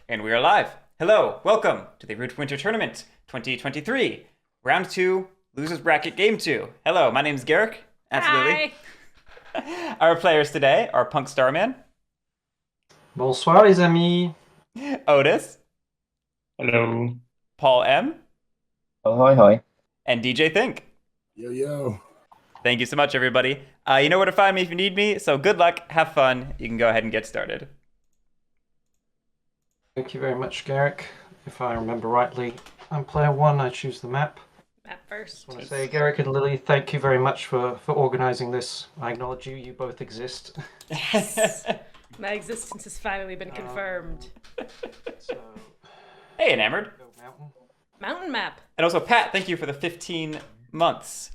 And we are live. Hello, welcome to the Root Winter Tournament 2023, Round 2, Losers Bracket Game 2. Hello, my name is Guerric. Absolutely. Hi. Our players today are Punkstarman, Bonsoir les amis. Outis, Hello. Paul M, Ahoy, hoy. and Deejaythink. Yo, yo. Thank you so much, everybody. You know where to find me if you need me, so good luck, have fun. You can go ahead and get started. Thank you very much, Guerric. If I remember rightly, I'm player 1, I choose the map. Map first. I want to say, Guerric and Lily, thank you very much for organising this. I acknowledge you both exist. Yes. My existence has finally been confirmed. So, Hey, Enamored. go mountain. Mountain map. And also, Pat, thank you for the 15 months.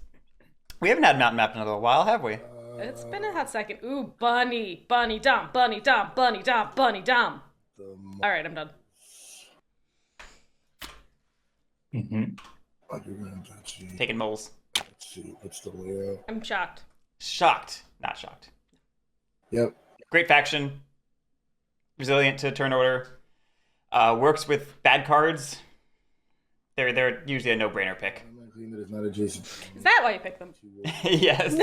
We haven't had Mountain Map in a little while, have we? It's been a hot second. Ooh, bunny. Bunny dom. Bunny dom. Bunny dom. Bunny dom. All right, I'm done. Taking moles. Let's see. What's the layout? I'm shocked. Shocked. Not shocked. Yep. Great faction. Resilient to turn order. Works with bad cards. They're usually a no-brainer pick. I'm not clean that it's not adjacent. Is that why you picked them? Yes.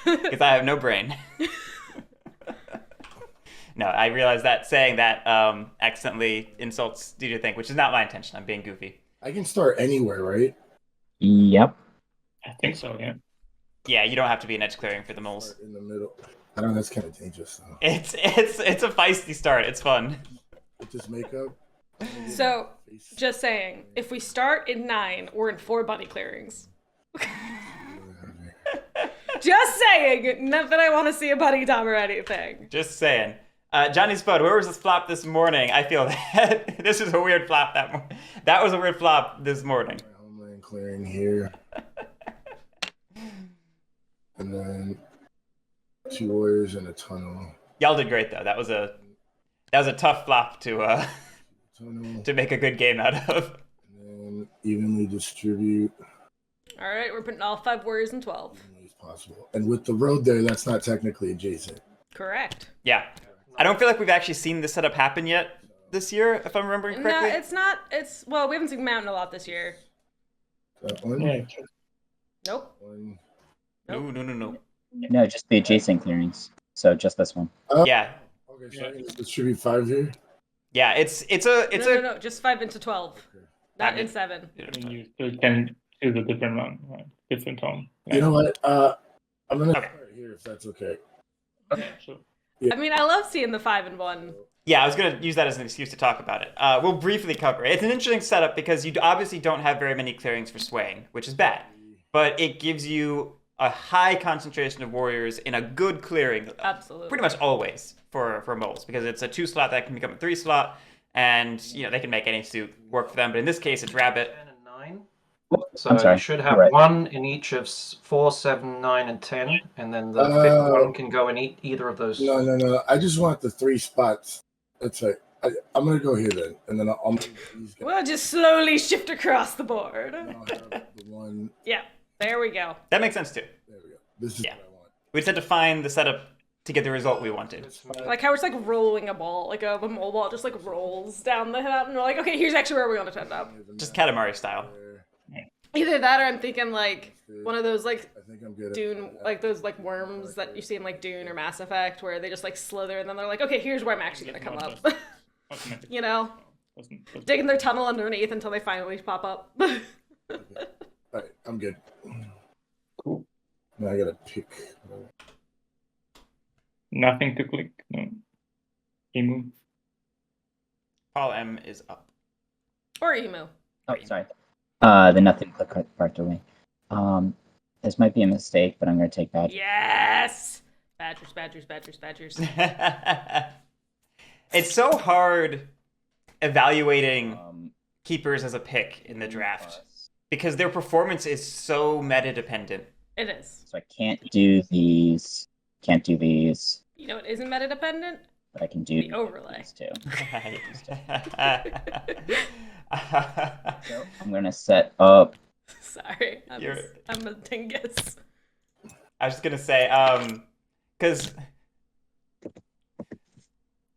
Because I have no brain. No, I realize that saying that accidentally insults Deejaythink, which is not my intention. I'm being goofy. I can start anywhere, right? Yep. I think so, yeah. Yeah, you don't have to be an edge clearing for the moles. Start in the middle. I don't know, that's kind of dangerous, though. It's a feisty start. It's fun. Just makeup. So, just saying, if we start in 9, we're in 4 bunny clearings. Just saying, not that I want to see a bunny dom or anything. Just saying. Johnny Spud, where was this flop this morning? I feel that this is a weird flop that was a weird flop this morning. Homeland clearing here. And then 2 warriors and a tunnel. Y'all did great though. That was a tough flop to Tunnel. make a good game out of. And then evenly distribute All right, we're putting all 5 warriors in 12. evenly as possible. And with the road there, that's not technically adjacent. Correct. Yeah. I don't feel like we've actually seen this setup happen yet this year, if I'm remembering correctly. No, it's not. Well, we haven't seen mountain a lot this year. That one. Yeah. Nope. One. No. No, just the adjacent clearings. So just this one. Yeah. Okay, so I can just distribute 5 here. Yeah, it's No, just 5 into 12. Not I mean- in 7. And you still can choose a different one, right? Different tone. You know what? I'm going to Okay. start here if that's okay. Sure. I mean, I love seeing the 5 and 1. Yeah, I was going to use that as an excuse to talk about it. We'll briefly cover it. It's an interesting setup because you obviously don't have very many clearings for swaying, which is bad. But it gives you a high concentration of warriors in a good clearing. Absolutely. Pretty much always for moles, because it's a 2 slot that can become a 3 slot, and they can make any suit work for them. But in this case, it's rabbit. 10 and 9. Oh, So I'm sorry. you should have Right. 1 in each of 4, 7, 9, and 10. And then the fifth one can go in either of those. No. I just want the 3 spots. That's right. I'm going to go here then. And then I'll move these guys. We'll just slowly shift across the board. And I'll have the one. Yeah, there we go. That makes sense too. There we go. This is Yeah. what I want. We just had to find the setup to get the result we wanted. It's fine. Like how it's like rolling a ball, like a mole ball just like rolls down the mountain. We're like, okay, here's actually where we want to end up. Just Katamari style. There. Either that or I'm thinking like one of those like I think I'm good at Dune, that. like those like worms that you see in like Dune or Mass Effect where they just like slither and then they're like, okay, here's where I'm actually gonna come up. Automatic. You know, Doesn't- digging their tunnel underneath until they finally pop up. All right, I'm good. Cool. Now I got to pick. Nothing to click. No. Emu. Paul M is up. Or emu. Oh, sorry. The nothing click part away. This might be a mistake, but I'm going to take that. Yes! Badgers. It's so hard evaluating Um, keepers as a pick in the draft because their performance is so meta dependent. It is. So I can't do these. Can't do these. You know what isn't meta dependent? But I can do The overlay. these two. So I'm going to set up. Sorry, You're- I'm a dingus. I was just gonna say, because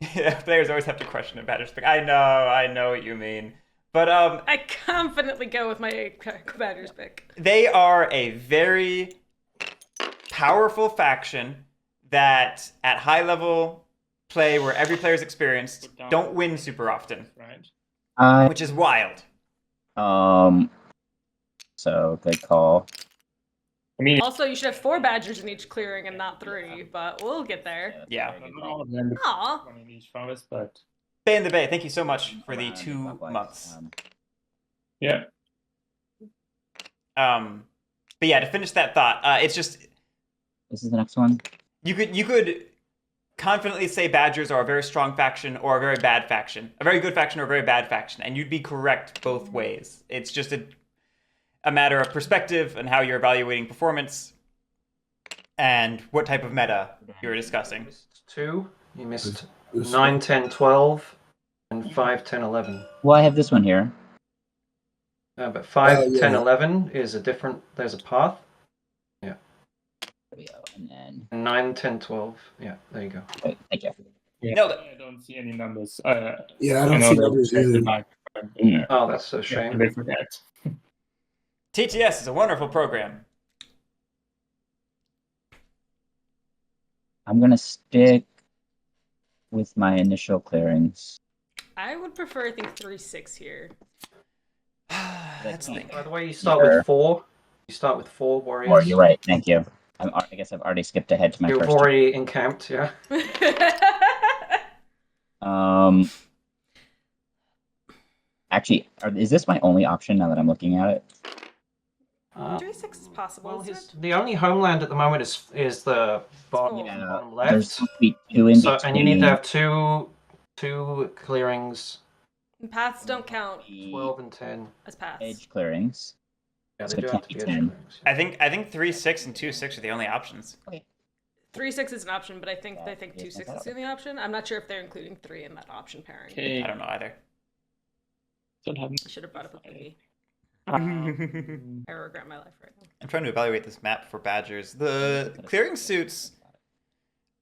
Yeah, players always have to question a Badger's pick. I know what you mean. But I confidently go with my Badger's pick. they are a very powerful faction that at high level play where every player is experienced don't win super often, Right. which is wild. So good call. I mean, Also, you should have 4 Badgers in each clearing and not 3, but we'll get there. Yeah. not all of them. Aw. One in each forest, but Bay in the Bay, thank you so much for the 2 months. yeah. But yeah, to finish that thought, it's just This is the next one. you could confidently say Badgers are a very strong faction or a very bad faction, a very good faction or a very bad faction, and you'd be correct both ways. It's just a matter of perspective and how you're evaluating performance and what type of meta you were discussing. You missed 2. You missed This- 9, 10, 12, and 5, 10, 11. Well, I have this one here. But 5, yeah. 10, 11 is a different. There's a path. There we go. And then, And 9, 10, 12. Yeah, there you go. wait, thank you. Nailed it. I don't see any numbers. Yeah, I I don't know see that numbers there's either. like, Oh, that's a yeah, shame. they forget. TTS is a wonderful program. I'm gonna stick with my initial clearings. I would prefer, I think, 3-6 here. That's the thing. By the way, you start with 4. You start with 4 warriors. Or you're right. Thank you. I guess I've already skipped ahead to my You've first. already encamped, yeah. Actually, is this my only option now that I'm looking at it? 3-6 is possible. Well, isn't the only homeland at the moment is the bottom, Yeah, bottom There's left. supposed to be 2 in So, between. and you need to have two clearings, it? Paths don't count 12 and 10. as paths. edge clearings. Yeah, So they it do can't have to be be 10. edge clearings. I think 3-6 and 2-6 are the only options. 3-6 is an option, but I think Yeah, they think yeah, 2-6 that's is the only option. I'm not sure if they're including 3 in that option pairing. Okay. I don't know either. Still haven't. I should have brought up a 3. Um, I regret my life right now. I'm trying to evaluate this map for Badgers. The clearing suits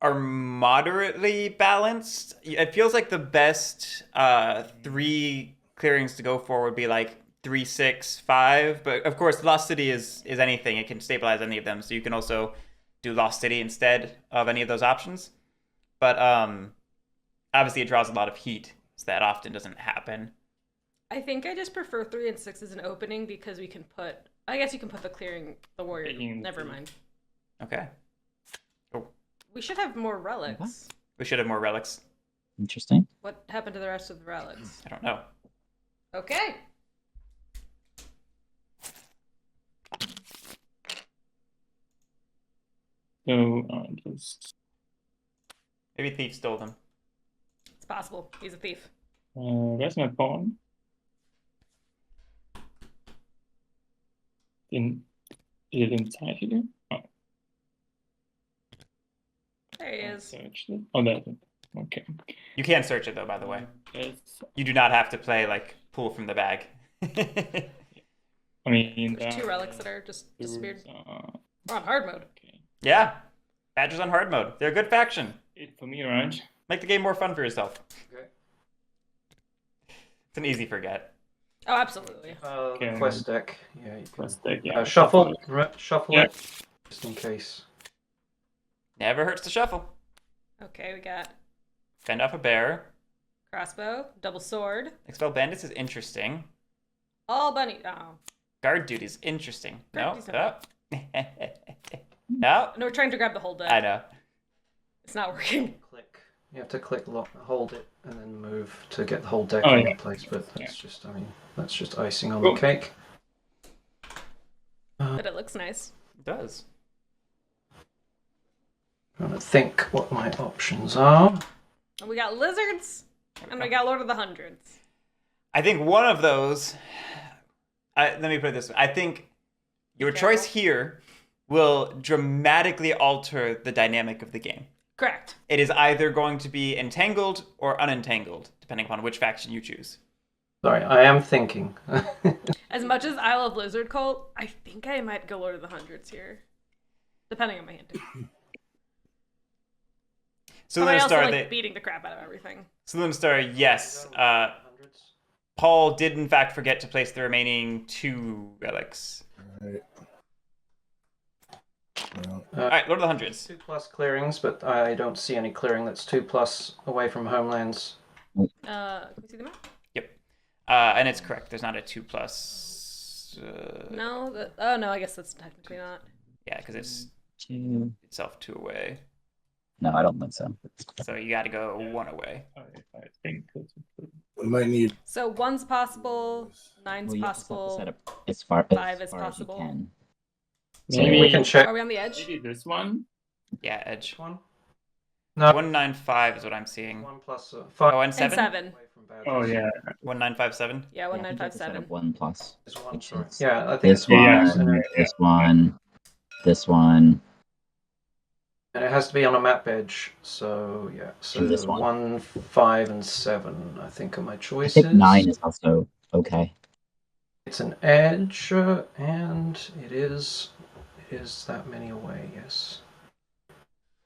are moderately balanced. It feels like the best 3 clearings to go for would be like 3, 6, 5. But of course, Lost City is anything. It can stabilize any of them. So you can also do Lost City instead of any of those options. But obviously, it draws a lot of heat, so that often doesn't happen. I think I just prefer 3 and 6 as an opening because we can put. I guess you can put the clearing, the warrior. Taking the Never three. mind. Okay. We should have more relics. We should have more relics. Interesting. What happened to the rest of the relics? I don't know. Okay. so just Maybe Thief stole them. It's possible. He's a thief. where's my pawn? Is it inside here? Oh, There he I is. searched it. Oh, that's it. Okay. You can search it though, by the way. Yes. You do not have to play like pull from the bag. I mean, There's 2 relics that are just disappeared. We're on hard mode. Okay. Yeah. Badgers on hard mode. They're a good faction. It for me, right? Make the game more fun for yourself. Okay. It's an easy forget. Oh, absolutely. Okay. Quest deck. Yeah, you can. Let's take, yeah. Shuffle. Shuffle Yeah. it. Just in case. Never hurts to shuffle. Okay, we got Fend off a bear. crossbow, double sword, Expel bandits is interesting. all bunny. Oh. Guard duty is interesting. Guard No. duty's Oh. No. No, we're trying to grab the whole deck. I know. It's not working. Click. You have to click lock, hold it, and then move to get the whole deck Oh, in yeah. place. But that's just, I mean, that's just icing on Cool. the cake. But it looks nice. It does. Trying to think what my options are. And we got lizards, and we got Lord of the Hundreds. I think one of those. Let me put it this way. I think your choice here will dramatically alter the dynamic of the game. Correct. It is either going to be entangled or unentangled, depending upon which faction you choose. Sorry, I am thinking. As much as I love Lizard Cult, I think I might go Lord of the Hundreds here. Depending on my hand. So But I Luna also Star, like beating the crap out of everything. So Luna Star, yes. Paul did in fact forget to place the remaining 2 relics. Alright. Well, All right, Lord of the Hundreds. 2+ clearings, but I don't see any clearing that's 2+ away from homelands. Can we see the map? Yep. And it's correct. There's not a 2+. No. Oh no, I guess that's technically not. Yeah, because it's 2. itself 2 away. No, I don't think so. So you got to go 1 away. I think it's we might need. So 1's possible, 9's Well, you just have to possible. set up as far, 5 as is far possible. as you can. maybe We can check. Are we on the edge? maybe this one. Yeah, edge. One? No. 195 is what I'm seeing. 1 plus 5. Oh, and And 7? 7. Away from bad Oh guys. yeah. 1957. Yeah, Yeah, I think you have to set 1957. up 1+. This one, Which sorry. is Yeah, I think This it's one, Yeah. this one, this one. And it has to be on a map edge, so yeah. So And this one. 1, 5, and 7, I think, are my I choices. think 9 is also okay. It's an edge, and it is that many away. Yes.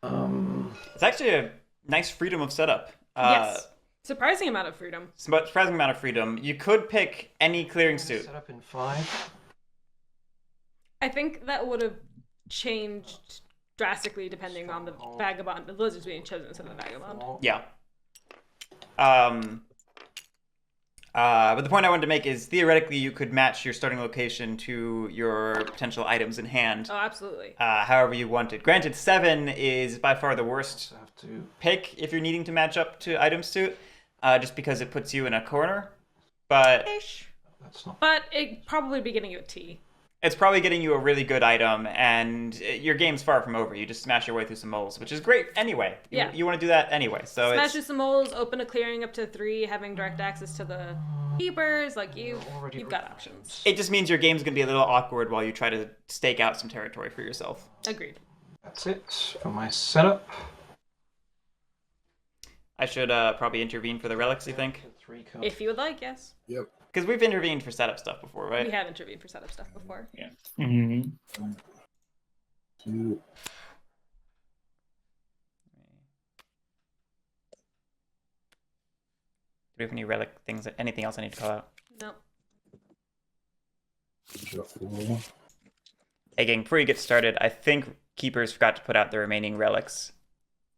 It's actually a nice freedom of setup. Yes. Surprising amount of freedom. Surprising amount of freedom. You could pick any clearing suit. Set up in 5. I think that would have changed drastically depending on the vagabond, the lizards being chosen instead of the vagabond. Yeah. But the point I wanted to make is theoretically you could match your starting location to your potential items in hand. Oh, absolutely. However you wanted. Granted, 7 is by far the worst Have to. pick if you're needing to match up to item suit, just because it puts you in a corner. But That's not. But it probably be getting you a T. it's probably getting you a really good item, and your game's far from over. You just smash your way through some moles, which is great anyway. Yeah. You want to do that anyway. So Smash it's through some moles, open a clearing up to 3, having direct access to the keepers. Like you've got options. it just means your game's going to be a little awkward while you try to stake out some territory for yourself. Agreed. That's it for my setup. I should probably intervene for the relics, you think? 3 cards. If you would like, yes. Yep. Because we've intervened for setup stuff before, right? We have intervened for setup stuff before. Yeah. hmm 2. Do we have any relic things? Anything else I need to call out? No. Shuffle. Hey, gang, before you get started, I think Keepers forgot to put out the remaining relics.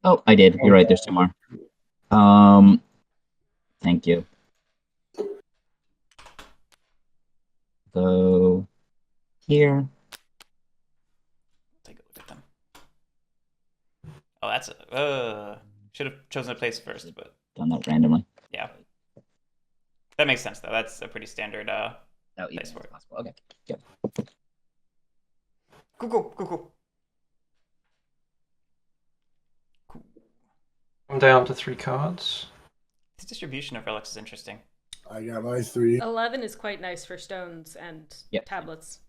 Oh, I did. You're right. There's 2 more. Thank you. Go here. Take a look at them. Oh, that's should have chosen a place first, but Done that randomly. yeah, that makes sense though. That's a pretty standard. Oh, even Place if for it's it. possible. Okay. Good. Cool. I'm down to 3 cards. This distribution of relics is interesting. I got my 3. 11 is quite nice for stones and Yep. tablets.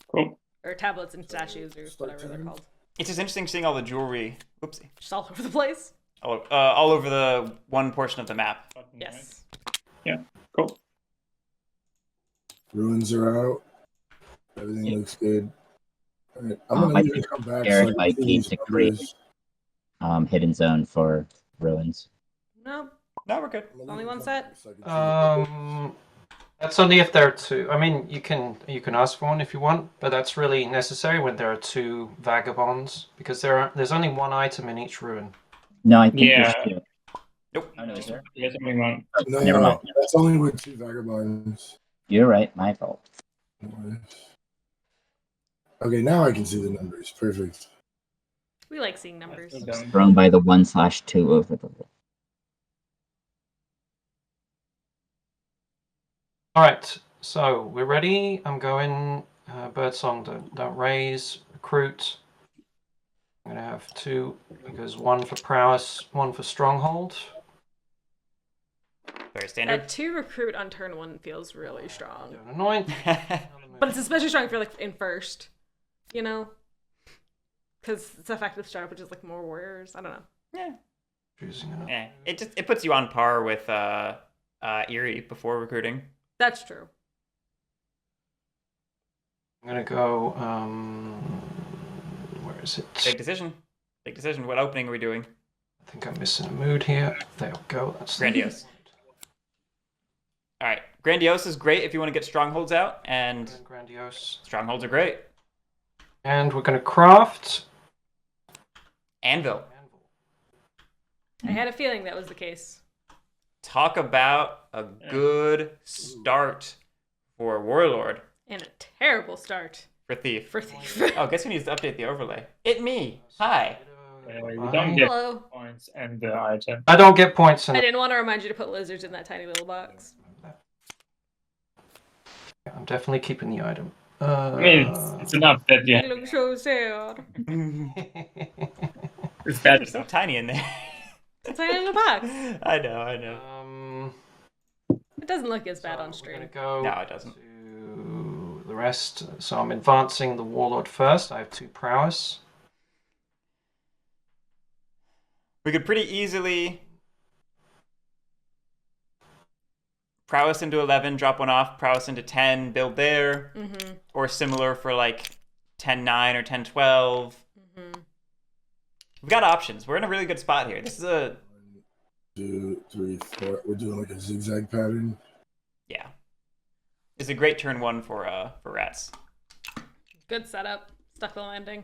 Cool. Or tablets and statues or whatever they're called. It's just interesting seeing all the jewelry. Oopsie. Just all over the place. All over the one portion of the map. Yes. Yeah. Cool. Ruins are out. Everything Yeah. looks good. All right. I'm gonna I leave think and come back. Guerric I might can see need these to create- numbers. Hidden zone for ruins. No, No, we're good. I'm gonna Only leave one and come set? back so I can see the numbers. That's only if there are 2. I mean, you can ask for one if you want, but that's really necessary when there are 2 vagabonds because there's only 1 item in each ruin. No, I think Yeah. there's 2. Nope. Oh, no, is there? There's only one. Oh, No, never mind. that's only with 2 vagabonds. You're right. My fault. Okay, now I can see the numbers. Perfect. we like seeing numbers. That's so dumb. Thrown by the 1/2 over the wall. All right, so we're ready. I'm going birdsong. Don't raise. Recruit. I'm gonna have 2 because 1 for prowess, 1 for stronghold. Very standard. That 2 recruit on turn 1 feels really strong. Don't anoint. But it's especially strong if you're like in first, you know? Because it's effective startup, which is like more warriors. I don't know. Yeah. Choosing another. Yeah. It puts you on par with Eerie before recruiting. That's true. I'm gonna go. Where is it? Big decision. What opening are we doing? I think I'm missing a mood here. There we go. That's Grandiose. All right, Grandiose is great if you want to get strongholds out, and Grandiose. strongholds are great. And we're going to craft. Anvil. I had a feeling that was the case. Talk about a good start for Warlord. And a terrible start For Thief. for Thief. Oh, guess who needs to update the overlay? It me. Hi. You don't get Hello. points and the item. I don't get points. I didn't want to remind you to put lizards in that tiny little box. I'm definitely keeping the item. I mean, it's enough that you You look so sad. it's They're that so tiny in there. It's a tiny little box. I know. It doesn't look as bad on We're stream. gonna go No, it doesn't. to the rest. So I'm advancing the Warlord first. I have 2 prowess. We could pretty easily prowess into 11, drop one off, prowess into 10, build there, or similar for like 10-9 or 10-12. We've got options. We're in a really good spot here. This is a 1, 2, 3, 4. We're doing like a zigzag pattern. yeah. It's a great turn 1 for rats. Good setup. Stuck the landing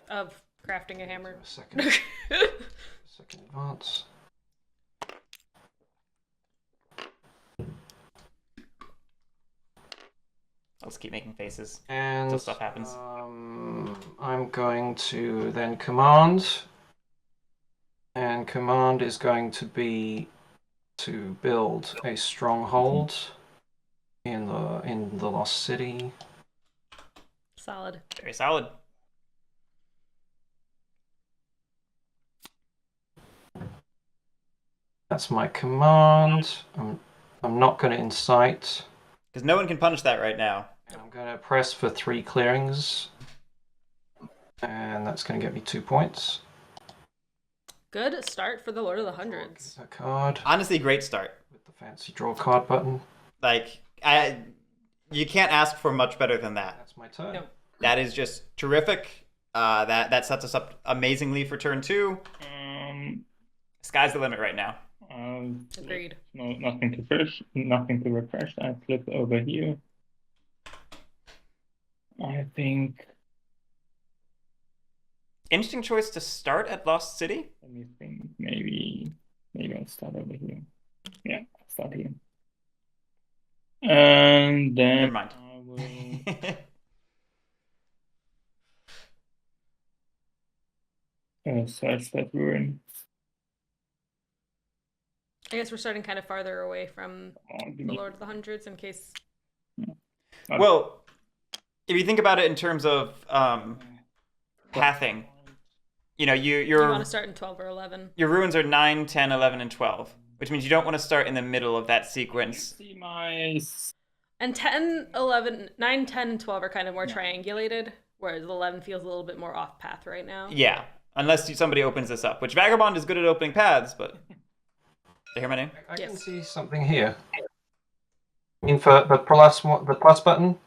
of crafting a hammer. Second advance. Let's keep making faces And until stuff happens. I'm going to then command. And command is going to be to build a stronghold in the Lost City. Solid. Very solid. That's my command. I'm not going to incite. Because no one can punish that right now. I'm going to press for 3 clearings. And that's going to get me 2 points. Good start for the Lord of the Hundreds. That card Honestly, great start. with the fancy draw card button. Like, you can't ask for much better than that. That's my turn. No. That is just terrific. That sets us up amazingly for turn 2. Sky's the limit right now. Agreed. No, nothing to refresh. I flip over here. I think. Interesting choice to start at Lost City. Let me think. Maybe I'll start over here. Yeah, I'll start here. And then Never mind. I will search that ruin. I guess we're starting kind of farther away from Give the me- Lord of the Hundreds in case. Well, if you think about it in terms of pathing, you know, You your want to start in 12 or 11. your ruins are 9, 10, 11, and 12, which means you don't want to start in the middle of that sequence. See my And 10, 11, 9, 10, and 12 are kind of more triangulated, whereas 11 feels a little bit more off path right now. Yeah, unless somebody opens this up, which Vagabond is good at opening paths, but... Did you hear my name? I can Yes. see something here. I mean, for the plus button.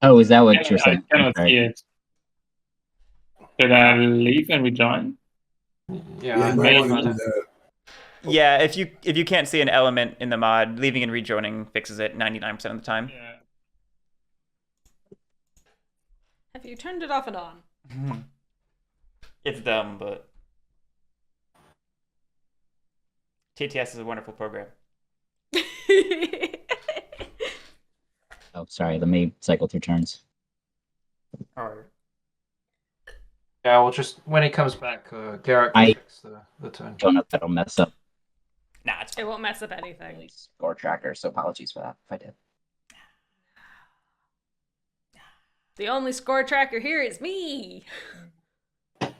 Oh, is that what you're I saying? cannot Right. see it. Should I leave and rejoin? Yeah, Yeah, I you might might want to want do to. that. Yeah, if you can't see an element in the mod, leaving and rejoining fixes it 99% of the time. Yeah. Have you turned it off and on? It's dumb, but TTS is a wonderful program. Oh, sorry. Let me cycle through turns. Or Yeah, well, just when he comes back, Guerric will I- fix the turn. Don't know if that'll mess up nah, it's It won't mess up anything. the score tracker, so apologies for that if I did. The only score tracker here is me. I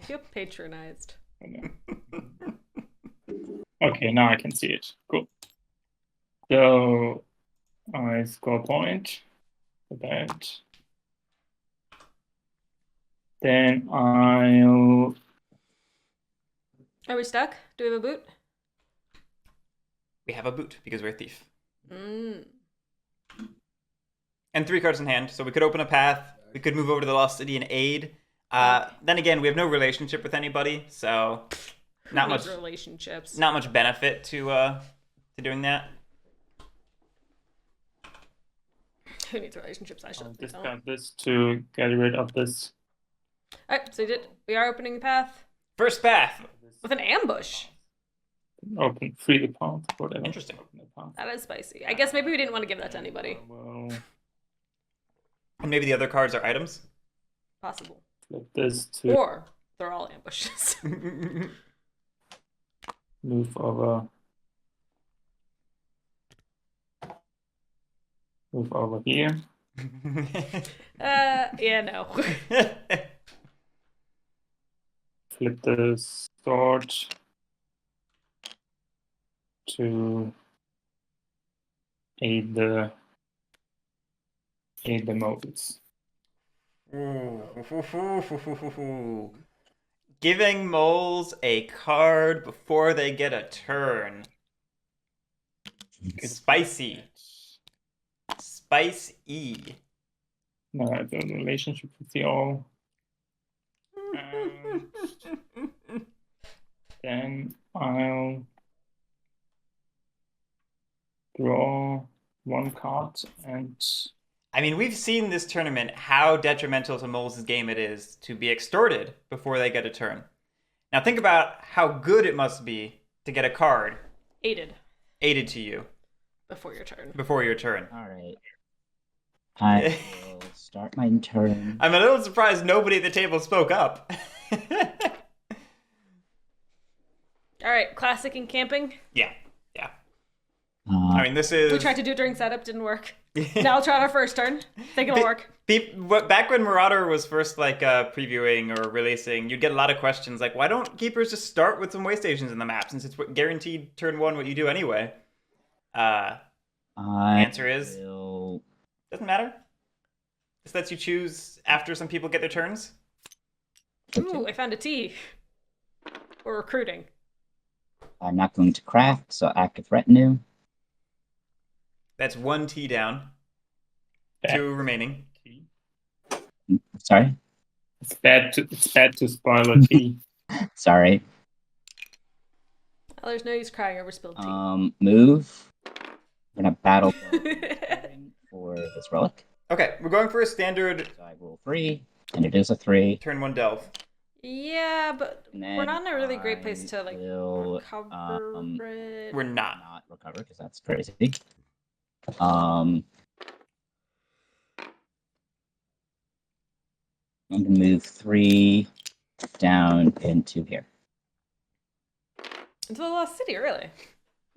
feel patronized. Okay, now I can see it. Cool. So I score a point for that. Then I'll Are we stuck? Do we have a boot? we have a boot because we're a thief. Mm. And 3 cards in hand, so we could open a path. We could move over to the Lost City and aid. Then again, we have no relationship with anybody, so not much relationships. Not much benefit to doing that. Who needs relationships? I should I'll think so. discard this to get rid of this. Alright, so we are opening the path First path. with an ambush. Open, free the path, whatever. Interesting. Open the path. That is spicy. I guess maybe we didn't want to give that to anybody. Well, And maybe the other cards are items. Possible. flip this to Or they're all ambushes. move over. Move over here. Yeah, no. Flip the sword to aid the modes. Ooh. Giving moles a card before they get a turn. Spicy. Spicy. Now I have a relationship with the all. Then I'll draw 1 card and I mean, we've seen this tournament how detrimental to moles' game it is to be extorted before they get a turn. Now think about how good it must be to get a card Aided aided to you before your turn. before your turn. All right. I will start my turn. I'm a little surprised nobody at the table spoke up. Alright, classic and camping. Yeah. I mean, this is... We tried to do it during setup, didn't work. Now let's try it our first turn. Think it'll work. Back when Marauder was first previewing or releasing, you'd get a lot of questions like, why don't keepers just start with some way stations in the map since it's guaranteed turn 1 what you do anyway? Answer is doesn't matter. Just lets you choose after some people get their turns. Ooh, I found a T. We're recruiting. I'm not going to craft, so active retinue. That's 1 T down. 2 remaining. Sorry. it's bad to spoil a tea. Sorry. Oh, there's no use crying over spilled tea. Move. I'm gonna battle for this relic. Okay, we're going for a standard So I roll 3, and it is a 3. turn 1 delve. Yeah, but And then we're not in a really great place to will, recover it. We're not. not recover because that's crazy. I'm gonna move 3 down into here, Into the Lost City, really.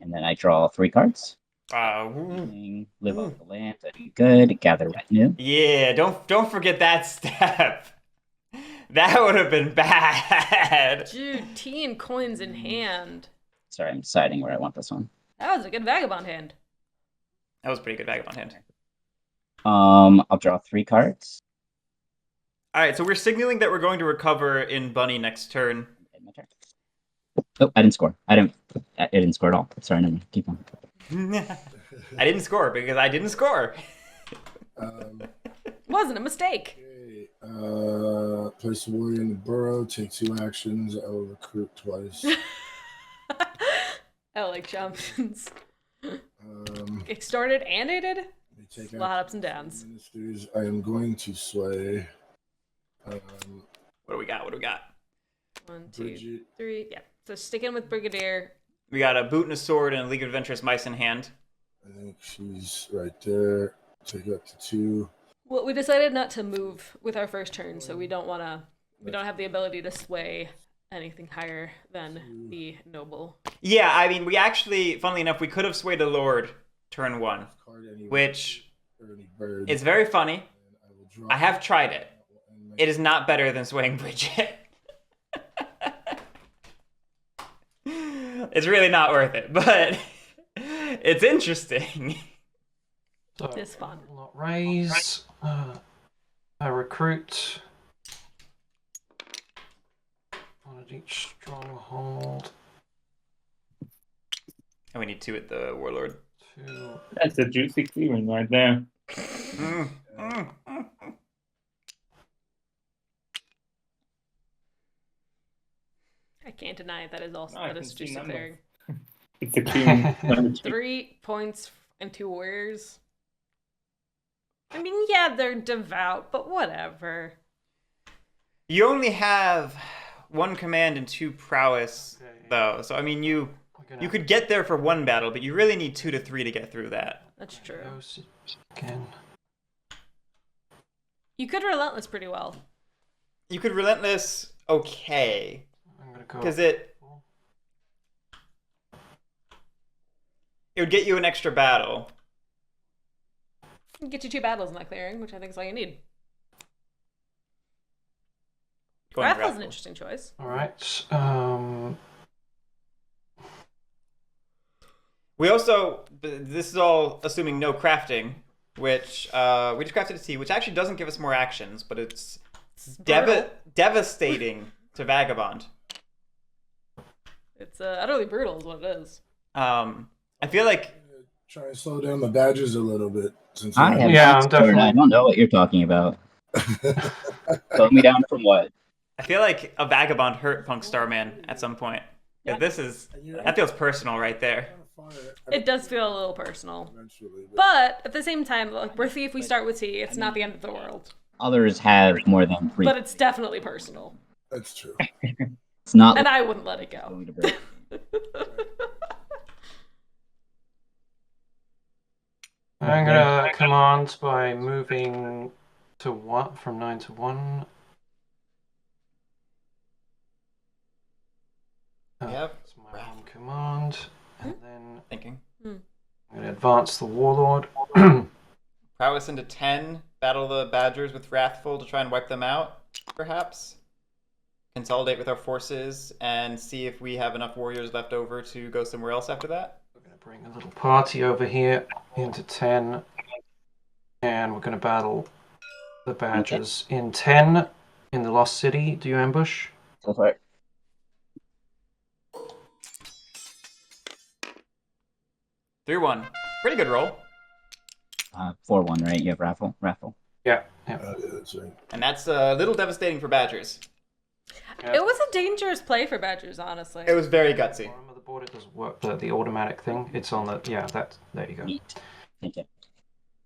and then I draw 3 cards. Live off the land. That'd be good. Gather retinue. Yeah, don't forget that step. That would have been bad. Dude, tea and coins in hand. Sorry, I'm deciding where I want this one. That was a good vagabond hand. That was a pretty good vagabond hand. I'll draw 3 cards. All right, so we're signaling that we're going to recover in Bunny next turn. End my turn. Oh, I didn't score. It didn't score at all. Sorry, never mind. Keep on. I didn't score because I didn't score. Wasn't a mistake. Okay. Place a warrior in the burrow. Take 2 actions. I will recruit twice. I like Johnsons. Extorted Extorted and aided? Take A lot of ups and downs. Ministers. I am going to sway. What do we got? 1, 2, Bridget. 3. Yeah. So sticking with Brigadier. We got a boot and a sword and a League of Adventurous Mice in hand. I think she's right there. Take it up to 2. Well, we decided not to move with our first turn, so we don't have the ability to sway anything higher than the noble. Yeah, I mean, we actually, funnily enough, we could have swayed a lord turn 1, which is very funny. I have tried it. It is not better than swaying Bridget. It's really not worth it, but it's interesting. So It's fun. will not raise. I recruit. 1 at each stronghold. And we need 2 at the Warlord. 2. That's a juicy clearing right there. I can't deny it. That is also No, I that can is see just a numbers. clearing. It's a clean. 3 points and 2 warriors. I mean, yeah, they're devout, but whatever. You only have 1 command and 2 prowess, though. So I mean, you could get there for 1 battle, but you really need 2 to 3 to get through that. That's true. Again. You could relentless pretty well. You could relentless, okay, I'm gonna go. because it would get you an extra battle. Get you 2 battles in that clearing, which I think is all you need. Going Wrathful's Wrathful. an interesting choice. All right. We also, this is all assuming no crafting, which we just crafted a tea, which actually doesn't give us more actions, but it's brutal. devastating to Vagabond. It's utterly brutal, is what it is. I feel like Try and slow down the Badgers a little bit. Since I have Yeah, not I'm started. I definitely- don't know what you're talking about. Slow me down from what? I feel like a Vagabond hurt Punkstarman at some point. Yeah, that feels personal right there. It does feel a little personal. Eventually, But at the same time, like, we're Thief, we start with T. It's not the end of the world. Others have more than 3. But it's definitely personal. that's true. It's not And I wouldn't let it go. going to break. I'm gonna command by moving to 1 from 9 to 1. Yep. That's my 1 command, and then Thinking. I'm gonna advance the Warlord. Prowess into 10, battle the Badgers with Wrathful to try and wipe them out, perhaps. Consolidate with our forces and see if we have enough warriors left over to go somewhere else after that. We're gonna bring a little party over here into 10, and we're gonna battle the Badgers in 10 in the Lost City. Do you ambush? Go for it. 3-1. Pretty good roll. 4-1, right? You have raffle. Yeah. Yeah, that's right. And that's a little devastating for Badgers. It was a dangerous play for Badgers, honestly. It was very gutsy. Bottom of the board, it doesn't work. The automatic thing. It's on the there you go. Neat. Thank you.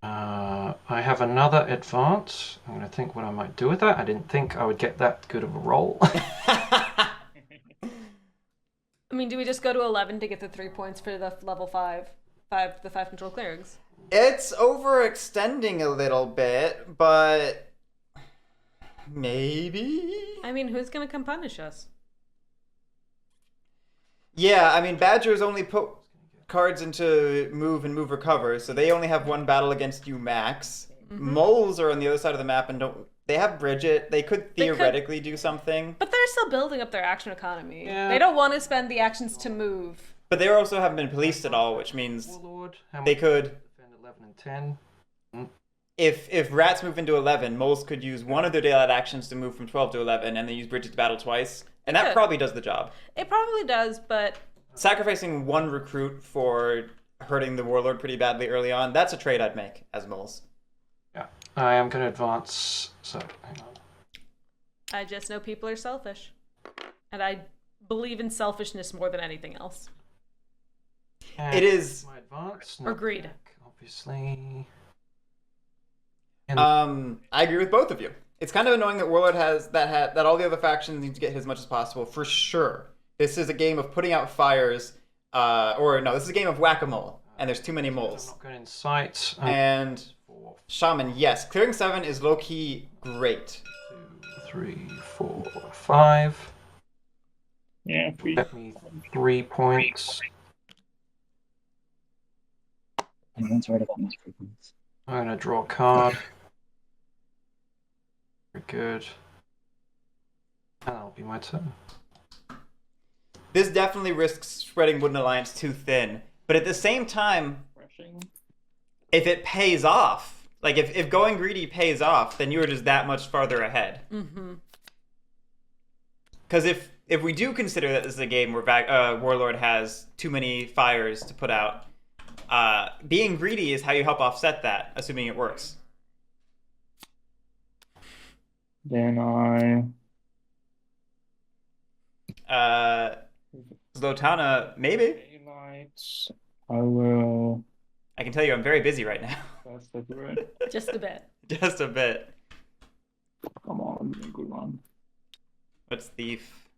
I have another advance. I'm gonna think what I might do with that. I didn't think I would get that good of a roll. I mean, do we just go to 11 to get the 3 points for the level 5? The 5 control clearings? It's overextending a little bit, but maybe? I mean, who's gonna come punish us? Yeah, I mean, Badgers only put cards into move and move recover, so they only have 1 battle against you max. Moles are on the other side of the map and don't. They have Bridget. They could theoretically do something. But they're still building up their action economy. Yeah. They don't want to spend the actions to move. But they also haven't been policed at all, which means Warlord. How they much? could. Defend 11 and 10. If rats move into 11, moles could use one of their daylight actions to move from 12 to 11, and then use Bridget to battle twice. And that could. probably does the job. It probably does, but Sacrificing 1 recruit for hurting the warlord pretty badly early on, that's a trade I'd make as moles. Yeah. I am gonna advance. So hang on. I just know people are selfish. And I believe in selfishness more than anything else. And It is. my advance. Or greed. knockback, obviously. I agree with both of you. It's kind of annoying that Warlord has that all the other factions need to get hit as much as possible, for sure. This is a game of putting out fires, this is a game of whack-a-mole, and there's too many I'm moles. not going to incite. And 4, Shaman, yes, clearing 7 is low-key great. 2, 3, 4, 5. Yeah, we Get me 3 points. Anyone's right about my 3 points. I'm gonna draw a card. Very good. And that'll be my turn. This definitely risks spreading Wooden Alliance too thin, but at the same time, rushing. if it pays off, like if going greedy pays off, then you're just that much farther ahead. Mm-hmm. Because if we do consider that this is a game where Warlord has too many fires to put out, being greedy is how you help offset that, assuming it works. Then I Zlotana, maybe. daylight. I will I can tell you I'm very busy right now. press the druid. Just a bit. Just a bit. Come on, good one. What's thief?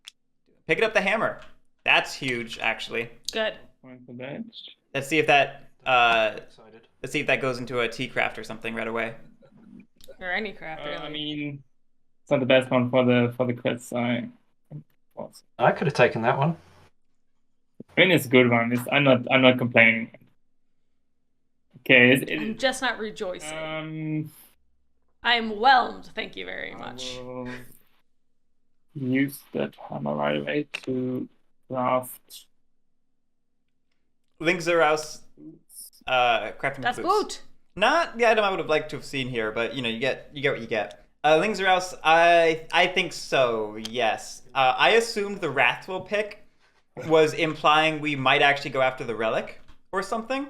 Picking up the hammer. That's huge, actually. Good. Point the bench. Let's see if that Excited. let's see if that goes into a tea craft or something right away. Or any craft, really. I mean, it's not the best one for the crits. I could have taken that one. I mean, it's a good one. I'm not complaining. Okay, I'm just not rejoicing. I'm whelmed. Thank you very much. I will use that hammer right away to craft. Link Zeraus, crafting That's boots. boot. Not the item I would have liked to have seen here, but you get what you get. Link Zeraus, I think so. Yes. I assumed the Wrathful pick was implying we might actually go after the relic or something.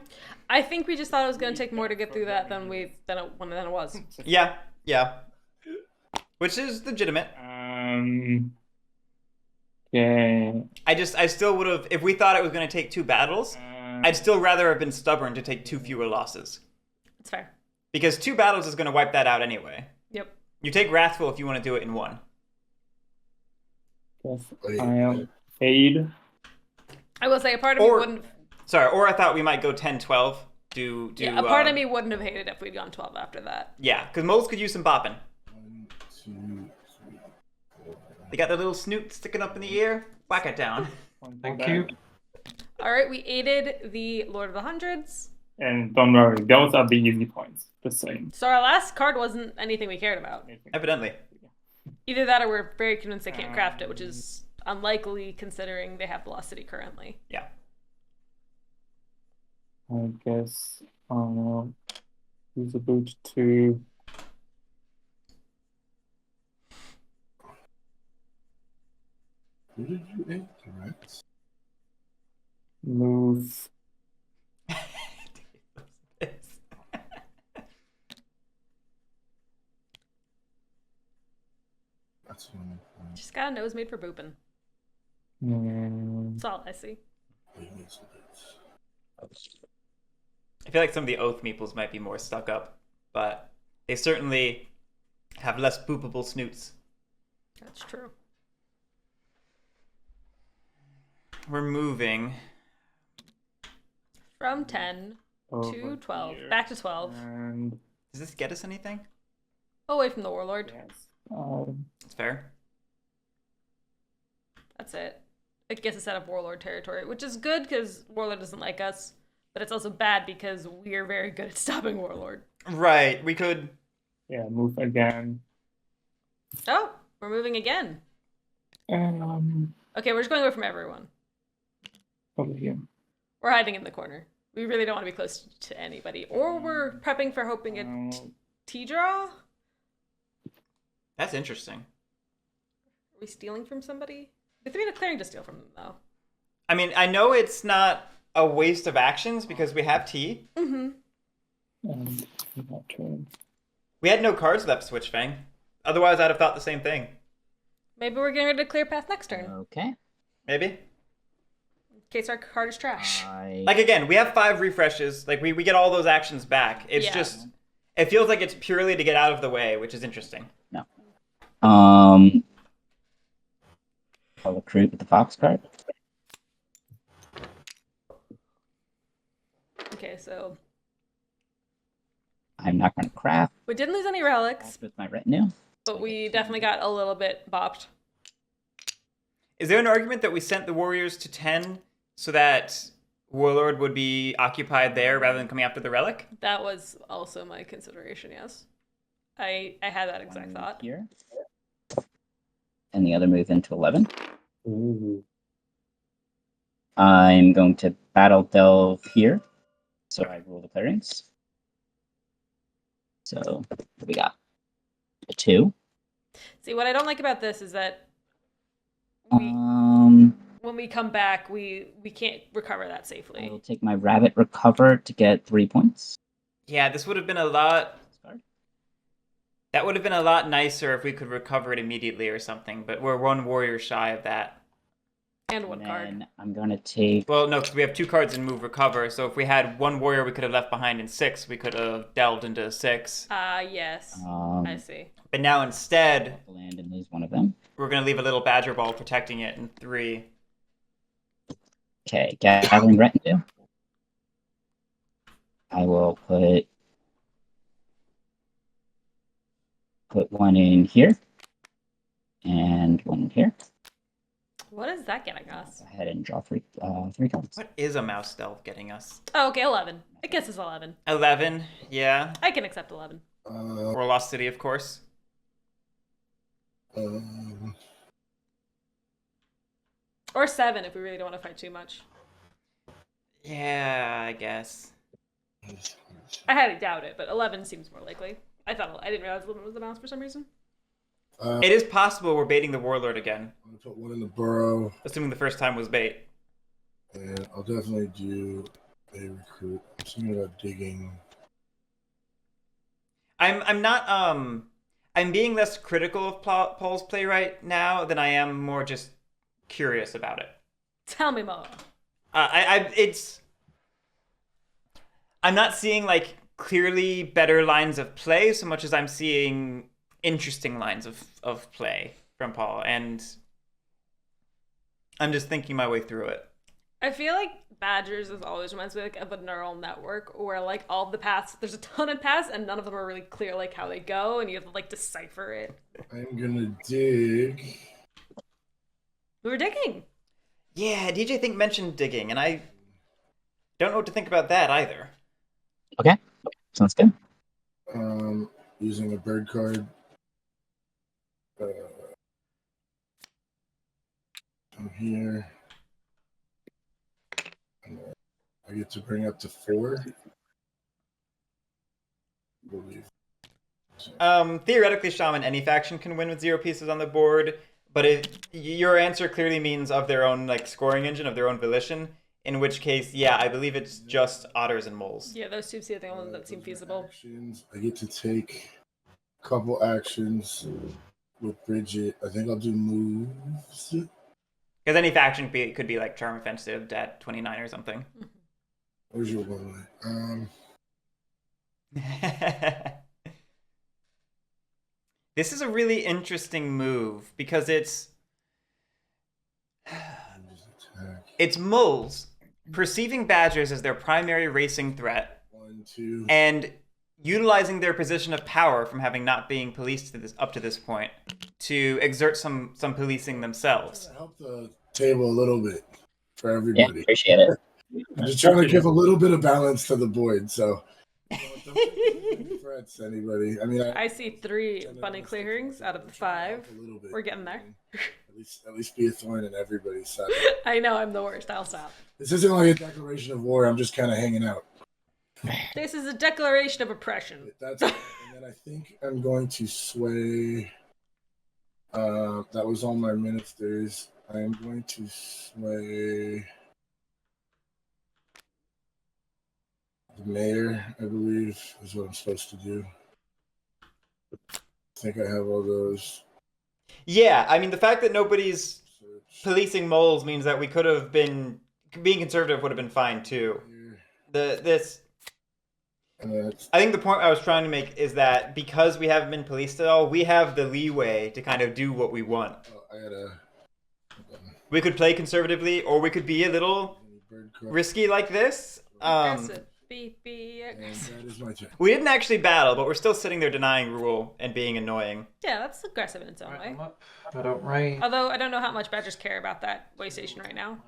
I think we just thought it was going to take more to get through that than it was. Yeah. Which is legitimate. Okay. I still would have, if we thought it was going to take 2 battles, I'd still rather have been stubborn to take 2 fewer losses. It's fair. Because 2 battles is going to wipe that out anyway. Yep. You take Wrathful if you want to do it in 1. Yes, I'll fade. I will say a part of me wouldn't. Sorry, or I thought we might go 10-12. Yeah, a part of me wouldn't have hated if we'd gone 12 after that. Yeah, because moles could use some bopping. 1, 2, 3, 4. They got their little snoot sticking up in the ear. Whack it down. Thank you. All right, we aided the Lord of the Hundreds. And don't worry, those are the easy points. The same. So our last card wasn't anything we cared about. Evidently. Either that or we're very convinced they can't craft it, which is unlikely considering they have velocity currently. Yeah. I guess I'll use a boot to Who did you aim? Correct. move. That's one. Just got a nose made for booping. That's all I see. I feel like some of the Oath meeples might be more stuck up, but they certainly have less boopable snoots. That's true. We're moving. From 10 to over 12. here. Back to 12. And Does this get us anything? Away from the Warlord. yes. That's fair. That's it. It gets us out of Warlord territory, which is good because Warlord doesn't like us, but it's also bad because we're very good at stopping Warlord. Right, we could... Yeah, move again. Oh, we're moving again. Okay, we're just going away from everyone. Over here. We're hiding in the corner. We really don't want to be close to anybody. Or we're prepping for hoping a T-draw? That's interesting. Are we stealing from somebody? We have to be declaring to steal from them, though. I mean, I know it's not a waste of actions because we have T. Mm-hmm. And that turn. We had no cards left, Switchfang. Otherwise, I'd have thought the same thing. Maybe we're getting ready to clear path next turn. Okay. Maybe. In case our card is trash. Like, again, we have 5 refreshes. Like, we get all those actions back. It's Yeah. just... It feels like it's purely to get out of the way, which is interesting. No. I'll recruit with the Fox card. Okay, so I'm not going to craft we didn't lose any relics, with my retinue. but we definitely got a little bit bopped. Is there an argument that we sent the warriors to 10 so that Warlord would be occupied there rather than coming after the relic? That was also my consideration, yes. I had that exact One thought. here. And the other move into 11. Ooh. I'm going to battle delve here. So I roll the clearings. So what do we got? A 2. See, what I don't like about this is that when we come back, we can't recover that I safely. will take my rabbit recover to get 3 points. Yeah, this would have been a lot... That would have been a lot nicer if we could recover it immediately or something, but we're 1 warrior shy of that. And one And card. then I'm gonna take. Well, no, because we have 2 cards in move recover, so if we had 1 warrior we could have left behind in 6, we could have delved into 6. Yes. Um, I see. But now instead, Land and lose one of them. we're going to leave a little badger ball protecting it in 3. Okay, gathering retinue. I will put one in here and one in here. What is that getting us? Go ahead and draw 3 cards. What is a mouse stealth getting us? Oh, okay, 11. I guess it's 11. 11, yeah. I can accept 11. Or Lost City, of course. Or 7 if we really don't want to fight too much. Yeah, I guess. I highly doubt it, but 11 seems more likely. I didn't realize 11 was the mouse for some reason. It is possible we're baiting the warlord again, I'm gonna put one in the burrow, assuming the first time was bait. and I'll definitely do a recruit. I'm thinking about digging. I'm not I'm being less critical of Paul's play right now than I am more just curious about it. Tell me more. I'm not seeing like clearly better lines of play so much as I'm seeing interesting lines of play from Paul, and I'm just thinking my way through it. I feel like Badgers is always reminds me like of a neural network where like all of the paths, there's a ton of paths and none of them are really clear like how they go, and you have to like decipher it. I'm gonna dig. We were digging. Yeah, Deejaythink mentioned digging, and I don't know what to think about that either. Okay, sounds good. Using a bird card. I'm here. I get to bring up to 4. I believe. Theoretically, Shaman, any faction can win with 0 pieces on the board, but your answer clearly means of their own like scoring engine, of their own volition, in which case, yeah, I believe it's just otters and moles. Yeah, those two seem the only ones that seem feasible. Actions. I get to take a couple actions with Bridget. I think I'll do moves. Because any faction could be like Charm Offensive at 29 or something. Where's your one? This is a really interesting move because it's moles perceiving badgers as their primary racing threat, 1, 2. and utilizing their position of power from having not being policed up to this point to exert some policing themselves. Help the table a little bit for Yeah, everybody. appreciate it. I'm just trying to give a little bit of balance to the board, so. Don't threats anybody. I mean, I see 3 bunny clearings out of the 5. a little bit. We're getting there. At least be a thorn in everybody's side. I know I'm the worst. I'll stop. This isn't like a declaration of war. I'm just kind of hanging out. This is a declaration of oppression. And then I think I'm going to sway. That was all my ministers. I am going to sway the mayor, I believe, is what I'm supposed to do. I think I have all those. Yeah, I mean, the fact that nobody's policing moles means that we could have been being conservative would have been fine too. I think the point I was trying to make is that because we haven't been policed at all, we have the leeway to kind of do what we want. We could play conservatively, or we could be a little risky like this. Aggressive. Be aggressive. That is my turn. We didn't actually battle, but we're still sitting there denying rule and being annoying. Yeah, that's aggressive in its own Right, way. I'm up. I don't raise. Although I don't know how much Badgers care about that way station right now.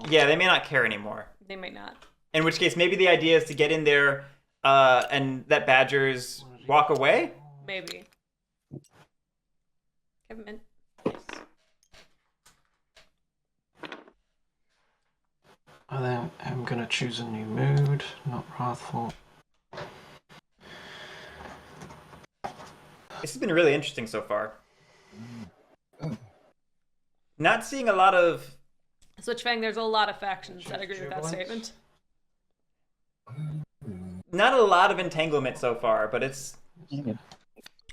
Yeah, they may not care anymore. They might not. In which case, maybe the idea is to get in there and let Badgers walk away? Maybe. Kevin. I'm gonna choose a new mood, not wrathful. This has been really interesting so far. Not seeing a lot of... Switchfang, there's a lot of factions that agree with that statement. Not a lot of entanglement so far, but it's...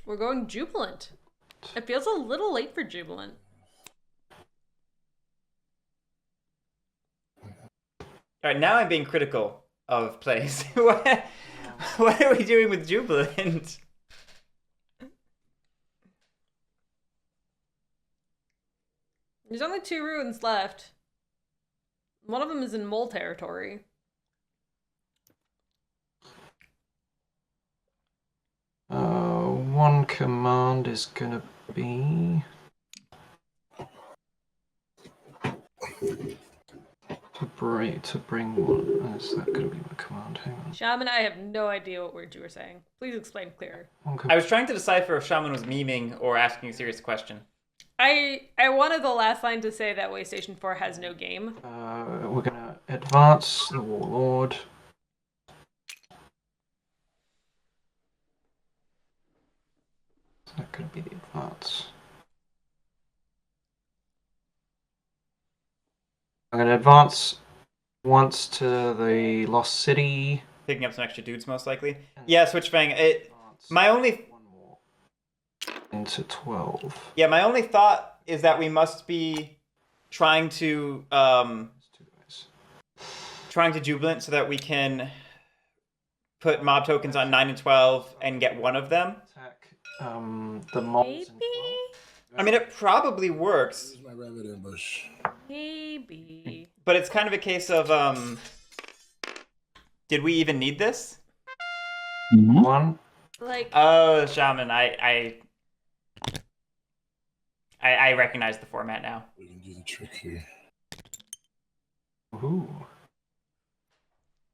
We're going Jubilant. It feels a little late for Jubilant. All right, now I'm being critical of plays. What are we doing with Jubilant? There's only 2 ruins left. One of them is in mole territory. One command is gonna be to bring one. Is that gonna be my command? Hang on. Shaman, I have no idea what word you were saying. Please explain clearer. I was trying to decipher if Shaman was memeing or asking a serious question. I wanted the last line to say that Waystation 4 has no game. We're gonna advance the Warlord. Is that gonna be the advance? I'm gonna advance once to the Lost City. Picking up some extra dudes, most likely. Yeah, Switchfang. My only One more into 12. Yeah, my only thought is that we must be trying to Jubilant so that we can put mob tokens on 9 and 12 and get one of them. Attack the mobs. Maybe? I mean, it probably works, Here's my rabbit ambush. Maybe. but it's kind of a case of did we even need this? Mhm. One. Like, Oh, Shaman, I recognize the format now. We can do the trick here. Ooh.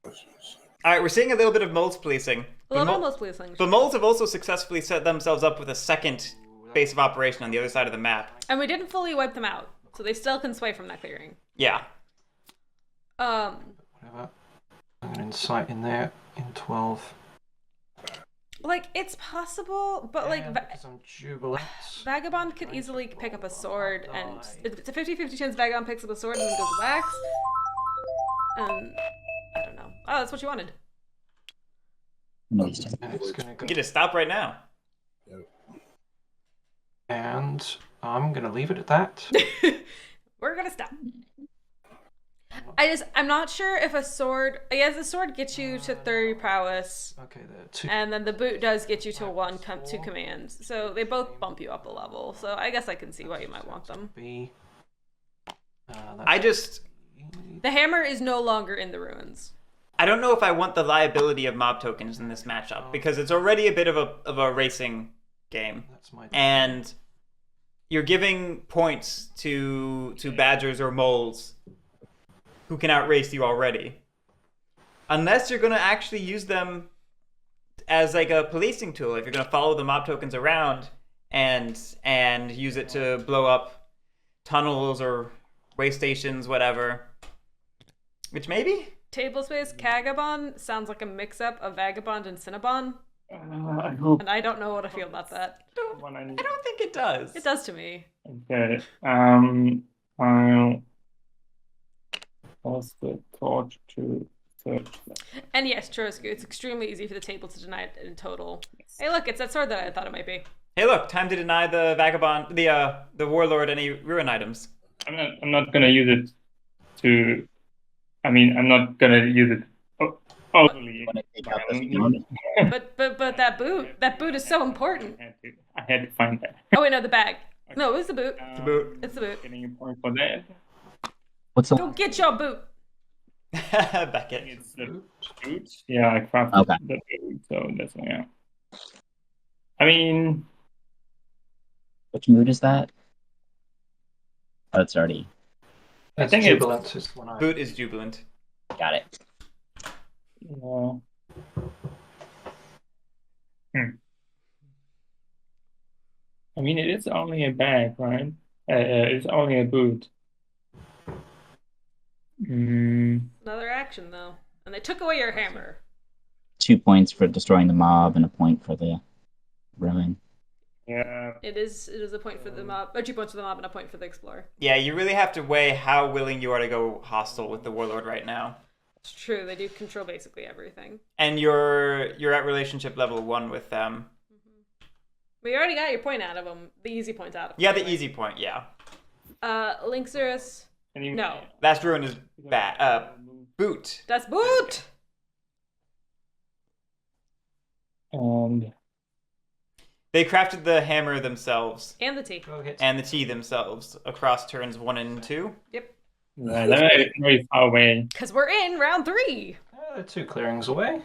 All right, we're seeing a little bit of moles policing. a little But almost please things. But moles have also successfully set themselves up with a second base of operation on the other side of the map. And we didn't fully wipe them out, so they still can sway from that clearing. Yeah. Whatever. I'm gonna incite in there in 12. Like, it's possible, but like, because I'm jubilant. Vagabond could easily pick up a sword, and it's a 50-50 chance Vagabond picks up a sword and then goes wax. And I don't know. Oh, that's what you wanted. And it's gonna go. We get to stop right now. And I'm gonna leave it at that. We're gonna stop. I'm not sure if a sword. I guess the sword gets you to 30 prowess, Okay, there are 2. and then the boot does get you to 2 commands. So they both bump you up a level. So I guess I can see why you might want them. B. I just The hammer is no longer in the ruins. I don't know if I want the liability of mob tokens in this matchup because it's already a bit of a racing game, That's my. and you're giving points to badgers or moles who can outrace you already. Unless you're gonna actually use them as like a policing tool, if you're gonna follow the mob tokens around and use it to blow up tunnels or way stations, whatever. Which maybe? Tablespace Kagabon sounds like a mix-up of Vagabond and Cinnabon, I hope and I don't know what I feel about that. the one I need. I don't think it does. It does to me. Okay. I'll pass the torch to search that. And yes, Churrasco, it's extremely easy for the table to deny it in total. Hey, look, it's that sword that I thought it might be. Hey, look! Time to deny the vagabond, the warlord, any ruin items. I'm not gonna use it to. I mean, I'm not gonna use it overly. Wanna take out this command? But that boot is so important. I had to find that. Oh wait, no, the bag. No, it's the boot. The boot. It's the boot. Getting a point for that. What's the Go get your boot. Beckett. It's the boot. Yeah, I crafted Okay. the boot, so that's yeah. I mean, Which mood is that? Oh, it's already I think it's jubilant is when I. Boot is jubilant. got it. yeah. I mean, it is only a bag, right? It's only a boot. Another action though, and they took away your hammer. 2 points for destroying the mob and a point for the ruin. Yeah. It is a point for the mob, or 2 points for the mob and a point for the explorer. Yeah, you really have to weigh how willing you are to go hostile with the warlord right now. It's true. They do control basically everything. And you're at relationship level 1 with them. We already got your point out of him. The easy point out of him. Yeah, the easy point. Yeah, Linkzerus. No. last ruin is bad. Boot. That's boot! And They crafted the hammer themselves And the T. Go hit. and the T themselves across turns 1 and 2. Yep. they're very far away. Because we're in round 3. They're 2 clearings away.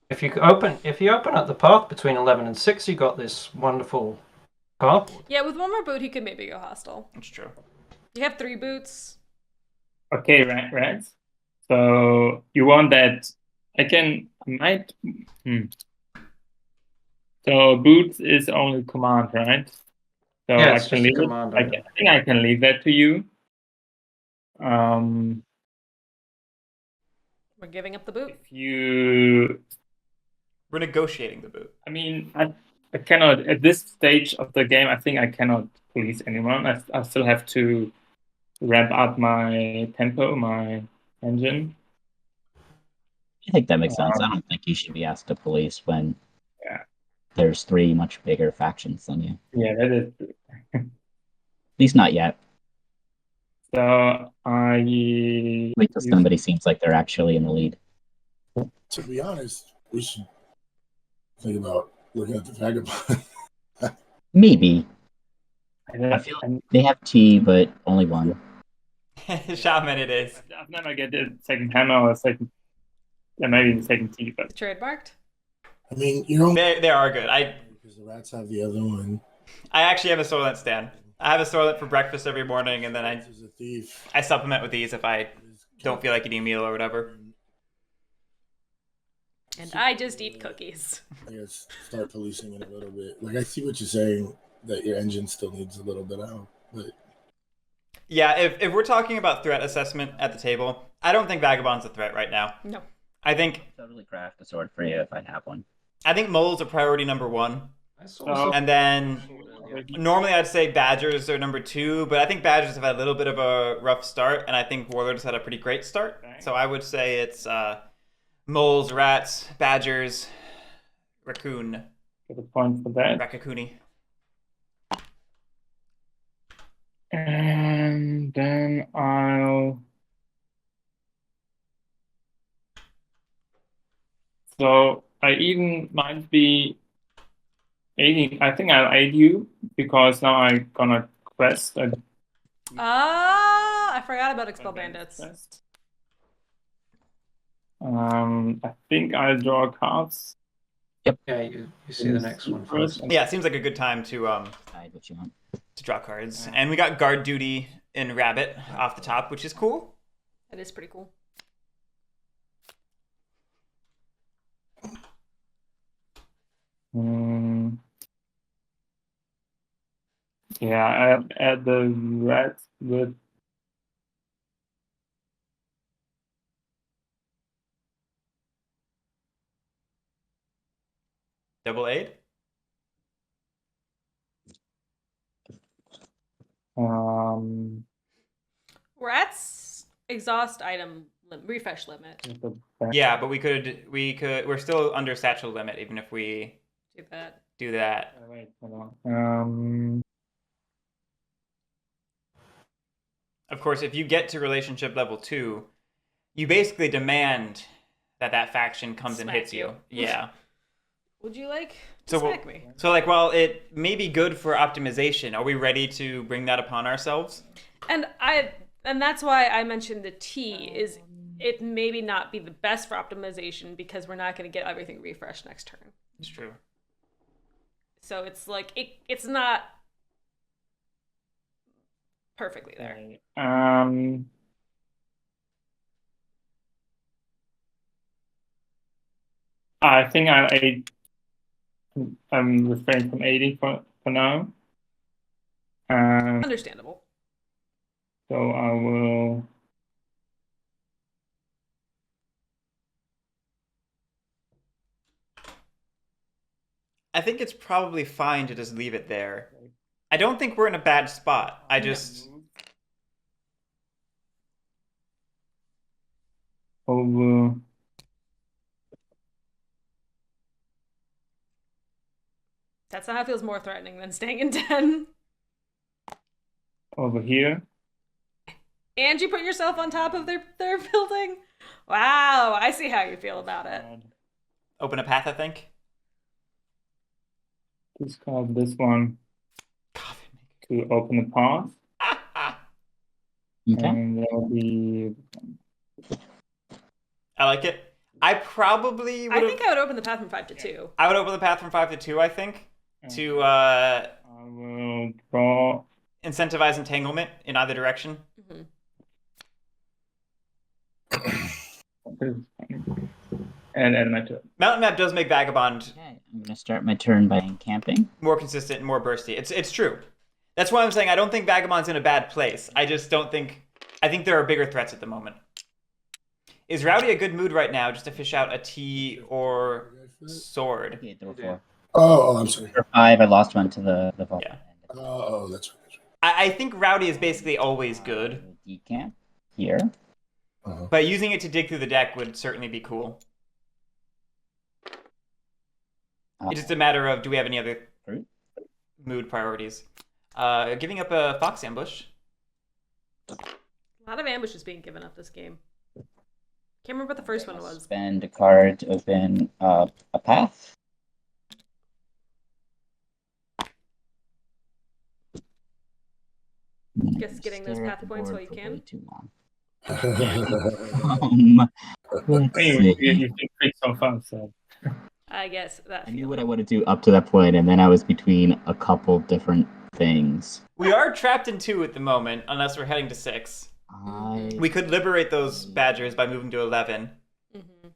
If you open up the path between 11 and 6, you got this wonderful cardboard. Yeah, with one more boot, he could maybe go hostile. That's true. You have 3 boots. Okay, right. So you want that? I might. So boots is only command, right? So Yeah, I it's can just a leave it. command. I think I can leave that to you. We're giving up the boot. If you, We're negotiating the boot. I mean, I cannot at this stage of the game. I think I cannot police anyone. I still have to ramp up my tempo, my engine. I think that makes sense. I don't think you should be asked to police when there's 3 much bigger factions than you. Yeah, that is. At least not yet. So Wait till somebody seems like they're actually in the lead. To be honest, we should think about looking at the vagabond. Maybe. I feel like they have T, but only 1. Shaman it is. I've never get the second hammer or second, maybe the second T, but Trademarked? I mean, you don't They are good. because the rats have the other one. I actually have a Soylent stand. I have a Soylent for breakfast every morning, and then He's a thief. I supplement with these if I don't feel like eating a meal or whatever. And I just eat cookies. I guess start policing it a little bit. Like I see what you're saying that your engine still needs a little bit out, but Yeah, if we're talking about threat assessment at the table, I don't think Vagabond's a threat right now. No. I think Totally craft a sword for you if I have one. I think moles are priority number 1, and then normally I'd say badgers are number 2, but I think badgers have had a little bit of a rough start, and I think warlords had a pretty great start. So I would say it's moles, rats, badgers, raccoon, get a point for that. raccoony. And then I'll. So I even might be aiding. I think I'll aid you because now I'm gonna quest. I forgot about Expel Bandits. I think I'll draw cards. Yeah, you see the next one first. Yeah, it seems like a good time to Decide what you want. draw cards. And we got guard duty in Rabbit off the top, which is cool. That is pretty cool. Yeah, I'll add the red with. Double aid. Rats exhaust item refresh limit. Yeah, but we're still under satchel limit even if we Do that. do that. Wait, hold on. Of course, if you get to relationship level 2, you basically demand that faction comes and Smack hits you. Yeah. Would you like So to smack me? So like while it may be good for optimization, are we ready to bring that upon ourselves? And that's why I mentioned the T is it maybe not be the best for optimization because we're not going to get everything refreshed next turn. It's true. So it's like it's not perfectly there. I think I'm refraining from aiding for now. Understandable. So I will. I think it's probably fine to just leave it there. I don't think we're in a bad spot. I just Over. That somehow feels more threatening than staying in 10. Over here. And you put yourself on top of their building? Wow, I see how you feel about it. Open a path, I think. Discard this one to open the path. Okay. And there will be... I like it. I probably would. I think I would open the path from 5 to 2. I would open the path from 5 to 2, I think, to I will draw... incentivize entanglement in either direction. And add my turn. Mountain map does make Vagabond Okay, I'm gonna start my turn by encamping. more consistent and more bursty. It's true. That's why I'm saying I don't think Vagabond's in a bad place. I just don't think... I think there are bigger threats at the moment. Is Rowdy a good mood right now just to fish out a T or sword? Yeah, there were 4. Oh, I'm sorry. For 5, I lost one to the vault. Yeah. Oh, that's right. I think Rowdy is basically always good, Decamp here. Uh-huh. but using it to dig through the deck would certainly be cool. It's just a matter of, do we have any other Fruit? mood priorities? Giving up a fox ambush. A lot of ambushes being given up this game. Can't remember what the first one was. Spend a card to open a path. Just getting those Stare path at the points board while you for can. way too long. Let's You see. think pretty so far, so... I guess that I knew feeling. what I wanted to do up to that point, and then I was between a couple different things. We are trapped in 2 at the moment, unless we're heading to 6. We could liberate those badgers by moving to 11. Mm-hmm.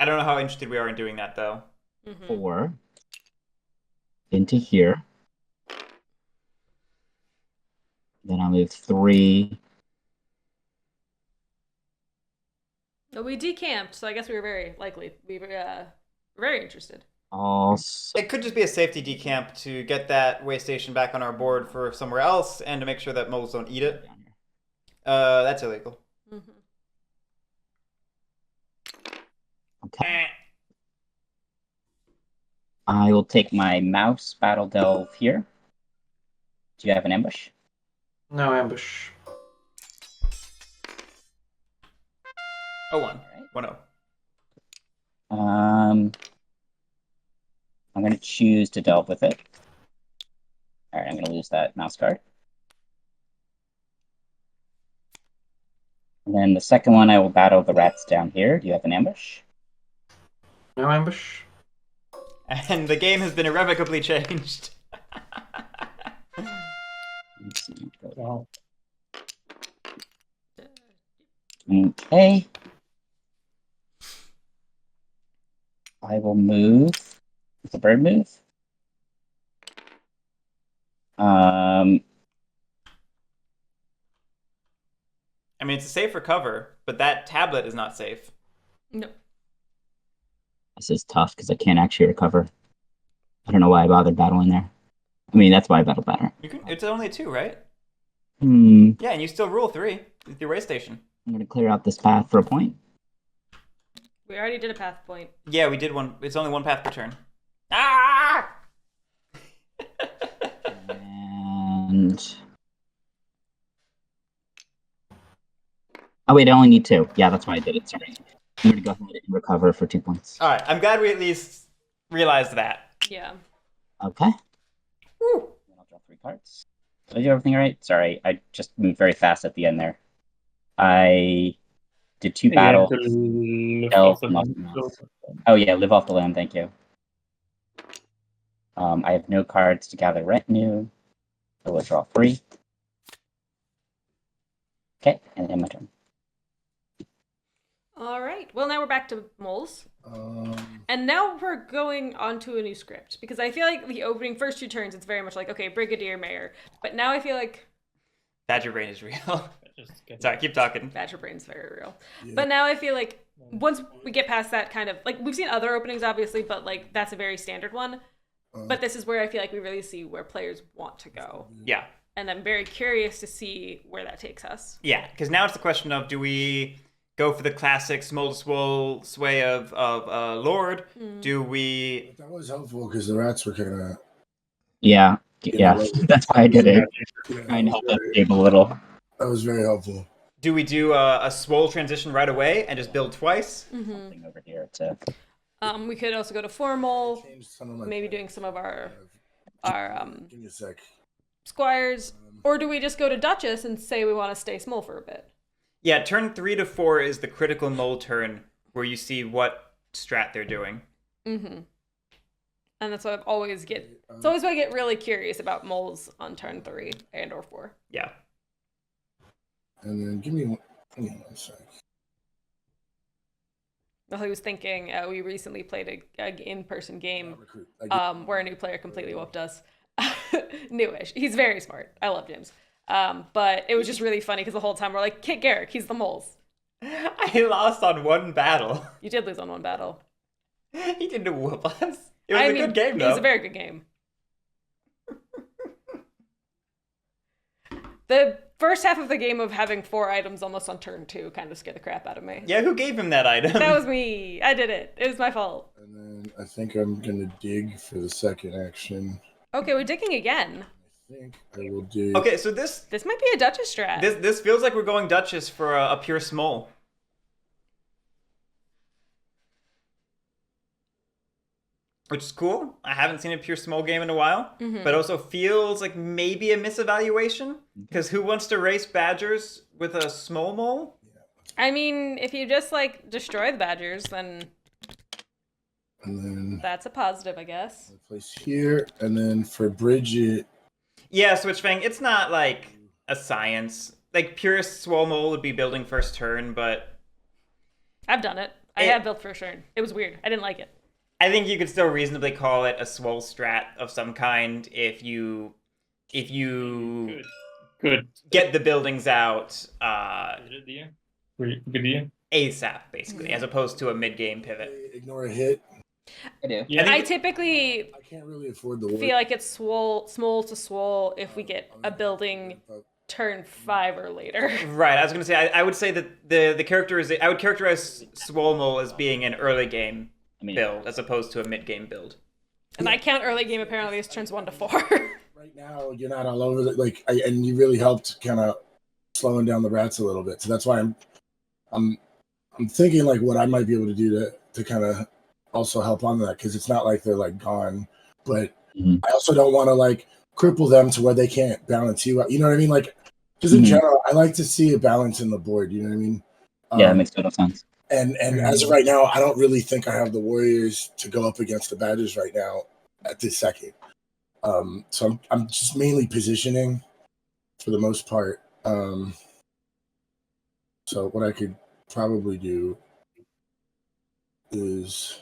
I don't know how interested we are in doing that, though. Mm-hmm. 4 into here. Then I'll move 3. Well, we decamped, so I guess we were very likely. We were very interested. Also, It could just be a safety decamp to get that way station back on our board for somewhere else and to make sure that moles don't eat it. That's illegal. Mm-hmm. okay. I will take my mouse battle delve here. Do you have an ambush? No ambush. Oh, 1. 1-0. I'm going to choose to delve with it. All right, I'm going to lose that mouse card. And then the second one, I will battle the rats down here. Do you have an ambush? No ambush. And the game has been irrevocably changed. Let's see. Wow. Okay. I will move. It's a bird move. I mean, it's a safe recover, but that tablet is not safe. No. This is tough because I can't actually recover. I don't know why I bothered battling there. I mean, that's why I battled better. It's only a 2, right? Yeah, and you still rule 3 with your way station. I'm going to clear out this path for a point. We already did a path point. Yeah, we did one. It's only 1 path per turn. Ah! And... oh, wait, I only need 2. Yeah, that's why I did it. Sorry. I'm going to go ahead and recover for 2 points. All right, I'm glad we at least realized that. Yeah. Okay. Woo. Then I'll draw 3 cards. Did I do everything right? Sorry, I just moved very fast at the end there. I did 2 battles. Oh yeah, live off the land, thank you. I have no cards to gather retinue. So we'll draw 3. Okay, and then my turn. All right. Well, now we're back to moles. And now we're going on to a new script. Because I feel like the opening first 2 turns, it's very much like, okay, Brigadier Mayor. But now I feel like... Badger brain is real. Sorry, keep talking. Badger brain's very real. Yeah. But now I feel like once we get past that kind of... like, we've seen other openings, obviously, but, like, that's a very standard one. But this is where I feel like we really see where players want to go. Yeah. And I'm very curious to see where that takes us. Yeah, because now it's the question of, do we go for the classic small to swole sway of Lord? Do we? That was helpful because the rats were kind of. Yeah. That's why I did it. Yeah, Try and help that game a little. that was very helpful. Do we do a swole transition right away and just build twice? Something over here to. We could also go to formal, Changed some of my maybe doing some of our Give me a sec. squires, or do we just go to Duchess and say we want to stay small for a bit? Yeah, turn 3 to 4 is the critical mole turn where you see what strat they're doing. And that's what It's always why I get really curious about moles on turn 3 and or 4. Yeah. And then give me one sec. Well, I was thinking we recently played a in-person game Recruit. where a new player completely whooped us. Newish. He's very smart. I love James. But it was just really funny because the whole time we're like, kick Guerric, he's the moles. I lost on one battle. You did lose on one battle. He didn't whoop us. It was a good game, though. It was a very good game. The first half of the game of having 4 items almost on turn 2 kind of scared the crap out of me. Yeah, who gave him that item? That was me. I did it. It was my fault. And then I think I'm gonna dig for the second action. Okay, we're digging again. I think I will dig. Okay, so this might be a Duchess strat. this feels like we're going Duchess for a pure small. Which is cool. I haven't seen a pure small game in a while, but also feels like maybe a misevaluation. Because who wants to race badgers with a small mole? I mean, if you just like destroy the badgers, then And then that's a positive, I guess. I place here, and then for Bridget. Yeah, Switchfang, it's not like a science. Like pure swole mole would be building first turn, but I've done it. I have built first turn. It was weird. I didn't like it. I think you could still reasonably call it a swole strat of some kind if you Good. get the buildings out Good idea. ASAP, basically, as opposed to a mid-game pivot. Ignore a hit. I do. Yeah. I typically I can't really afford the feel like it's small to swole if we get a building turn 5 or later. Right, I was going to say, I would say that the characterization, I would characterize swole mole as being an early game build as opposed to a mid-game build. And I count early game apparently as turns 1 to 4. Right now, you're not all over the and you really helped kind of slowing down the rats a little bit. So that's why I'm thinking like what I might be able to do to kind of also help on that, because it's not like they're like gone, but I also don't want to like cripple them to where they can't balance you out. You know what I mean? Like just in general, I like to see a balance in the board. You know what I mean? Yeah, that makes total sense. And as of right now, I don't really think I have the Warriors to go up against the Badgers right now at this second. So I'm just mainly positioning for the most part. So what I could probably do is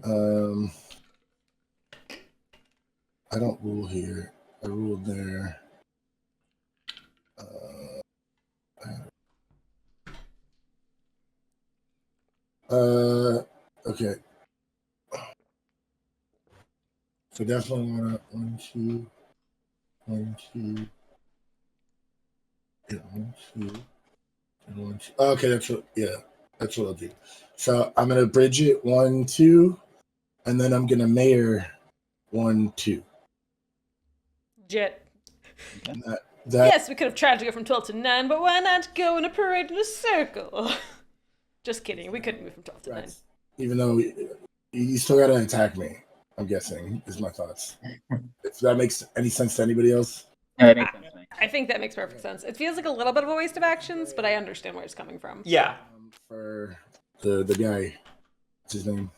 I don't rule here. I ruled there. Okay. So definitely want to 1, 2, 1, 2. Yeah, 1, 2, and 1, 2. Okay, that's what I'll do. So I'm gonna bridge it 1, 2, and then I'm gonna mayor 1, 2. Jet. And Yes, we could have tried to go from 12 to 9, but why not go in a parade in a circle? Just kidding. We couldn't move from 12 to 9. even though you still gotta attack me, I'm guessing, is my thoughts. If that makes any sense to anybody else. Yeah, that makes sense to me. I think that makes perfect sense. It feels like a little bit of a waste of actions, but I understand where it's coming from. Yeah. For the guy, what's his name?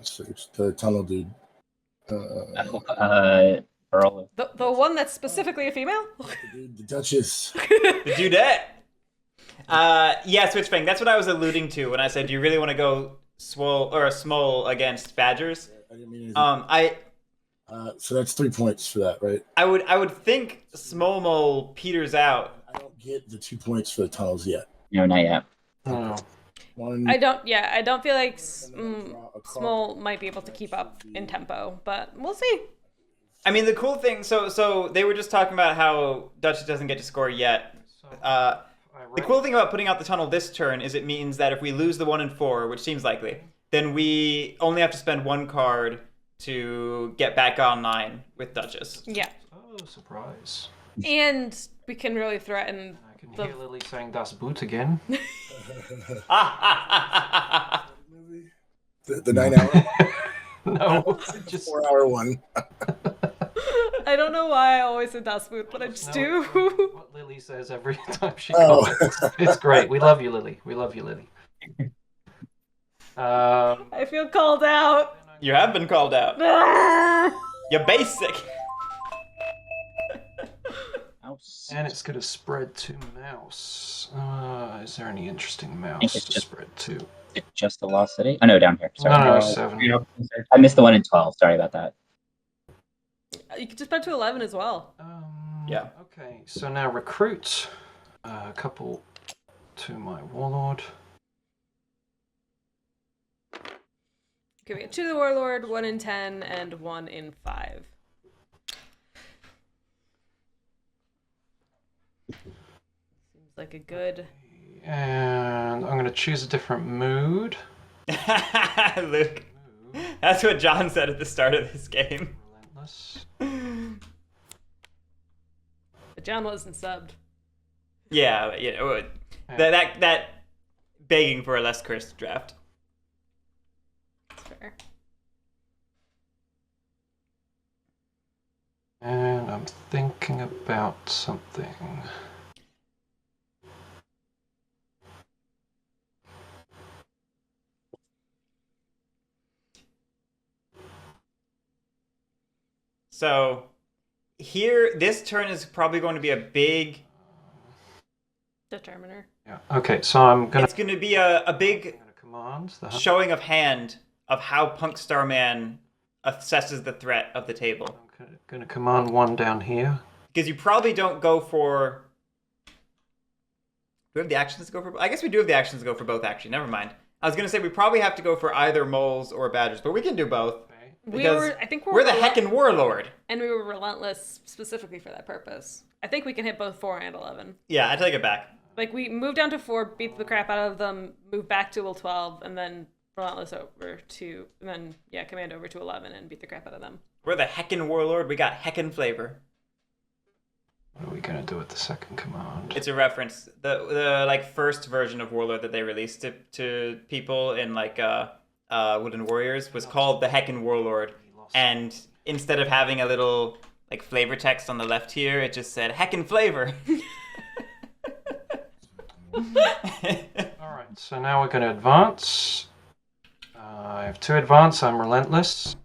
So it's the tunnel dude. Earl. The one that's specifically a female? The Duchess. The dudette. Yeah, Switchbang, that's what I was alluding to when I said, do you really want to go swole or a small against Badgers? I didn't mean anything. So that's 3 points for that, right? I would think small mole peters out. I don't get the 2 points for the tunnels yet. No, not yet. Oh. I don't feel like small might be able to keep up in tempo, but we'll see. I mean, the cool thing. So they were just talking about how Duchess doesn't get to score yet. So The cool thing about putting out the tunnel this turn is it means that if we lose the 1 and 4, which seems likely, then we only have to spend 1 card to get back online with Duchess. Yeah. Oh, surprise. And we can really threaten. I can hear Lily saying Das Boot again. The 9 hour, No, just 4-hour one. Oh. I don't know why I always say Das Boot, but I just do. What Lily says every time she Oh. calls. It's great. We love you, Lily. We love you, Lily. I feel called out. You have been called out. You're basic. Mouse. And it's going to spread to mouse. Is there any interesting think mouse it's to just- spread to? Just the Lost City? Oh no, down here. Sorry. No, Uh, 7. yeah. I missed the 1 in 12. Sorry about that. You could just put to 11 as well. Yeah. Okay, so now recruit a couple to my warlord. Okay, we get 2 to the Warlord, 1 in 10, and 1 in 5. Seems like a good. And I'm going to choose a different mood. Luke. That's what John said at the start of this game. Relentless. But John wasn't subbed. Yeah, you know, that begging for a less cursed draft. That's fair. And I'm thinking about something. So here, this turn is probably going to be a big. Determiner. Yeah. Okay, so I'm going It's going to be a big to command the showing of hand of how Punkstarman assesses the threat of the table. I'm going to command 1 down here. Because you probably don't go for. Do we have the actions to go for? I guess we do have the actions to go for both. Actually, never mind. I was going to say we probably have to go for either moles or badgers, but we can do both. Okay. Because I think we're the heckin' warlord. And we were relentless specifically for that purpose. I think we can hit both 4 and 11. Yeah, I take it back. Like, we move down to 4, beat the crap out of them, move back to 12, and then relentless over to, and then, yeah, command over to 11 and beat the crap out of them. We're the heckin' warlord. We got heckin' flavor. What are we going to do with the second command? It's a reference. The like first version of warlord that they released to people in like Wooden Warriors was called the heckin' warlord, and instead of having a little like flavor text on the left here, it just said heckin' flavor. Alright, so now we're going to advance. I have 2 advance, I'm relentless.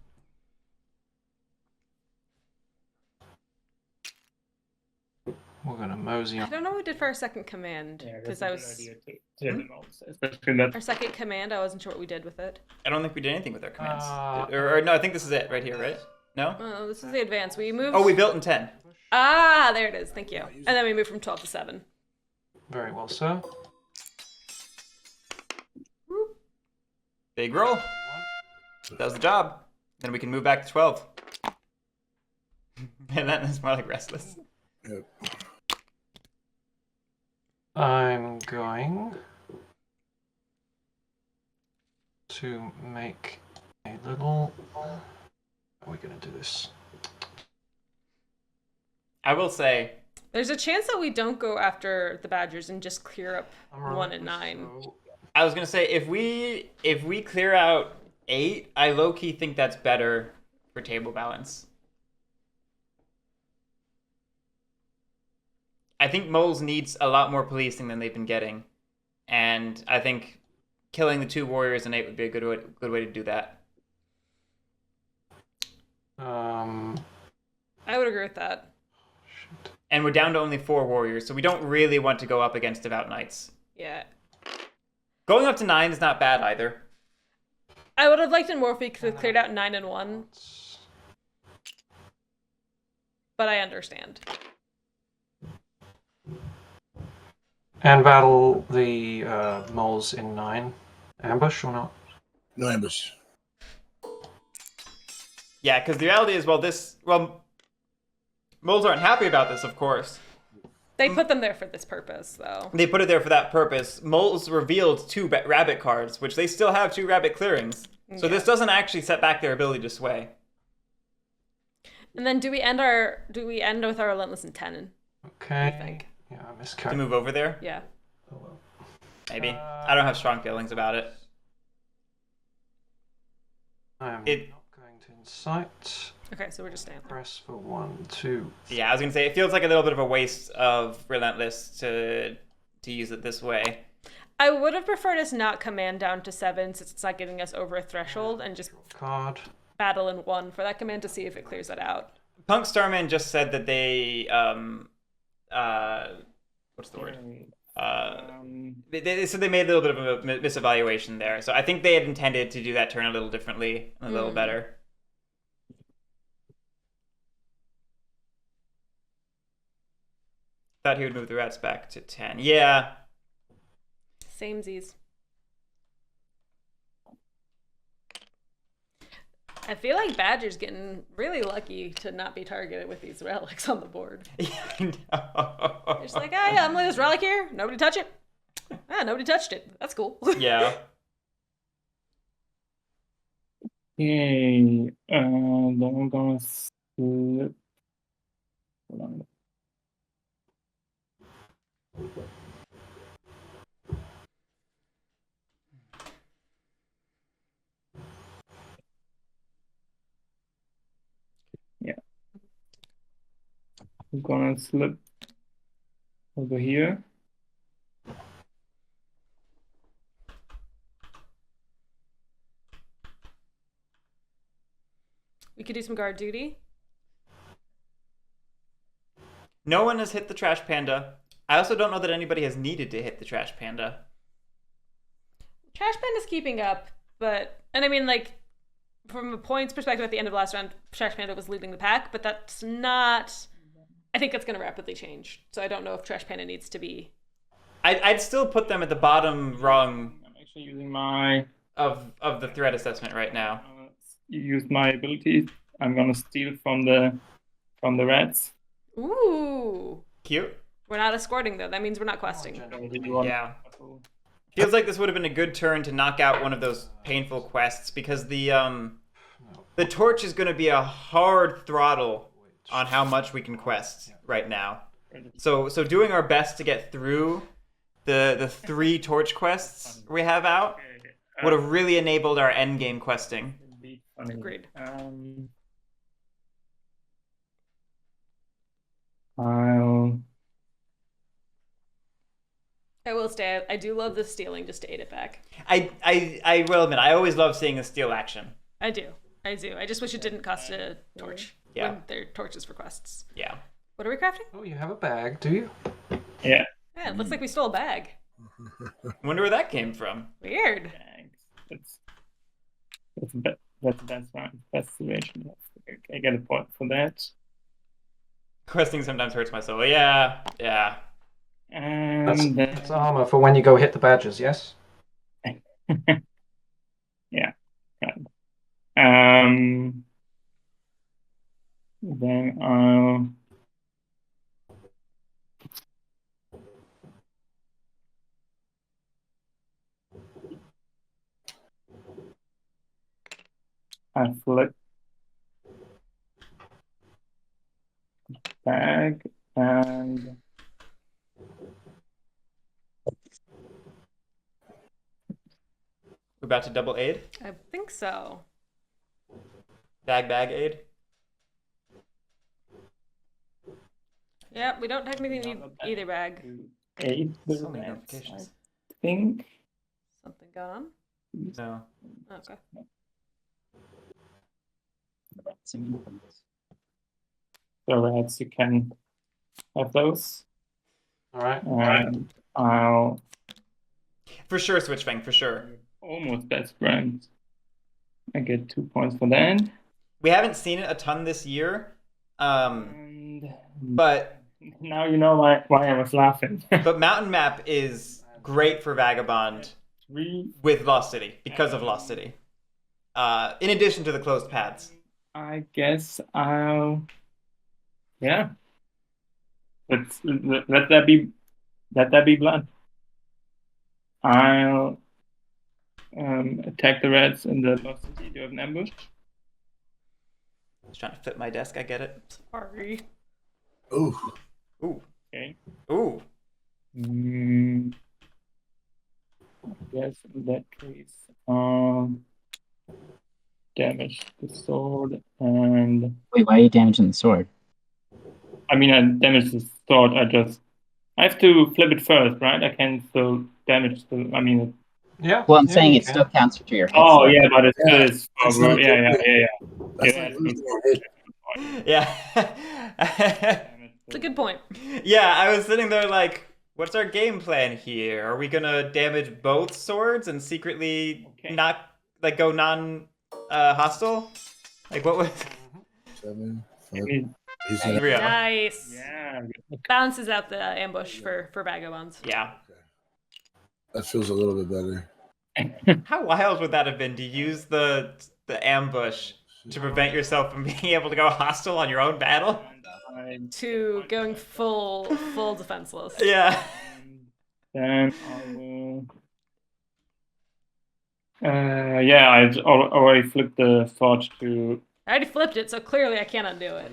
We're going to mosey I on. don't know what we did for our second command, Yeah, because that's I a good was... idea too. To the mouse, especially that. Our second command, I wasn't sure what we did with it. I don't think we did anything with our commands. Uh, or no, I think this is it right here, right? No? Oh, this is the advance. We moved... Oh, we built in 10. Ah, there it is. Thank you. And then we moved from 12 to 7. Very well, sir. Big roll. Does the job. Then we can move back to 12. And that's more like restless. Yep. I'm going to make a little. How are we going to do this? I will say, There's a chance that we don't go after the Badgers and just clear up I'm 1 and 9. relentless, so- I was gonna say if we clear out 8, I low key think that's better for table balance. I think Moles needs a lot more policing than they've been getting, and I think killing the 2 warriors and 8 would be a good way to do that. I would agree with that. Shoot. And we're down to only 4 warriors, so we don't really want to go up against devout knights. Yeah. Going up to 9 is not bad either. I would have liked it more if we could have cleared out 9 and 1, but I understand. And battle the moles in 9. Ambush or not? No ambush. Yeah, because the reality is, Moles aren't happy about this, of course. They put them there for this purpose, though. They put it there for that purpose. Moles revealed 2 rabbit cards, which they still have 2 rabbit clearings. So this doesn't actually set back their ability to sway. And then do we end with our Relentless Intent? Okay. think? Yeah, I To miscalculated. move over there? Yeah. Oh, well. Maybe. I don't have strong feelings about it. I am It- not going to incite. Okay, so we're just staying there. Press for 1, 2. Yeah, I was gonna say it feels like a little bit of a waste of Relentless to use it this way. I would have preferred us not command down to 7 since it's not getting us over a threshold and just Card. battle in 1 for that command to see if it clears that out. Punkstarman just said that they what's the word? They said they made a little bit of a misevaluation there. So I think they had intended to do that turn a little differently, a little better. Thought he would move the rats back to 10. Yeah. Samesies. I feel like Badger's getting really lucky to not be targeted with these relics on the board. Yeah, I know. It's like, ah, yeah, I'm leaving this relic here. Nobody touch it. Ah, nobody touched it. That's cool. Yeah. Okay, then I'm gonna slip. Hold on. Yeah. I'm gonna slip over here. We could do some guard duty. No one has hit the trash panda. I also don't know that anybody has needed to hit the trash panda. Trash Panda's keeping up, and I mean, like, from a points perspective at the end of last round, Trash Panda was leading the pack, but that's not... I think that's going to rapidly change. So I don't know if Trash Panda needs to be... I'd still put them at the bottom rung I'm actually using my of the threat assessment right now. use my abilities. I'm gonna steal from the rats. Ooh. Cute. We're not escorting, though. That means we're not questing. Yeah. Feels like this would have been a good turn to knock out one of those painful quests because the torch is going to be a hard throttle on how much we can quest right now. So doing our best to get through the 3 torch quests we have out would have really enabled our end game questing. Agreed. I will stay. I do love the stealing just to aid it back. I will admit, I always love seeing a steal action. I do. I just wish it didn't cost a torch. Yeah. When they're torches for quests. Yeah. What are we crafting? Oh, you have a bag, do you? Yeah. Yeah, it looks like we stole a bag. Wonder where that came from. Weird. That's the best situation. I get a point for that. Questing sometimes hurts my soul. Yeah. Yeah. And That's armor for when you go hit the badgers, yes? yeah. Then I'll flip bag and We're about to double aid. I think so. Bag aid. Yeah, we don't technically need either bag. 8 the So many rats, notifications. I think. Something got on? No. Okay. The rats, you can have those. Alright. And I'll For sure, Switchfang, for sure. almost best friend. I get 2 points for that. We haven't seen it a ton this year. And But now you know why I was laughing. Mountain Map is great for Vagabond 3. with Lost City, because of Lost City. In addition to the closed paths. I guess I'll Yeah. Let that be blood. I'll attack the reds in the lost city. Do you have an ambush? I was trying to flip my desk. I get it. Sorry. Ooh. Ooh. Okay. Ooh. Yes, in that case, damage the sword, and Wait, why are you damaging the sword? I mean, I damage the sword. I have to flip it first, right? I can still damage the. I mean, Yeah. Well, I'm yeah, saying you it still can. counts to your hit. oh so- yeah, but it still Yeah, is. that's not Yeah. That's Yeah, not losing a hit. Yeah. It's a good point. Yeah, I was sitting there like, what's our game plan here? Are we gonna damage both swords and secretly Okay. not like go hostile? Like what was 7, 5. Okay. He's Yeah. gonna, Rio? Nice. Yeah. Bounces out the ambush for vagabonds. Yeah. that feels a little bit better. How wild would that have been to use the ambush to prevent yourself from being able to go hostile on your own battle? To going full defenseless. Yeah. Then I will. Yeah, I already flipped the sword to. I already flipped it, so clearly I can't undo it.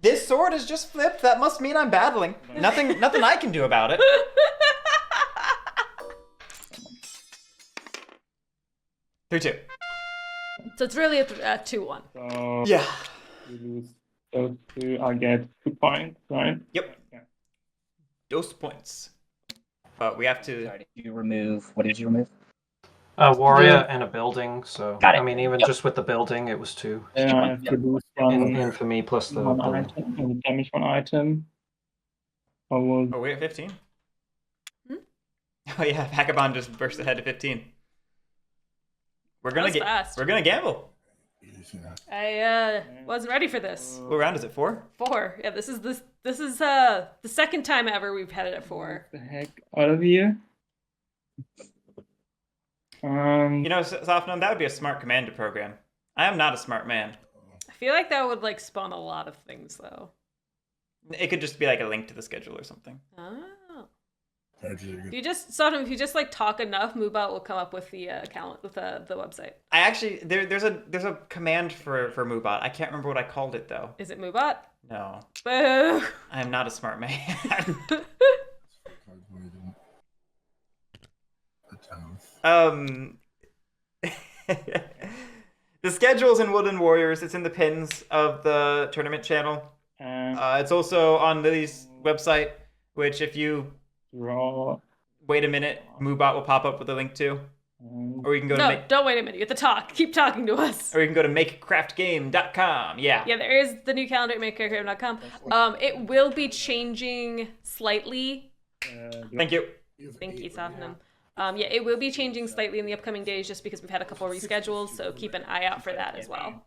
This sword is just flipped. That must mean I'm battling. Nothing I can do about it. 3-2. So it's really a 2-1. So Yeah. you lose those two. I get 2 points, right? Yep. Yeah. Those points. But we have to. Sorry, did you remove? What did you remove? A warrior Yeah. and a building. So Got it. I mean, even Yep. just with the building, it was 2. Then I have to lose In for me plus the one building. item, and damage one item. I will. Oh, we at 15? Hmm? Oh yeah, Vagabond just burst ahead to 15. We're gonna That was fast. We're gonna gamble. I wasn't ready for this. What round is it? 4? 4. Yeah, this is the second time ever we've had it at 4. The heck out of here. You know, Sofnum, that would be a smart command to program. I am not a smart man. I feel like that would like spawn a lot of things though. It could just be like a link to the schedule or something. Oh. If you just like talk enough, Moobot will come up with the account with the website. I actually there's a command for Moobot. I can't remember what I called it though. Is it Moobot? No. Boo. I am not a smart man. The schedule's in Woodland Warriors. It's in the pins of the tournament channel. It's also on Lily's website, which if you wait a minute, Moobot will pop up with a link to. Or you can go to don't wait a minute. You have to talk. Keep talking to us. Or you can go to makecraftgame.com. Yeah. Yeah, there is the new calendar at makecraftgame.com. It will be changing slightly. Thank you. Thank you, Sofnum. Yeah, it will be changing slightly in the upcoming days just because we've had a couple reschedules, so keep an eye out for that as well.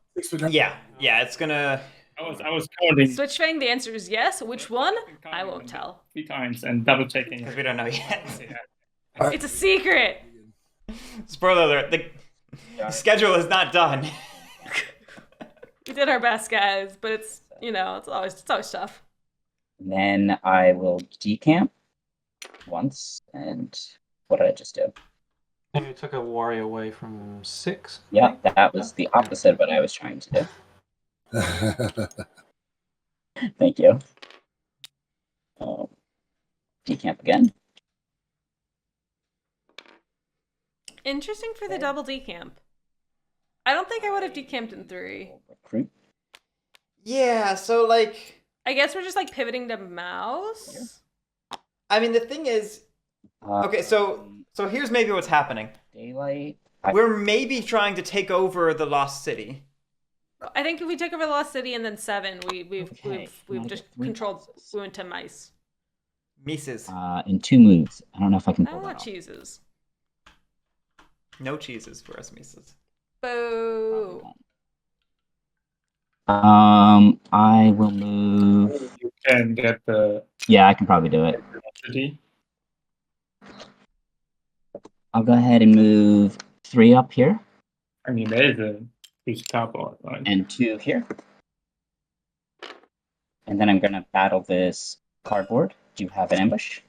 Yeah, it's gonna. I was counting Switchfang, the answer is yes. Which one? I won't tell. 3 times and double checking. Because we don't know yet. It's a secret! Spoiler alert, the schedule is not done. We did our best, guys, but it's, it's always tough. And then I will decamp once, and what did I just do? And you took a warrior away from 6. Yeah, that was the opposite of what I was trying to do. Thank you. Decamp again. Interesting for the double decamp. I don't think I would have decamped in 3. Recruit. Yeah, so like. I guess we're just like pivoting to mouse. I mean, the thing is. Okay, so here's maybe what's happening. Daylight. We're maybe trying to take over the Lost City. I think if we took over the Lost City and then 7, we've I just get 3 controlled. boxes? We went to mice. Mises. In 2 moves. I don't know if I can I pull want that off. cheeses. No cheeses for us Mises. Boo. I will move. You can get the Yeah, I can probably do it. city. I'll go ahead and move 3 up here I mean, there is a huge cardboard, right? and 2 here. And then I'm gonna battle this cardboard. Do you have an ambush?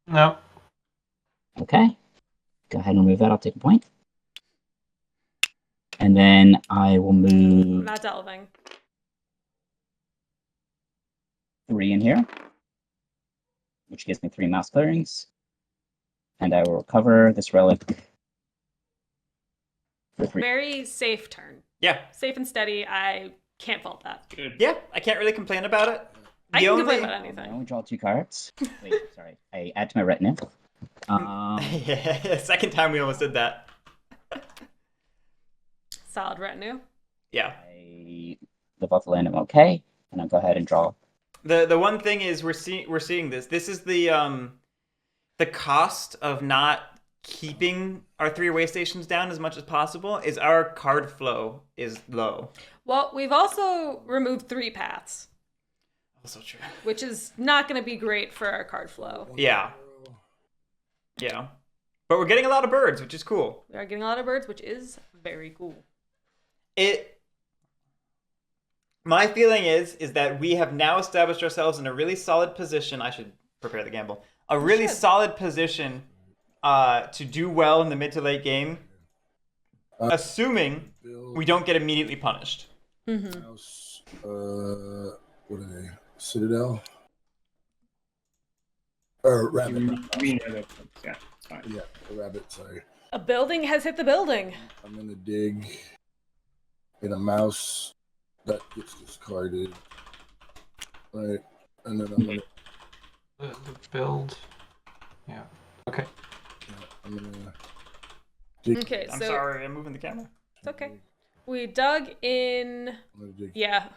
No. Okay. Go ahead and remove that. I'll take a point. And then I will move Not delving. 3 in here, which gives me 3 mouse clearings. And I will recover this relic for 3. Very safe turn. Yeah. Safe and steady. I can't fault that. Good. Yeah, I can't really complain about it. I The can only- complain about I anything. only draw 2 cards. Wait, sorry. I add to my retinue. Yeah, second time we almost did that. Solid retinue. Yeah. I live off the land. I'm okay, and I'll go ahead and draw. The one thing is we're seeing this. This is the cost of not keeping our 3 away stations down as much as possible is our card flow is low. Well, we've also removed 3 paths, Also true. which is not going to be great for our card flow. Yeah. Yeah. But we're getting a lot of birds, which is cool. We are getting a lot of birds, which is very cool. My feeling is that we have now established ourselves in a really solid position. I should prepare the gamble. A really solid position to do well in the mid to late game, assuming we don't get immediately punished. Mm-hmm. House, what are they? Citadel? Or rabbit. We know that. Yeah, it's fine. Yeah, a rabbit, sorry. A building has hit the building. I'm gonna dig in a mouse that gets discarded. Right. And then I'm gonna The build. Yeah. Okay. I'm gonna dig. Okay, I'm so sorry, I'm moving the camera. it's okay. We dug in. I'm gonna dig. Yeah,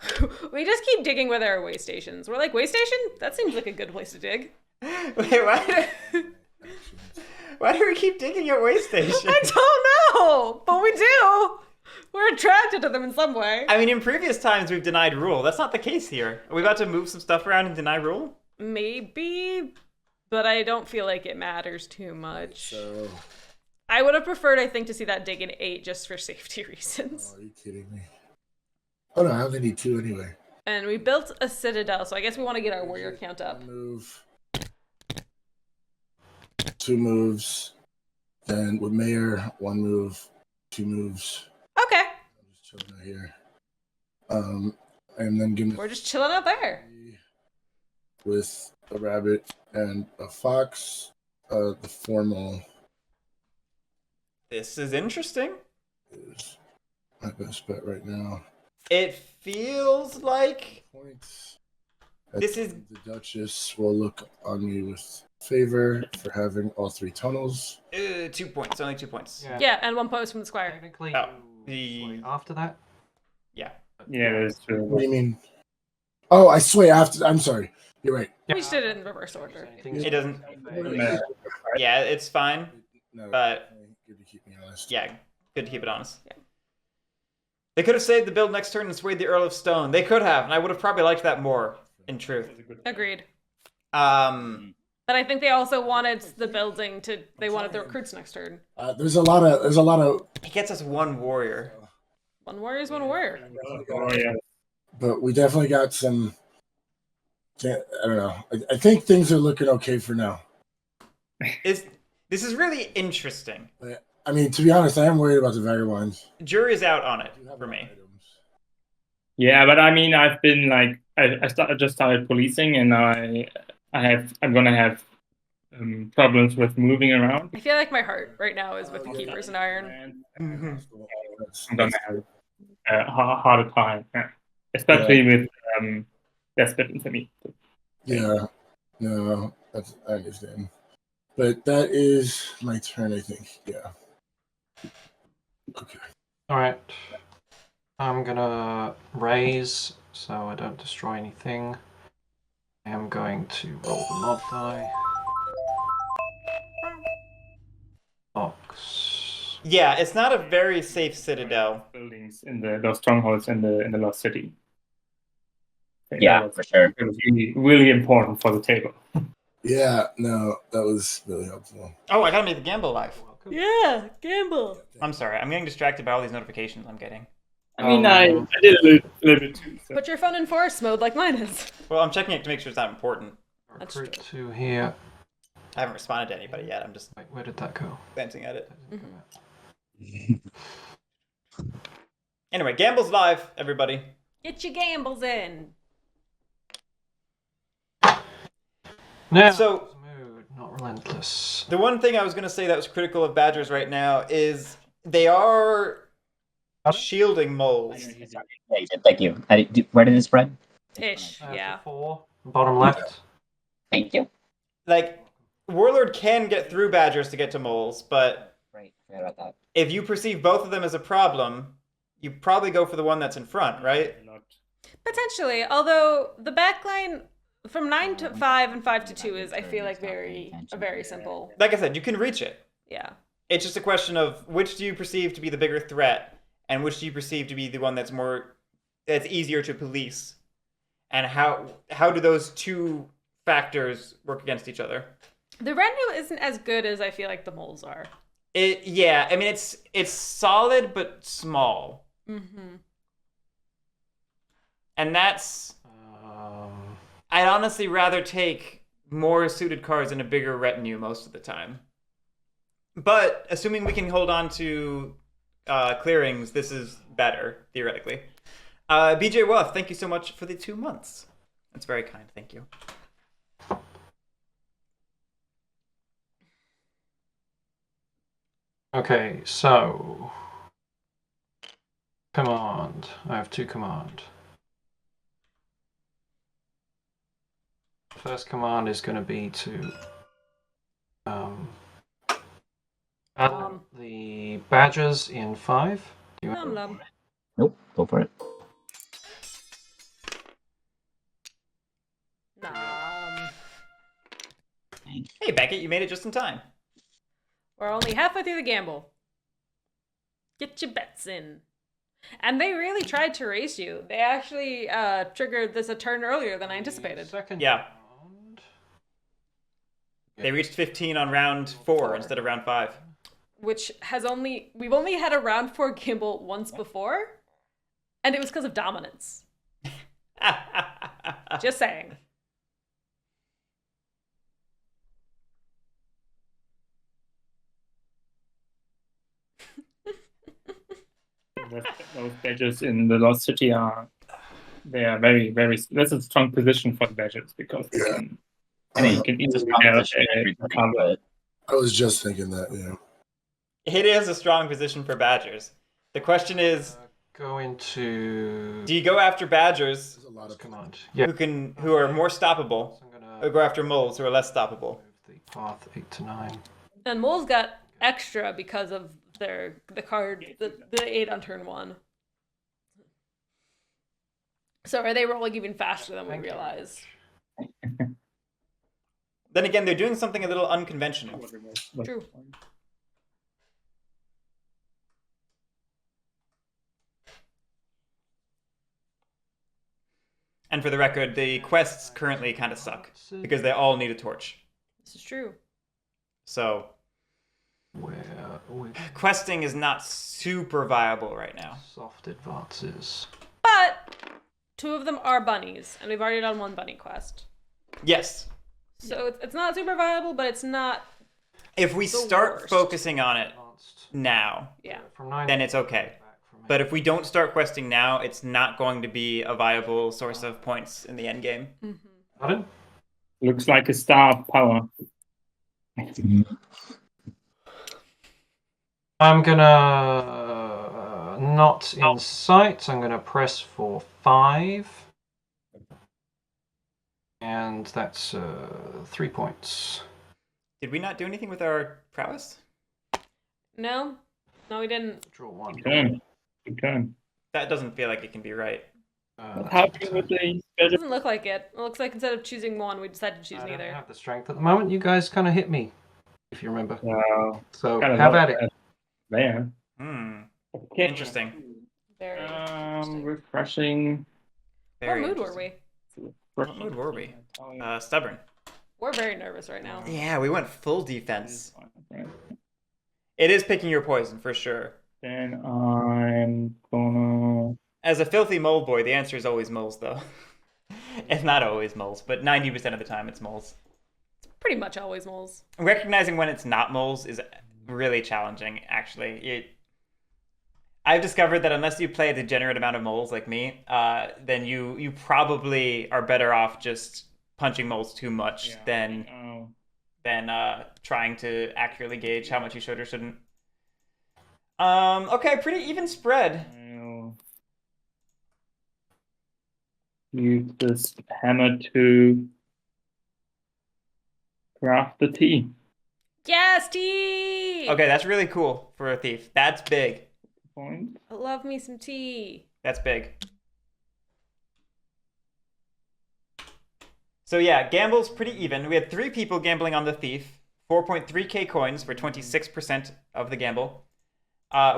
we just keep digging with our way stations. We're like, way station? That seems like a good place to dig. Wait, why do we keep digging at way stations? I don't know, but we do. We're attracted to them in some way. I mean, in previous times we've denied rule. That's not the case here. Are we about to move some stuff around and deny rule? Maybe, but I don't feel like it matters too much. So, I would have preferred, I think, to see that dig in 8 just for safety reasons. oh, are you kidding me? Oh no, I only need 2 anyway. And we built a citadel, so I guess we want to get our warrior count up. 1 move. 2 moves. Then with Mayor, 1 move, 2 moves. Okay, I'm just chilling out here. And then give me we're just chilling out there. 3 with a rabbit and a fox. The formal This is interesting. is my best bet right now. It feels like Points. This is- The Duchess will look on me with favor for having all 3 tunnels. 2 points, only 2 points. Yeah, and 1 post from the squire. Technically, Oh, you the- sway after that. Yeah. Yeah, that's true. What do you mean? Oh, I sway after. I'm sorry. You're right. We just did it in reverse order. It doesn't- Yeah. Yeah, it's fine. No, But- good to keep me honest. Yeah, good to keep it honest. Yeah. They could have saved the build next turn and swayed the Earl of Stone. They could have, and I would have probably liked that more, in truth. Agreed. But I think they also wanted the building to. They wanted the recruits next turn. There's a lot of. it gets us 1 warrior. 1 warrior is 1 warrior. Oh, yeah. But we definitely got some. I don't know. I think things are looking okay for now. This is really interesting. I mean, to be honest, I am worried about the vagabonds. Jury's out on it for me. Yeah, but I mean, I've been like, I just started policing, and I'm gonna have problems with moving around. I feel like my heart right now is with the keepers in iron. And I'm gonna have a harder time, especially with Despot and Semi. Yeah, no, I understand. But that is my turn, I think. Yeah. Okay. All right. I'm gonna raise so I don't destroy anything. I am going to roll the mob die. Box. Yeah, it's not a very safe citadel. Buildings in those strongholds in the lost city. I think Yeah, that was, for sure. it was really, really important for the table. Yeah, no, that was really helpful. Oh, I gotta make the gamble live. Yeah, gamble. I'm sorry, I'm getting distracted by all these notifications I'm getting. I mean, I did a little bit too. So. Put your phone in forest mode like mine is. Well, I'm checking it to make sure it's not important. That's Recruit 2 here. I haven't responded to anybody yet. I'm just Wait, where did that go? glancing at it. Mm-hmm. Anyway, Gamble's live, everybody. Get your gambles in. Now, So- mood, not relentless. The one thing I was going to say that was critical of Badgers right now is they are shielding moles. Yeah, you did. Thank you. Where did it spread? Ish, yeah. 4, bottom left. Thank you. Like, Warlord can get through Badgers to get to moles, but Right, forgot about that. if you perceive both of them as a problem, you probably go for the one that's in front, right? Potentially, although the backline from 9 to 5 and 5 to 2 is, I feel like, very simple. Like I said, you can reach it. Yeah. It's just a question of which do you perceive to be the bigger threat, and which do you perceive to be the one that's easier to police, and how do those two factors work against each other? The retinue isn't as good as I feel like the moles are. Yeah, I mean it's solid but small, Mm-hmm. and that's I'd honestly rather take more suited cards in a bigger retinue most of the time. But assuming we can hold on to clearings, this is better, theoretically. BJ Wuff, thank you so much for the 2 months. That's very kind, thank you. Okay, so command. I have 2 command. First command is going to be to add the badgers in 5. Do you Nom nom. Nope, go for it. Nom. Hey Beckett, you made it just in time. We're only halfway through the gamble. Get your bets in. And they really tried to race you. They actually triggered this a turn earlier than I anticipated. Second Yeah. round. They reached 15 on round 4 instead of round 5. Which we've only had a round 4 gamble once before, and it was because of dominance. Just saying. Those badgers in the Lost City are very, very. That's a strong position for the badgers because they can, you can It's a easily strong have position, a cover. I was just thinking that, It is a strong position for Badgers. The question is, Go into do you go after Badgers There's a lot of command. Yeah. who are more stoppable, So I'm or gonna go after moles who are less stoppable? move the path 8 to 9. And Moles got extra because of the 8 on turn 1. So are they rolling even faster than we Thank you. realize? Then again, they're doing something a little unconventional. True. And for the record, the quests currently kind of suck because they all need a torch. This is true. So Where we questing is not super viable right now. soft advances. But 2 of them are bunnies, and we've already done 1 bunny quest. Yes. So it's not super viable, but it's not. If we The start worst. focusing on it Advanced now, Yeah. from 9 then it's okay. back from But 8. if we don't start questing now, it's not going to be a viable source of points in the end game. Mm-hmm. Pardon? Looks like a star of power. I'm gonna not in sight. I'm gonna press for 5, and that's 3 points. Did we not do anything with our prowess? No, we didn't. Draw 1. Good turn. Good turn. That doesn't feel like it can be right. That's How my do you turn. with the It badger? doesn't look like it. It looks like instead of choosing 1, we decided to choose I don't neither. have the strength at the moment. You guys kind of hit me, if you remember. So Kind of have at it. There. Okay. Interesting. Very interesting. Refreshing. What Very mood were interesting. we? What mood were we? Stubborn. We're very nervous right now. Yeah, we went full defense. It is picking your poison for sure. Then I'm gonna. As a filthy mole boy, the answer is always moles, though. It's not always moles, but 90% of the time it's moles. Pretty much always moles. Recognizing when it's not moles is really challenging, actually. I've discovered that unless you play a degenerate amount of moles like me, then you probably are better off just punching moles too much than trying to accurately gauge how much you should or shouldn't. Okay, pretty even spread. I'll use this hammer to craft the tea. Yes, tea! Okay, that's really cool for a thief. That's big. Point. I love me some tea. That's big. So yeah, gamble's pretty even. We had 3 people gambling on the thief, 4.3k coins for 26% of the gamble.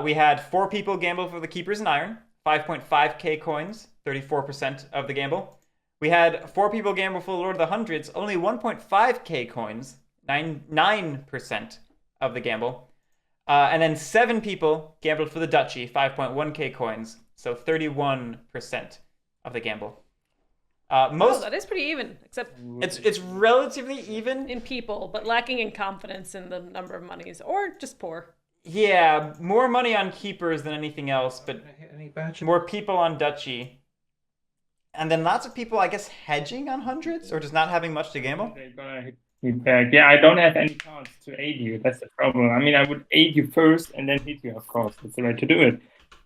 We had 4 people gamble for the keepers in iron, 5.5k coins, 34% of the gamble. We had 4 people gamble for the Lord of the Hundreds, only 1.5k coins, 9% of the gamble. And then 7 people gambled for the Duchy, 5.1k coins, so 31% of the gamble. That is pretty even, except it's relatively even in people, but lacking in confidence in the number of monies, or just poor. Yeah, more money on keepers than anything else, but more people on Duchy. And then lots of people, I guess, hedging on hundreds or just not having much to gamble. They're gonna hit me back. Yeah, I don't have any cards to aid you. That's the problem. I mean, I would aid you first and then hit you, of course. That's the way to do it.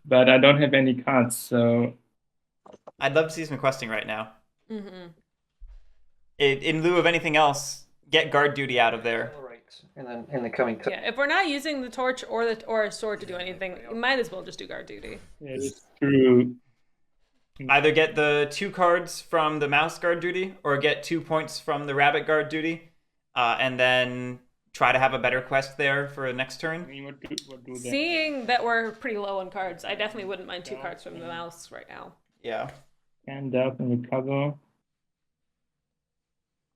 But I don't have any cards, so... I'd love to see some questing right now. Mm-hmm. In lieu of anything else, get guard duty out of there. And then in the coming turn. Yeah, if we're not using the torch or a sword to do anything, we might as well just do guard duty. It's true. Either get the 2 cards from the mouse guard duty or get 2 points from the rabbit guard duty, and then try to have a better quest there for the next turn. I mean, what do they... Seeing that we're pretty low on cards, I definitely wouldn't mind 2 cards from the mouse right now. Yeah. Stand up and recover.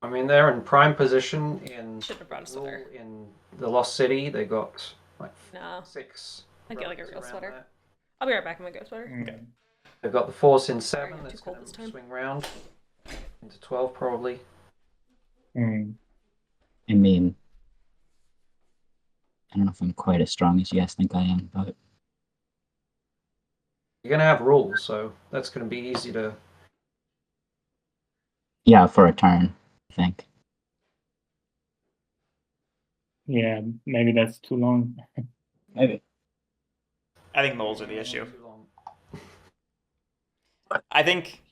I mean, they're in prime position in Should have brought a sweater. in the Lost City. They got like No. 6. I get like a real relics sweater. around there. I'll be right back in my ghost sweater. Okay. They've got the force in Sorry, 7. I'm too That's cold going this to time. swing round into 12 probably. Hmm. I mean, I don't know if I'm quite as strong as you guys think I am, but You're going to have rules, so that's going to be easy to... yeah, for a turn, I think. Yeah, maybe that's too long. Maybe. I think moles are the issue. Too long. I think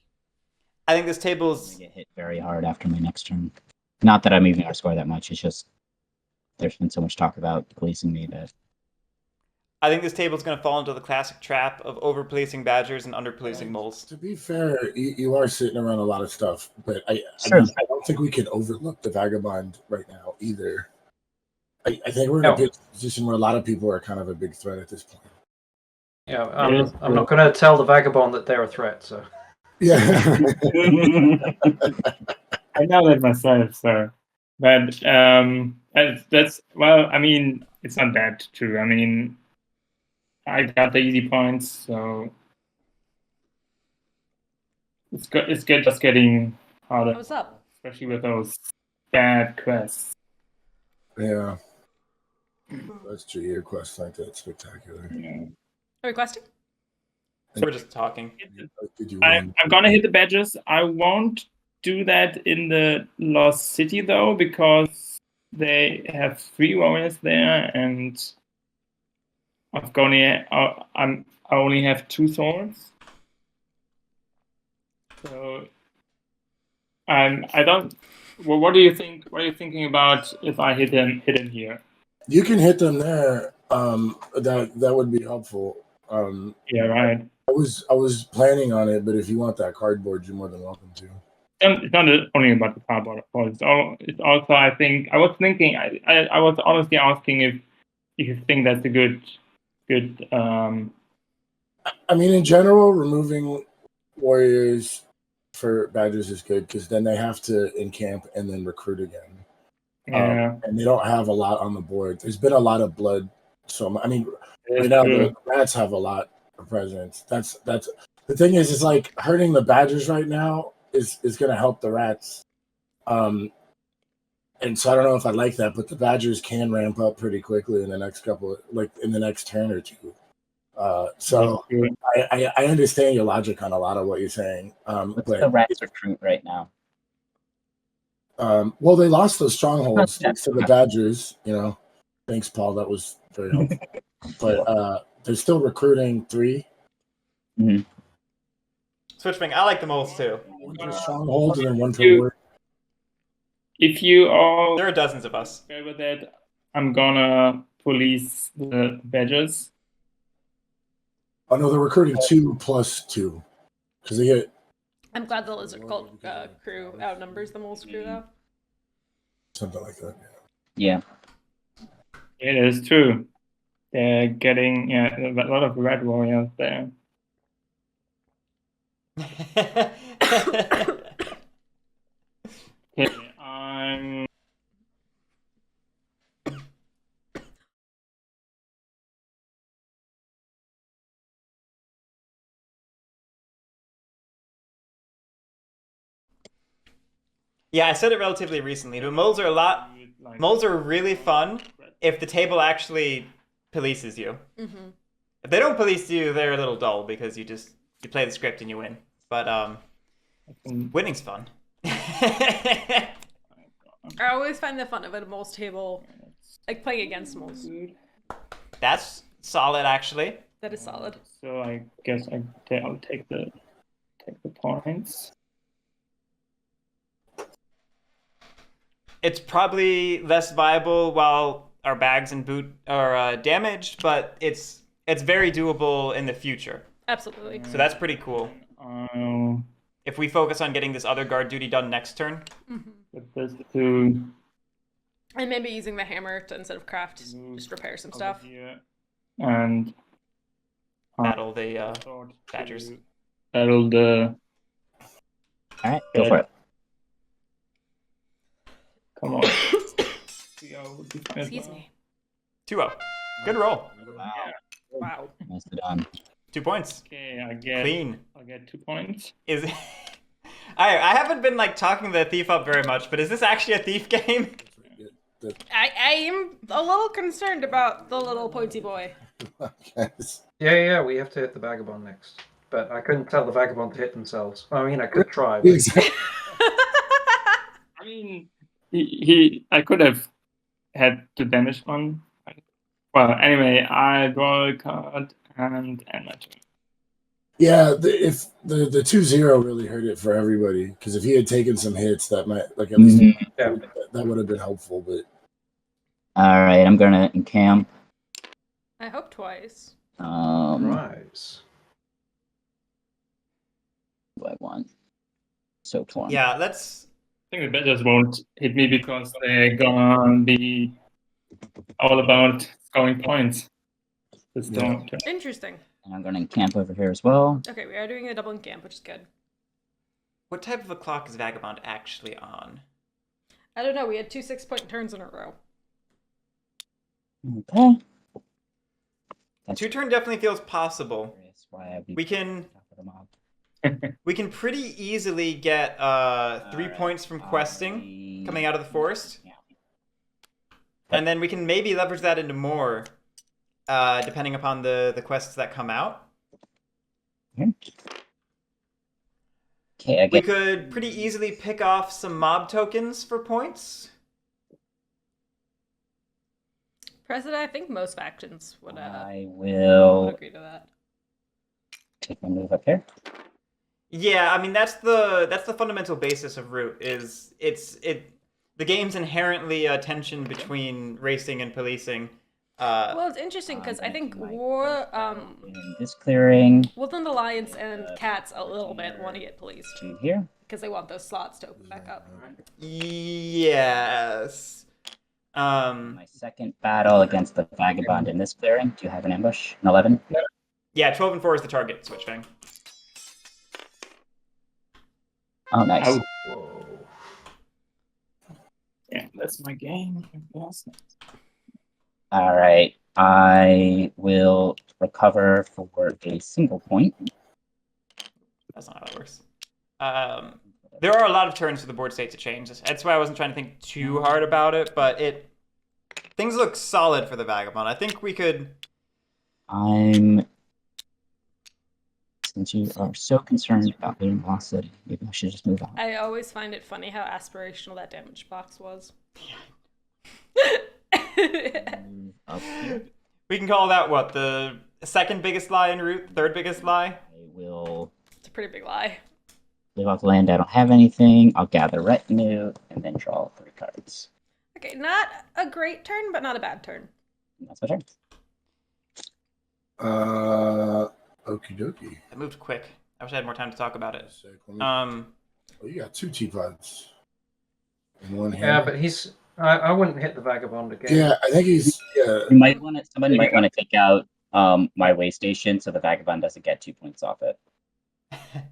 this I'm table's gonna get hit very hard after my next turn. Not that I'm even gonna score that much. It's just there's been so much talk about policing me that I think this table's going to fall into the classic trap of over-policing badgers and under-policing moles. To be fair, you are sitting around a lot of stuff, but I don't think we can overlook the Vagabond right now either. I think we're in a position where a lot of people are kind of a big threat at this point. Yeah, I'm not going to tell the Vagabond that they're a threat, so... Yeah. I know that myself, so... But that's well, I mean, it's not that true. I mean, I got the easy points, so it's just getting harder. What's up? Especially with those bad quests. Yeah. That's true. Your quest like that spectacular. Yeah. Are we questing? We're just talking. Did you I'm gonna hit the badges. I won't do that in the Lost City though, because they have 3 warriors there, and I only have 2 swords. So I don't. Well, what do you think? What are you thinking about if I hit him here? You can hit them there. That would be helpful. Yeah, right. I was planning on it, but if you want that cardboard, you're more than welcome to. It's not only about the cardboard, of course. It's also, I think, I was thinking, I was honestly asking if you think that's a good. I mean, in general, removing warriors for badgers is good because then they have to encamp and then recruit again. Yeah. And they don't have a lot on the board. There's been a lot of blood so. I mean, right now the rats have a lot of presence. That's the thing is like hurting the badgers right now is going to help the rats. And so I don't know if I like that, but the badgers can ramp up pretty quickly in the next in the next turn or two. So I understand your logic on a lot of what you're saying. What's But the rats recruit right now? well, they lost those strongholds thanks to the badgers. Thanks, Paul. That was very helpful. But they're still recruiting 3. Mm-hmm. Switchwing, I like the moles too. One per stronghold and then 1 per ward. If you all There are dozens of us. go with that, I'm gonna police the badgers. Oh no, they're recruiting 2 plus 2 because they get I'm glad the lizard cult crew outnumbers the moles crew though. something like that. Yeah. It is true. They're getting a lot of red warriors there. Okay, I'm. Yeah, I said it relatively recently, but moles are really fun if the table actually polices you. Mm-hmm. If they don't police you, they're a little dull because you play the script and you win. But winning's fun. I always find the fun of a moles table, like playing against moles. That's solid, actually. That is solid. So I guess I'll take the points. It's probably less viable while our bags and boot are damaged, but it's very doable in the future. Absolutely. So that's pretty cool. If we focus on getting this other guard duty done next turn. With this to And maybe using the hammer to, instead of craft, just repair some stuff. here and Battle the badgers. Battle the. All right, go for it. Come on. Excuse me. 2-0. Good roll. Wow. Nicely done. 2 points. Okay, Clean. I'll get 2 points. Is I haven't been talking the thief up very much, but is this actually a thief game? I am a little concerned about the little pointy boy. Yeah, we have to hit the vagabond next. But I couldn't tell the vagabond to hit themselves. I mean, I could try. But... I mean, I could have had the damage one. Well, anyway, I draw a card and end my turn. Yeah, if the 2-0 really hurt it for everybody because if he had taken some hits, that might at least that would have been helpful. But all right, I'm gonna encamp. I hope twice. Rise. By 1. So 20. Yeah, let's. I think the badgers won't hit me because they're gonna be all about scoring points. This turn. Interesting. And I'm gonna encamp over here as well. Okay, we are doing a double encamp, which is good. What type of a clock is Vagabond actually on? I don't know. We had 2 6-point turns in a row. Okay. 2 turn definitely feels possible. Why We can pretty easily get 3 points from questing coming out of the forest. And then we can maybe leverage that into more, depending upon the quests that come out. Okay, We could pretty easily pick off some mob tokens for points. President, I think most factions would I will agree to that. take my move up here. Yeah, I mean that's the fundamental basis of Root is the game's inherently a tension between racing and policing. Well, it's interesting because I think War, In this clearing. Woodland Alliance and Cats a little bit want to get policed To here. because they want those slots to open back up. Yes. My second battle against the Vagabond in this clearing. Do you have an ambush? An 11? Yeah, 12 and 4 is the target, Switchbang. Oh, nice. Whoa. Yeah, that's my game. All right. I will recover for a single point. That's not how that works. There are a lot of turns for the board state to change. That's why I wasn't trying to think too hard about it, but things look solid for the Vagabond. I think we could... Since you are so concerned about being Lost City, maybe I should just move on. I always find it funny how aspirational that damage box was. Move up here. We can call that, what, the second biggest lie en route? Third biggest lie? I will It's a pretty big lie. live off land. I don't have anything. I'll gather retinue and then draw 3 cards. Okay, not a great turn, but not a bad turn. And that's my turn. Okie dokie. It moved quick. I wish I had more time to talk about it. Sick. Let me- Oh, you got 2 teapots in one hand. Yeah, but he's. I wouldn't hit the vagabond again. Yeah, I think he's. Yeah. You might want to. Somebody might want to take out my way station so the vagabond doesn't get 2 points off it.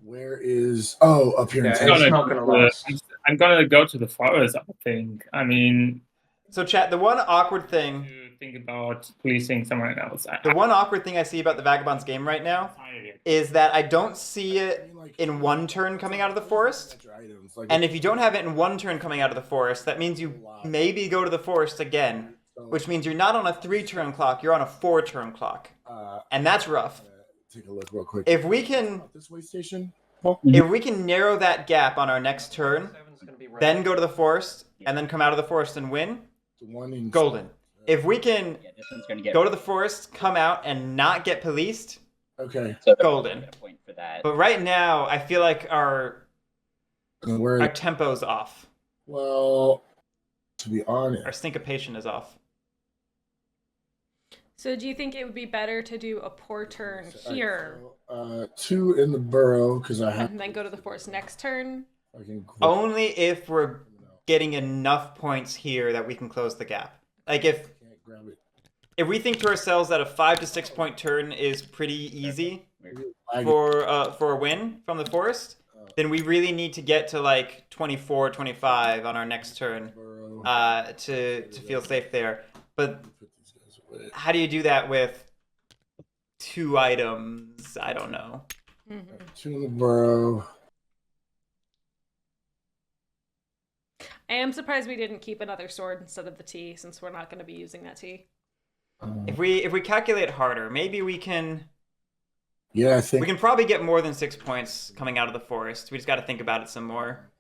Where is? Oh, up here. Yeah, in it's Texas. not gonna last. I'm gonna go to the forest, I think. I mean, So, chat, the one awkward thing... to think about policing somewhere else. The one awkward thing I see about the Vagabond's game right now is that I don't see it in one turn coming out of the forest. And if you don't have it in one turn coming out of the forest, that means you maybe go to the forest again, which means you're not on a 3-turn clock, you're on a 4-turn clock. And that's rough. Take a look real quick. If we can This way station. narrow that gap on our next turn, then go to the forest, and then come out of the forest and win, The one in golden. If we can Yeah, this one's gonna get go to the forest, come out, and not get policed, Okay. so golden. get a point for that. But right now, I feel like our And where? tempo's off. Well, to be honest, Our syncopation is off. So do you think it would be better to do a poor turn here 2 in the burrow because I have. and then go to the forest next turn? I can Only if we're getting enough points here that we can close the gap. Like can't grab it. if we think to ourselves that a 5 to 6 point turn is pretty easy I for a win from the forest, then we really need to get to like 24, 25 on our next turn burrow. to feel safe there. But Put these guys away. how do you do that with 2 items? I don't know. 2 in the burrow. I am surprised we didn't keep another sword instead of the T, since we're not going to be using that T. If we calculate harder, maybe we can Yeah, I think. we can probably get more than 6 points coming out of the forest. We just got to think about it some more.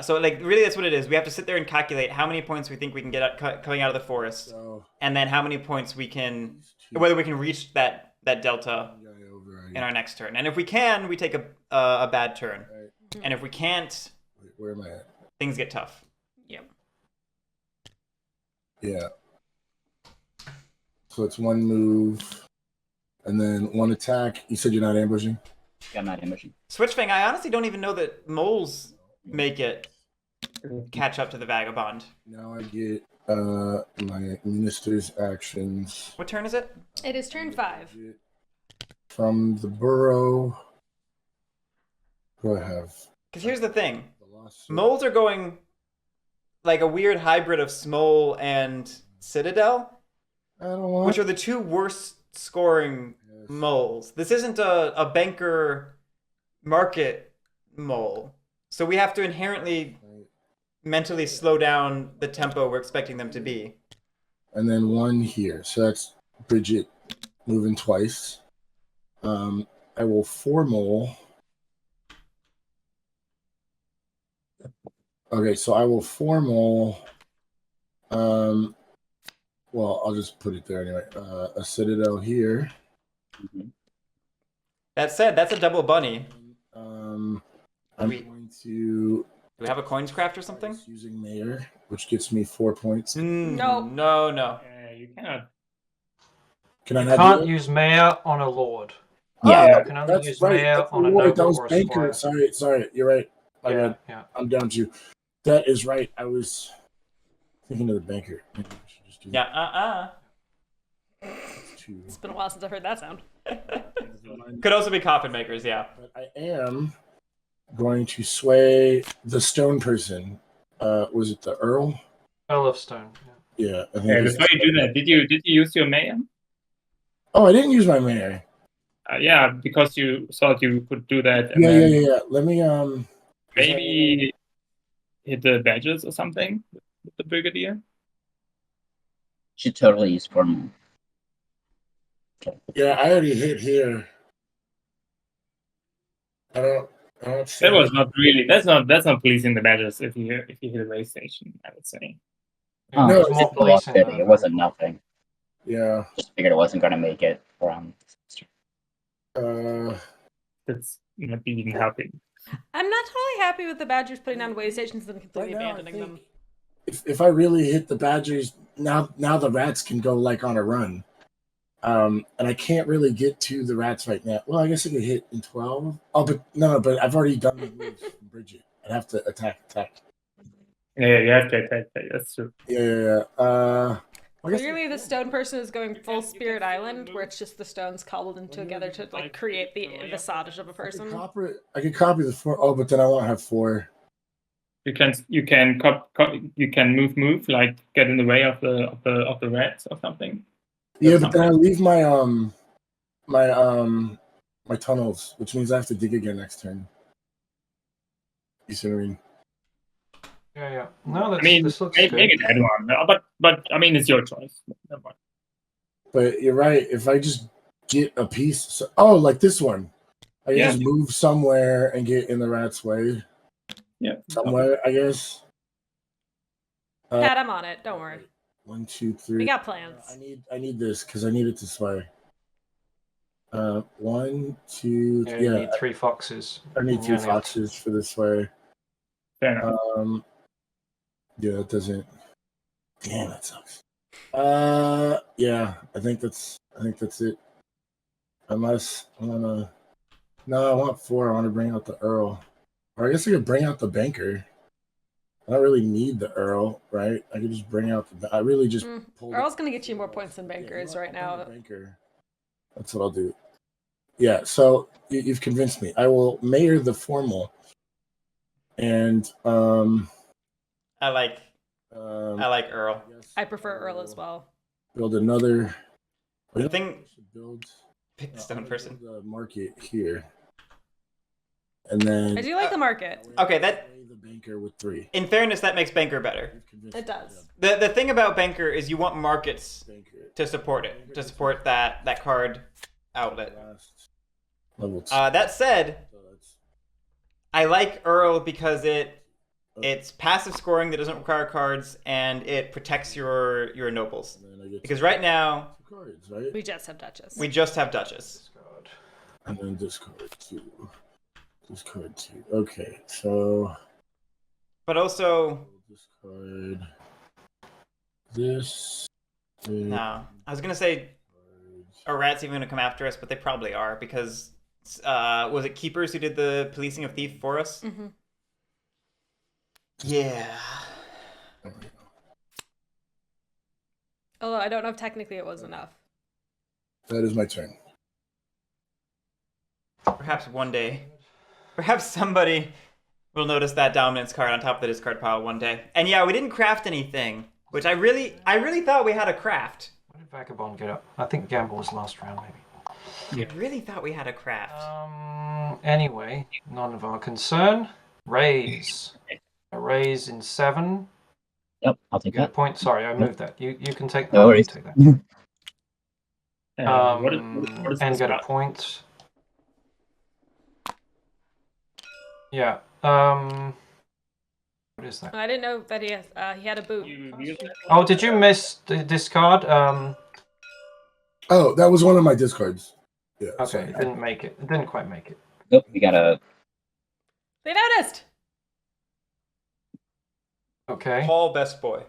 So like really that's what it is. We have to sit there and calculate how many points we think we can get coming out of the forest, So, and then how many points we can, whether we can reach that delta guy over, I in our next turn. And if we can, we take a bad turn. Right. And if we can't, Wait, where am I at? things get tough. Yep. Yeah. So it's 1 move, and then 1 attack. You said you're not ambushing. I'm not ambushing. Switchfang, I honestly don't even know that moles make it catch up to the Vagabond. Now I get my minister's actions. What turn is it? It is turn 5. From the burrow. Who I have? Because here's the thing. The lawsuit. Moles are going like a weird hybrid of Smole and Citadel, I don't want. which are the 2 worst scoring moles. This isn't a banker market mole. So we have to inherently mentally slow down the tempo we're expecting them to be. And then 1 here. So that's Bridget moving twice. I will 4 mole. Okay, so I will 4 mole. Well, I'll just put it there anyway. A Citadel here. That said, that's a double bunny. I'm We- going to Do we have a coins craft or something? using Mayor, which gets me 4 points. No. No. Yeah, you cannot. Can I You not can't do it? use mayor on a lord. Yeah. You can only That's use right. mayor That's on a right. noble That was or a banker. squire. Sorry. You're right. My Yeah, bad. yeah. I'm down to. That is right. I was thinking of the banker. Maybe I should just do Yeah. that too. It's been a while since I've heard that sound. Could also be coffin makers, yeah. But I am going to sway the stone person. Was it the Earl? Earl of Stone. Yeah. Yeah, I think. Okay, before you do that, did you use your mayor? Oh, I didn't use my mayor. Yeah, because you thought you could do that. And Yeah. Let me maybe hit the badges or something with the brigadier. Should totally use formal. Yeah, I already hit here. I don't see That was not really. That's not policing the badges. If you hit a race station, I would say. Oh, No, it's it's just the Lost City. It wasn't nothing. Yeah. Just figured it wasn't going to make it from. That's not even helping. I'm not totally happy with the Badgers putting down way stations and completely Right now, abandoning them. If I really hit the Badgers, now the rats can go like on a run. And I can't really get to the rats right now. Well, I guess I could hit in 12. Oh, but no, but I've already done the moves from Bridget. I'd have to attack. Yeah, you have to attack that. That's true. Yeah. I guess Clearly, the stone person is going full Spirit Island, where it's just the stones cobbled in together to like create the visage of a person. I could copy the 4. Oh, but then I won't have 4. You can move like get in the way of the rats or something. Yeah, but then I leave my my tunnels, which means I have to dig again next turn. You see what I mean? Yeah. No, that's, I mean, this looks make good. it add one, but I mean, it's your choice. Never mind. But you're right. If I just get a piece, like this one, I can just move somewhere and get in the rat's way. Yeah, somewhere, I guess. Pat, I'm on it. Don't worry. 1, 2, 3. We got plans. I need this because I need it to sway. 1, 2. Yeah, you need 3 foxes. I need 2 foxes for this sway. Fair enough. Yeah, it doesn't. Damn, that sucks. Yeah, I think that's it. Unless I wanna. No, I want 4. I want to bring out the Earl, or I guess I could bring out the banker. I don't really need the Earl, right? I could just bring out the. I really just. Earl's gonna get you more points than bankers right now. Banker. That's what I'll do. Yeah, so you've convinced me. I will mayor the formal, and I like Earl. I prefer Earl as well. Build another. The thing. Build. Pick the stone person. The market here, and then I do like the market. Okay, that. The banker with 3. In fairness, that makes banker better. It does. The thing about banker is you want markets to support it, to support that card outlet. Level 2. That said, I like Earl because it's passive scoring that doesn't require cards, and it protects your nobles. Because right now cards, right? We just have Duchess. We just have Duchess. And then discard 2. Discard 2. Okay, so. But also. Discard. This. No, I was gonna say, are rats even gonna come after us? But they probably are because was it Keepers who did the policing of Thief for us? Mm-hmm. Yeah. Although I don't know if technically it was enough. That is my turn. Perhaps one day. Perhaps somebody will notice that dominance card on top of the discard pile one day. And yeah, we didn't craft anything, which I really thought we had a craft. What did Vagabond get up? I think Gamble was last round, maybe. I really thought we had a craft. Anyway, none of our concern. Raise. A raise in 7. Yep, I'll take that. Point. Sorry, I moved that. You can take that. No worries. Take that. What is and get a about? point. Yeah. What is that? I didn't know that he had a boot. Oh, did you miss the discard? Oh, that was one of my discards. Yeah. Okay, sorry. it didn't make it. It didn't quite make it. Nope, we got a. They noticed. Okay. Paul Best Boy.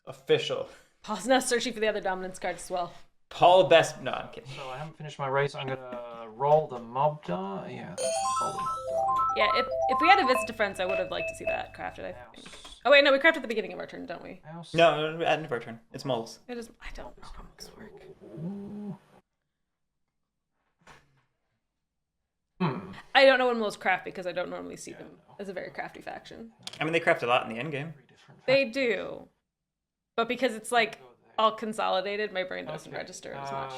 Official. Paul's now searching for the other dominance cards as well. Paul Best... No, I'm kidding. So I haven't finished my race. I'm gonna roll the mob die. Yeah. Roll the mob die. Yeah, if we had a visit to friends, I would have liked to see that crafted. I think. Oh wait, no, we crafted at the beginning of our turn, don't we? House. No, at end of our turn. It's moles. It is. I don't know how this work. I don't know when moles craft because I don't normally see them as a very crafty faction. I mean, they craft a lot in the end game. They do, But because it's like all consolidated, my brain doesn't register as much.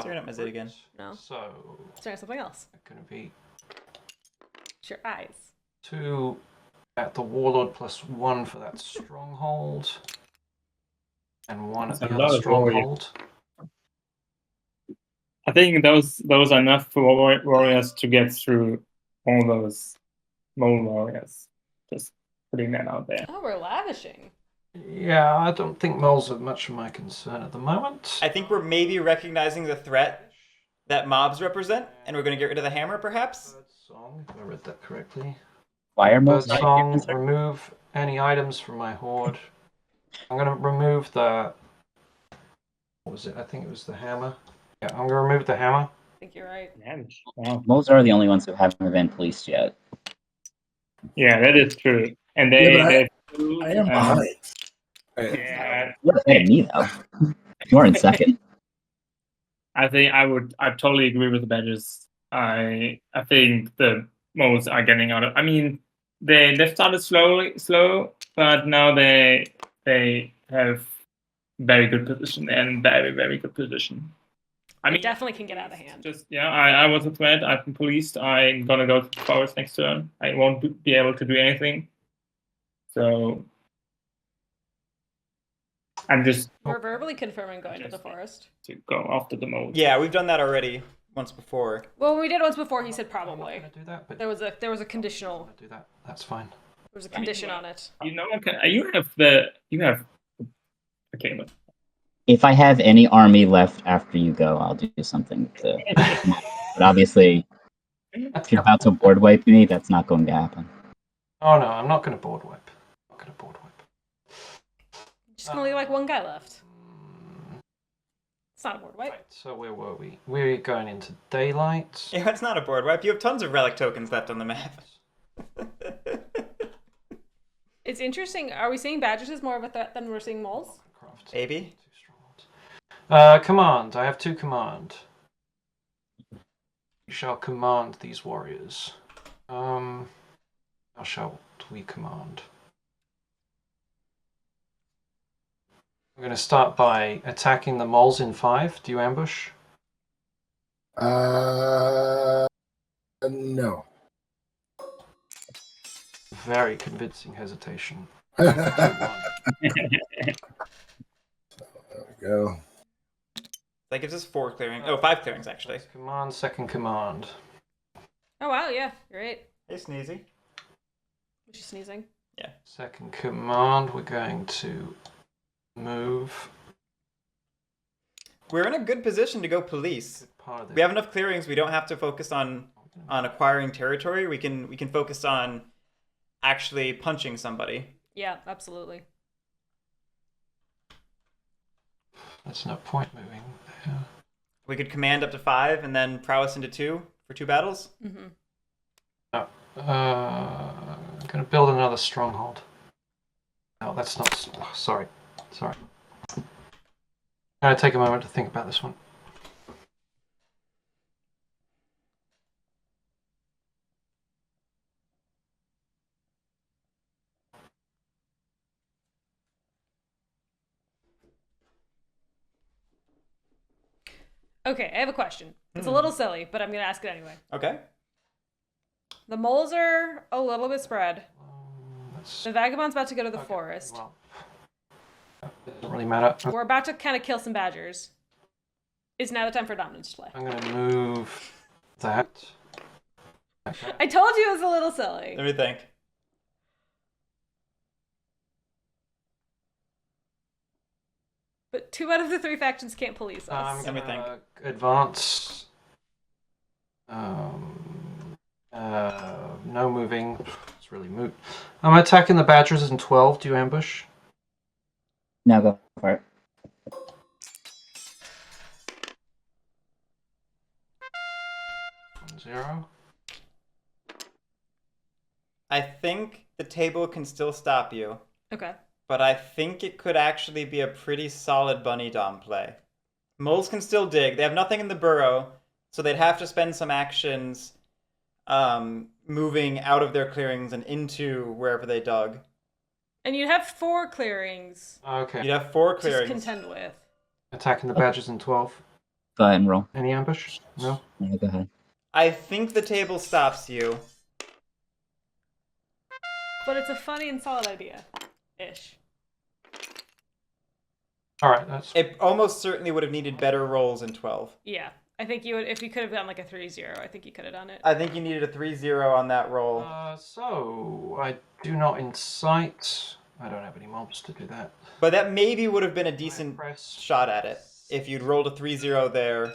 Staring at my Zit again. No. So Staring at something else. it's going to be It's your eyes. 2 at the Warlord plus 1 for that stronghold. And 1 at That's the a other lot of warriors. stronghold. I think those are enough for warriors to get through all those mole warriors. Just putting that out there. Oh, we're lavishing. Yeah, I don't think moles are much of my concern at the moment. I think we're maybe recognizing the threat that mobs represent, and we're going to get rid of the hammer, perhaps? Birdsong, if I read that correctly. Fire moles. Birdsong, remove any items from my horde. I'm going to remove the... What was it? I think it was the hammer. Yeah, I'm going to remove the hammer. I think you're right. Wow. Moles are the only ones who haven't been policed yet. Yeah, that is true. And Yeah, they I am behind. yeah, You're ahead of me though. You're in second. I think I totally agree with the badges. I think the modes are getting out of. I mean, they started slow, but now they have very good position and very good position. I It mean, definitely can get out of hand. just I was a threat. I've been policed. I'm gonna go to the forest next turn. I won't be able to do anything. So I'm just We're verbally confirming going to the forest. to go after the mode. Yeah, we've done that already once before. Well, when we did it once before, he said I'm not probably. going to do that, but There was a I'm conditional. going to do that. That's fine. There was a condition on it. You know, you have. Okay, but If I have any army left after you go, I'll do something to. But obviously, if you're about to board wipe me, that's not going to happen. Oh no, I'm not going to board wipe. I'm not going to board wipe. Just gonna leave like one guy left. It's not a board wipe. Right, so where were we? We're going into daylight. Yeah, it's not a board wipe. You have tons of relic tokens left on the map. It's interesting. Are we seeing badgers as more of a threat than we're seeing moles? Craft. Maybe. 2 strongholds. Command. I have 2 command. You shall command these warriors. How shall we command? We're going to start by attacking the moles in 5. Do you ambush? No. Very convincing hesitation. There we go. That gives us 4 clearing. Oh, 5 clearings, actually. First command, second command. Oh wow, yeah, you're right. Hey, Sneezy. Was she sneezing? Second command, we're going to move. We're in a good position to go police. Part of the We have enough clearings. We don't have to focus on acquiring territory. We can focus on actually punching somebody. Yeah, absolutely. There's no point moving there. We could command up to 5 and then prowess into 2 for 2 battles. Mm-hmm. I'm going to build another stronghold. No, that's not. Oh, sorry. I'm going to take a moment to think about this one. Okay, I have a question. It's a little silly, but I'm gonna ask it anyway. Okay. The moles are a little bit spread. That's, The vagabond's about to go to the okay, forest. well, it doesn't really matter. We're about to kind of kill some badgers. Is now the time for dominance to play. I'm going to move that. Okay. I told you it was a little silly. Let me think. But 2 out of the 3 factions can't police us. I'm Let me going think. to advance. No moving. It's really moot. I'm attacking the badgers in 12. Do you ambush? Now go for it. Zero. I think the table can still stop you, Okay. but I think it could actually be a pretty solid bunny dom play. Moles can still dig. They have nothing in the burrow, so they'd have to spend some actions moving out of their clearings and into wherever they dug. And you'd have 4 clearings Okay. You'd have 4 to clearings. contend with. Attacking the badgers in 12. Go ahead and roll. Any ambush? No? Yeah, go ahead. I think the table stops you. But it's a funny and solid idea. Ish. Alright, that's... It almost certainly would have needed better rolls in 12. Yeah. I think you would, if you could have done like a 3-0, I think you could have done it. I think you needed a 3-0 on that roll. So, I do not incite. I don't have any mobs to do that. But that maybe would have been a decent Press. shot at it. If you'd rolled a 3-0 there, 2,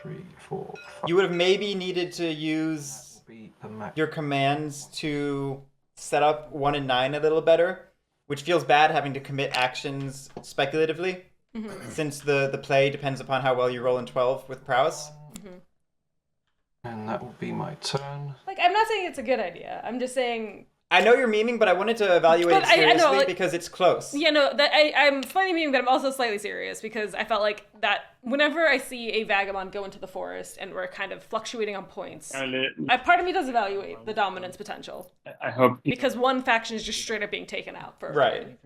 3, 4, 5. you would have maybe needed to use That will be the max. your commands to set up 1 and 9 a little better, which feels bad having to commit actions speculatively, since the play depends upon how well you roll in 12 with prowess. And that will be my turn. Like, I'm not saying it's a good idea. I'm just saying... I know you're memeing, but I wanted to evaluate But it I seriously know, like- because it's close. Yeah, no, that I'm slightly memeing, but I'm also slightly serious because I felt like that whenever I see a vagabond go into the forest and we're kind of fluctuating on points, part of me does evaluate the dominance potential. I hope Because one faction is just straight up being taken out for Right.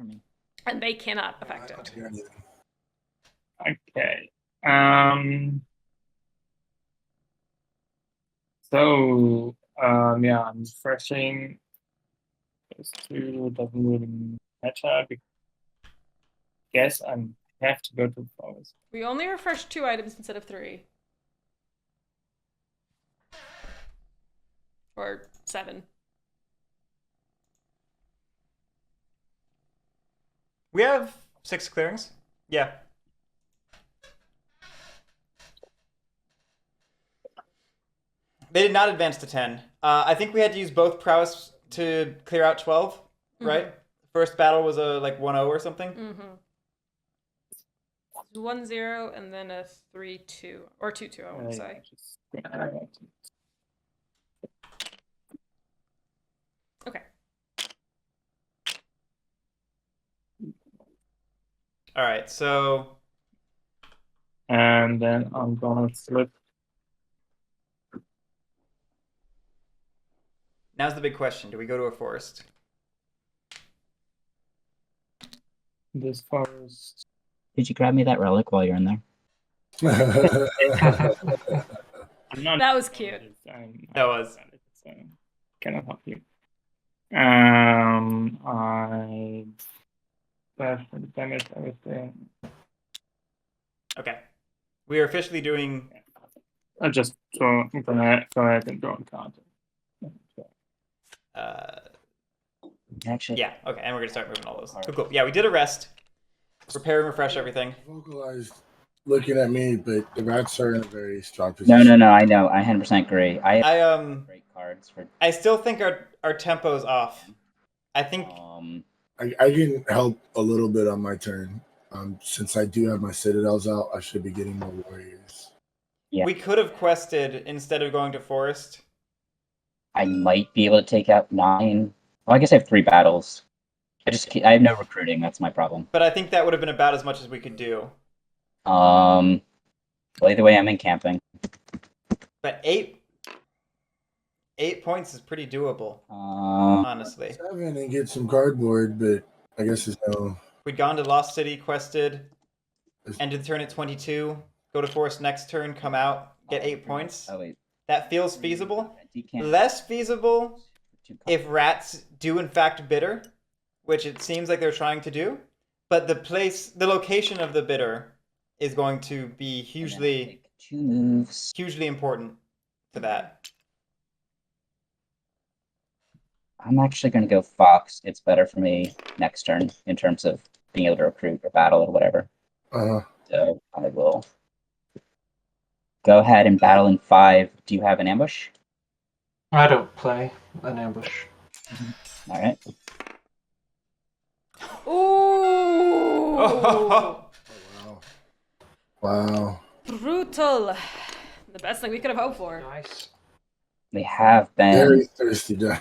and they cannot affect it. Okay. So, yeah, I'm refreshing. Those 2 doesn't really matter. Guess I have to go to the forest. We only refreshed 2 items instead of 3. Or 7. We have 6 clearings. Yeah. They did not advance to 10. I think we had to use both prowess to clear out 12, right? First battle was a 1-0 or something. 1-0 and then a 3-2 or 2-2. I want to say. Okay. All right, so And then I'm gonna flip. now's the big question: do we go to a forest? This forest. Did you grab me that relic while you're in there? I'm not. That was cute. That was. So cannot help you. I. That's the damage, everything. Okay, we are officially doing. I just go ahead and draw a card. Actually, Yeah. Okay, and we're gonna start moving all those. Cool. Yeah, we did a rest, repair and refresh everything. Vocalized looking at me, but the rats are in a very strong position. No, I know. I 100% agree. I have great cards for. I still think our tempo's off. I think I can help a little bit on my turn. Since I do have my citadels out, I should be getting more warriors. Yeah. we could have quested instead of going to forest. I might be able to take out 9. Well, I guess I have 3 battles. I have no recruiting. That's my problem. But I think that would have been about as much as we could do. Well, either way, I'm in camping. But 8 points is pretty doable, honestly. 7 and get some cardboard, but I guess there's no. We'd gone to Lost City, quested, ended the turn at 22, go to forest next turn, come out, get 8 points. Oh wait. That feels feasible. Decamp. Less feasible if rats do in fact bitter, which it seems like they're trying to do. But the location of the bitter is going to be hugely 2 moves. hugely important to that. I'm actually going to go Fox. It's better for me next turn in terms of being able to recruit or battle or whatever. So I will go ahead and battle in 5. Do you have an ambush? I don't play an ambush. All right. Ooh! Wow. Brutal. The best thing we could have hoped for. Nice. They have been. Very thirsty guy.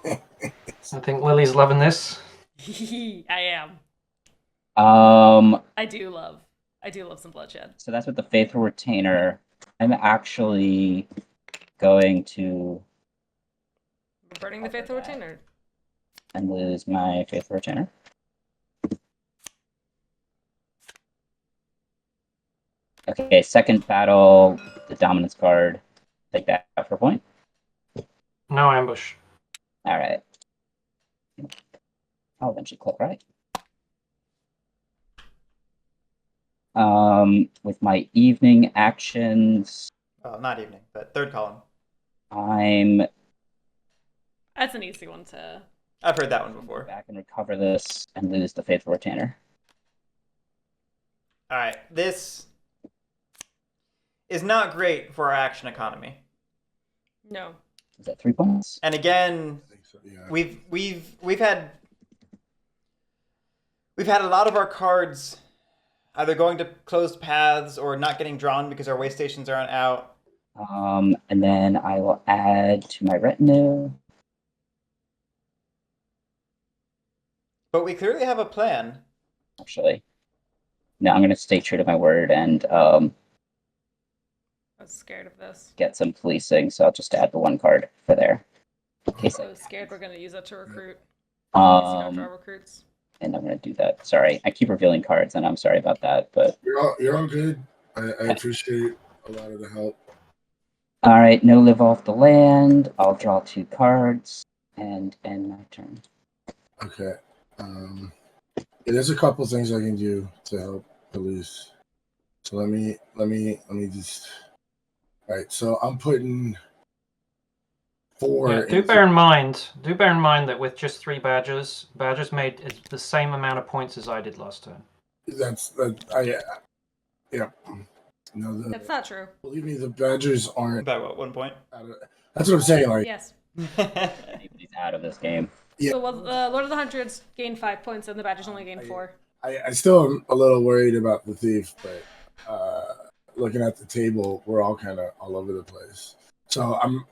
I think Lily's loving this. I am. I do love some bloodshed. So that's with the Faithful Retainer. I'm actually going to. Burning the Faithful Retainer. and lose my Faithful Retainer. Okay, second battle, the Dominance card. Take that out for a point. No ambush. All right. I'll eventually click right. With my evening actions, Well, not evening, but third column. I'm That's an easy one to. I've heard that one before. back and recover this and lose the Faithful Retainer. All right, this is not great for our action economy. No. Is that 3 points? And again, I think so, yeah. we've had a lot of our cards either going to closed paths or not getting drawn because our way stations aren't out. And then I will add to my retinue. But we clearly have a plan. Actually, no, I'm going to stay true to my word and I was scared of this. get some policing. So I'll just add the 1 card for there. In case I was scared we're gonna use that to recruit. I, In case you don't draw recruits. and I'm going to do that. Sorry, I keep revealing cards, and I'm sorry about that. But You're all good. I appreciate a lot of the help. all right, no live off the land. I'll draw 2 cards and end my turn. Okay. Yeah, there's a couple things I can do to help police. So let me just. All right. So I'm putting 4. Yeah, do bear in mind that with just 3 badgers made the same amount of points as I did last turn. Yeah. No, That's not true. believe me, the Badgers aren't. About what, 1 point? That's what I'm saying. Like, Yes. Anybody's out of this game. Yeah. So Lord of the Hundreds gained 5 points and the Badgers only gained 4. I still am a little worried about the thief, but looking at the table, we're all kind of all over the place. So I'm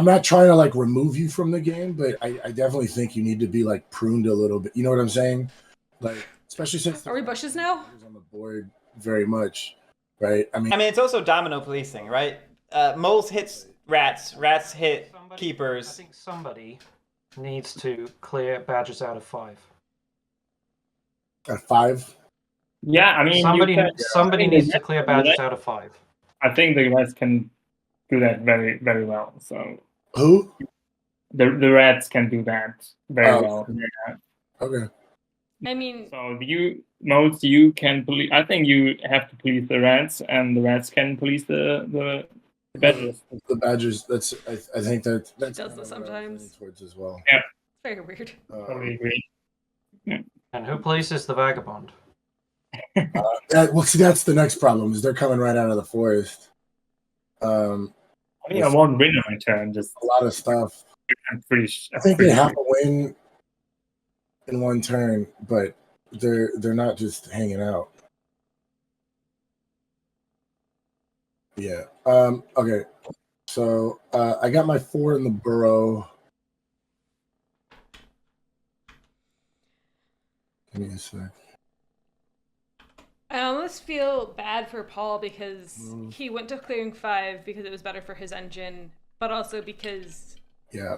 not trying to like remove you from the game, but I definitely think you need to be like pruned a little bit. You know what I'm saying? Like, especially since Are we bushes now? on the board very much, right? I mean, it's also domino policing, right? Moles hits rats, rats hit I keepers. think somebody needs to clear badgers out of 5. at 5. Yeah, I mean, Somebody needs to clear badgers out of 5. I think the rats can do that very, very well. So Who? the rats can do that very well. Yeah. Okay. I mean, So you can police. I think you have to police the rats, and the rats can police the badgers. The Badgers. That's. I think that's does kind this of what I was sometimes. leaning towards as well. it's very weird. Totally agree. And who polices the vagabond? Well, see, that's the next problem is they're coming right out of the forest. I think I won't win on my turn. Just A lot of stuff. I'm pretty. I think they have to win in 1 turn, but they're not just hanging out. Yeah. Okay. So I got my 4 in the burrow. Give me a sec. I almost feel bad for Paul because he went to clearing 5 because it was better for his engine, but also because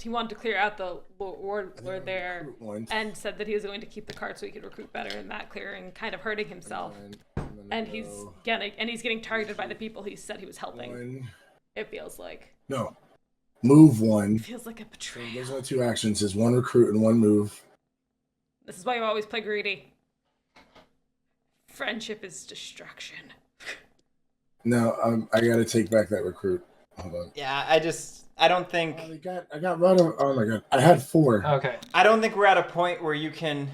he wanted to clear out the Lord there and said that he was going to keep the card so he could recruit better, and that clearing kind of hurting himself. And he's getting targeted by the people he said he was helping. It feels like. No. Move 1. It feels like a betrayal. Those are the 2 actions. Is 1 recruit and 1 move. This is why you always play greedy. Friendship is destruction. No, I got to take back that recruit. Hold on. Yeah, I don't think. I got rid of. Oh my god, I had 4. Okay. I don't think we're at a point where you can.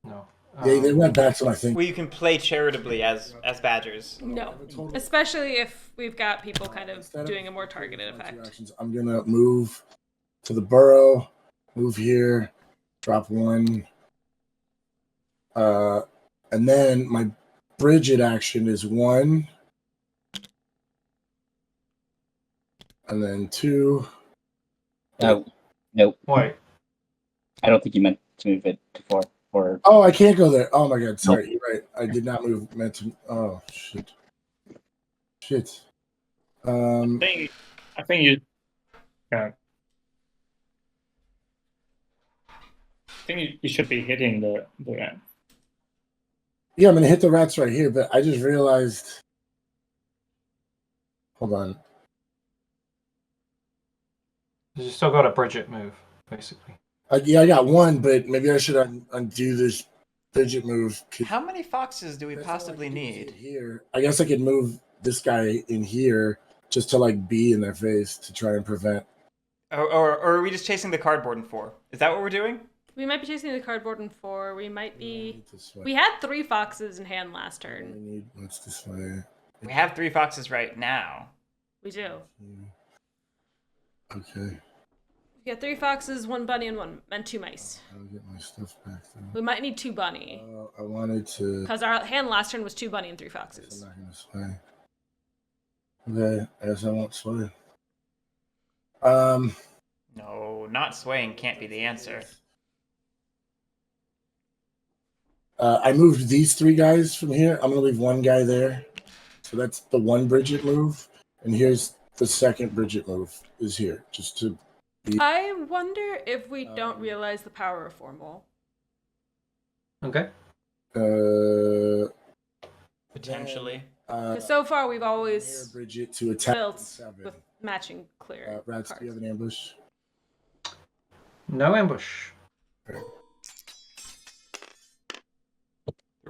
No. They went back to, I think. Where you can play charitably as badgers. No, especially if we've got people kind of doing a more targeted effect. I'm gonna move to the burrow, move here, drop 1, and then my Bridget action is 1, and then 2. Nope. Wait. I don't think you meant to move it to 4. Or Oh, I can't go there. Oh my god, sorry, you're right. I did not move. Meant to. Oh shit. I think you. Yeah. think you should be hitting the rat. Yeah, I'm gonna hit the rats right here, but I just realized. Hold on. You still got a Bridget move, basically. Yeah, I got one, but maybe I should undo this Bridget move. How many foxes do we That's all I possibly can do is need? hit here. I guess I could move this guy in here just to like be in their face to try and prevent. Or are we just chasing the cardboard in 4? Is that what we're doing? We might be chasing the cardboard in 4. We might I be. need to sway. We had 3 foxes in hand last I turn. need what's this way? We have 3 foxes right now. We do. Okay. We got 3 foxes, 1 bunny, and 2 mice. I'll get my stuff back then. We might need 2 bunny. I wanted to. Because our hand last turn was 2 bunny and 3 I'm foxes. not gonna sway. Okay, I guess I won't sway. No, not swaying can't be the answer. I moved these 3 guys from here. I'm gonna leave 1 guy there. So that's the 1 Bridget move, and here's the 2nd Bridget move. Is here just to. I wonder if we don't realize the power of formal. Okay. Potentially. Because so far we've Here, always Bridget to attack. built 7. with matching clear Rats, do you have an ambush? No ambush. Through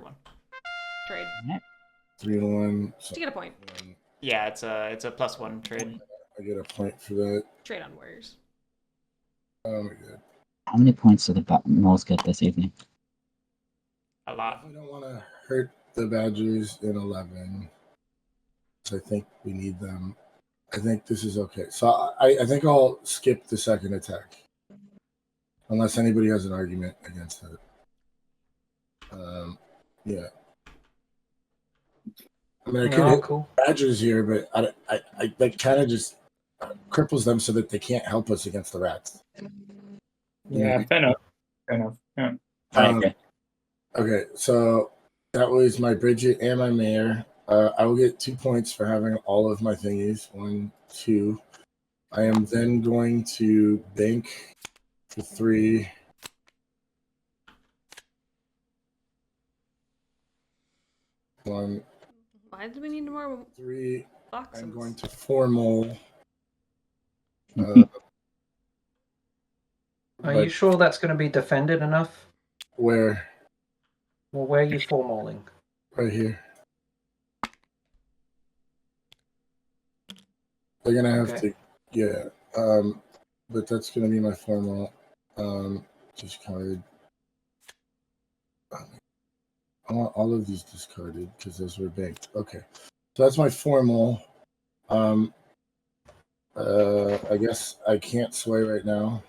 1. trade. 3 and 1. So To get a point. Yeah, it's a +1 trade. I get a point for that. Trade on warriors. Oh my god. How many points did the moles get this evening? A lot. I don't want to hurt the Badgers in 11. So I think we need them. I think this is okay. So I think I'll skip the 2nd attack. Unless anybody has an argument against it. Yeah. I mean, I could hit cool. Badgers here, but I that kind of just cripples them so that they can't help us against the rats. Yeah, fair enough. Fair enough. Yeah. I agree. Okay, so that was my Bridget and my mayor. I will get 2 points for having all of my thingies. 1, 2. I am then going to bank for 3. One, Why do we need more 3. boxes? I'm going to formal. Are but you sure that's going to be defended enough? where? Well, where are you formaling? Right here. They're gonna have Okay. to, yeah. But that's gonna be my formal. Discard. I want all of these discarded because those were banked. Okay, so that's my formal. I guess I can't sway right now.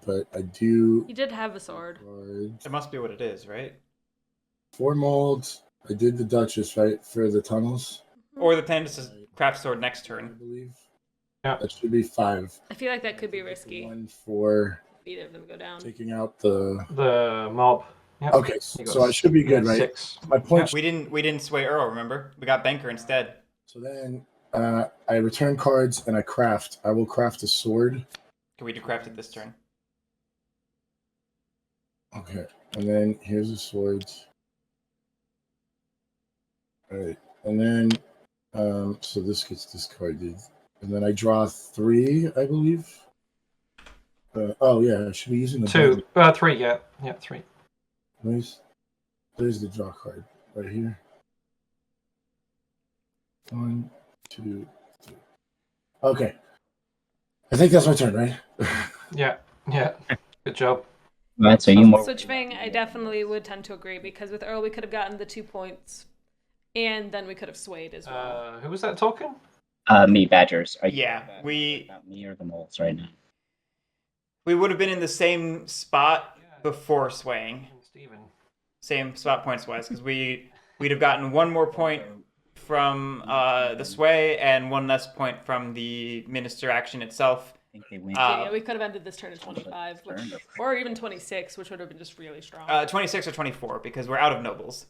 But I do. You did have a sword. It must be what it is, right? 4 molds. I did the Duchess right for the tunnels. Or the plan is to craft sword next I turn. believe. Yeah. That should be 5. I feel like that could be risky. 1 for If either of them go down. taking out the. The mob. Yep. Okay, You got so I should be good, right? 6. My point. We didn't sway Earl, remember? We got Banker instead. So then I return cards and I craft. I will craft a sword. Can we do craft it this turn? Okay, and then here's the swords. All right, and then so this gets discarded, and then I draw 3, I believe. Oh yeah, I should be using the 2. 3, yeah. Yeah, 3. There's the draw card right here. 1, 2, 3. Okay. I think that's my turn, right? Yeah, yeah. Good job. Right, so you more. Switching, I definitely would tend to agree because with Earl we could have gotten the 2 points, and then we could have swayed as well. Who was that talking? Me, Badgers. Are you Yeah, talking we about me or the moles right now? would have been in the same spot before swaying. Steven. Same spot points wise, because we'd have gotten 1 more point from the sway and 1 less point from the minister action itself. I think they win. Yeah, we could have ended this turn at 25, Turn which, or- or even 26, which would have been just really strong. 26 or 24, because we're out of nobles.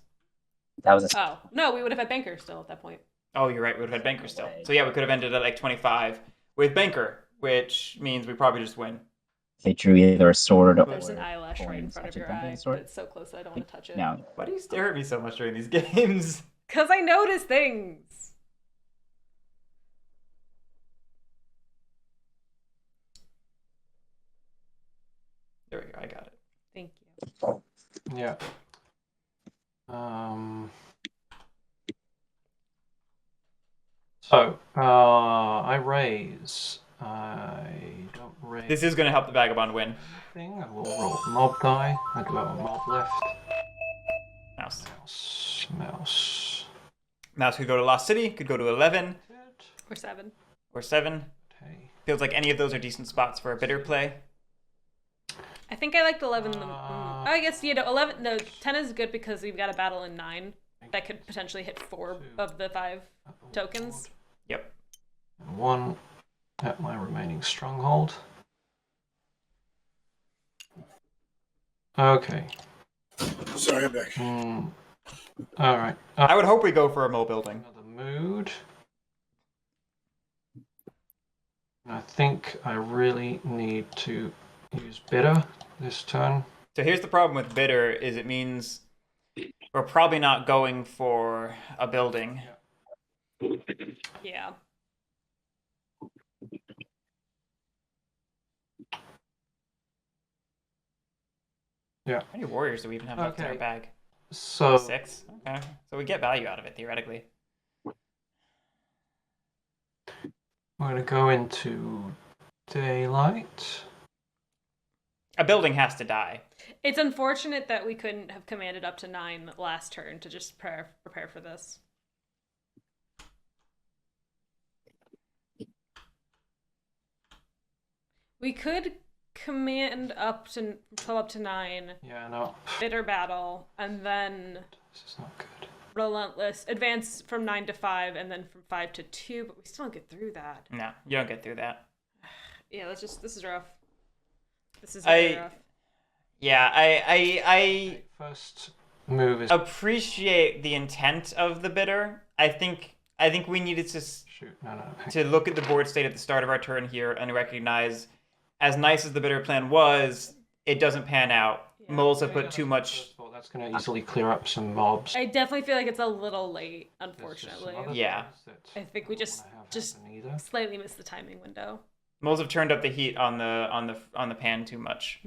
That was a Oh, no, we would have had Banker still at that point. Oh, you're right. We would have had Banker still. So yeah, we could have ended at like 25 with Banker, which means we probably just win. they drew either a sword or There's an eyelash right in coins. front of Actually, your don't they eye, sword? but it's so close that I don't want to touch it. No. Why do you stare at me so much during these games? Because I notice things. There we go. I got it. Thank you. Yeah. So, I raise. I don't raise. This is going to help the Vagabond win. Thing. I will roll mob die. I do have a mob left. Mouse. Mouse. Mouse could go to Lost City, could go to 11. Or 7. Or 7. Okay. Feels like any of those are decent spots for a bitter play. I think I liked 11. I guess, 11. No, 10 is good because we've got a battle in 9 that could potentially hit 4 of the 5 tokens. Yep. And 1 at my remaining stronghold. Okay. Sorry, I'm back. All right. I would hope we go for a mole building. Another mood. I think I really need to use bitter this turn. So here's the problem with bitter is it means we're probably not going for a building. Yeah. Yeah. How many warriors do we even have left in our Okay. bag? So 6? Okay. So we get value out of it, theoretically. we're going to go into daylight. A building has to die. It's unfortunate that we couldn't have commanded up to 9 last turn to just prepare for this. We could command up to 9, Yeah, no. bitter battle, and then This is not good. relentless advance from 9 to 5, and then from 5 to 2. But we still don't get through that. No, you don't get through that. Yeah, this is rough. This is very rough. Yeah, I First move is appreciate the intent of the bitter. I think we needed to shoot. No. to look at the board state at the start of our turn here and recognize, as nice as the bitter plan was, it doesn't pan out. Yeah. Moles have put too much. First of all, that's going to easily clear up some mobs. I definitely feel like it's a little late, There's just some unfortunately. other Yeah. things that I think we don't just wanna have just happen either. slightly missed the timing window. Moles have turned up the heat on the pan too much.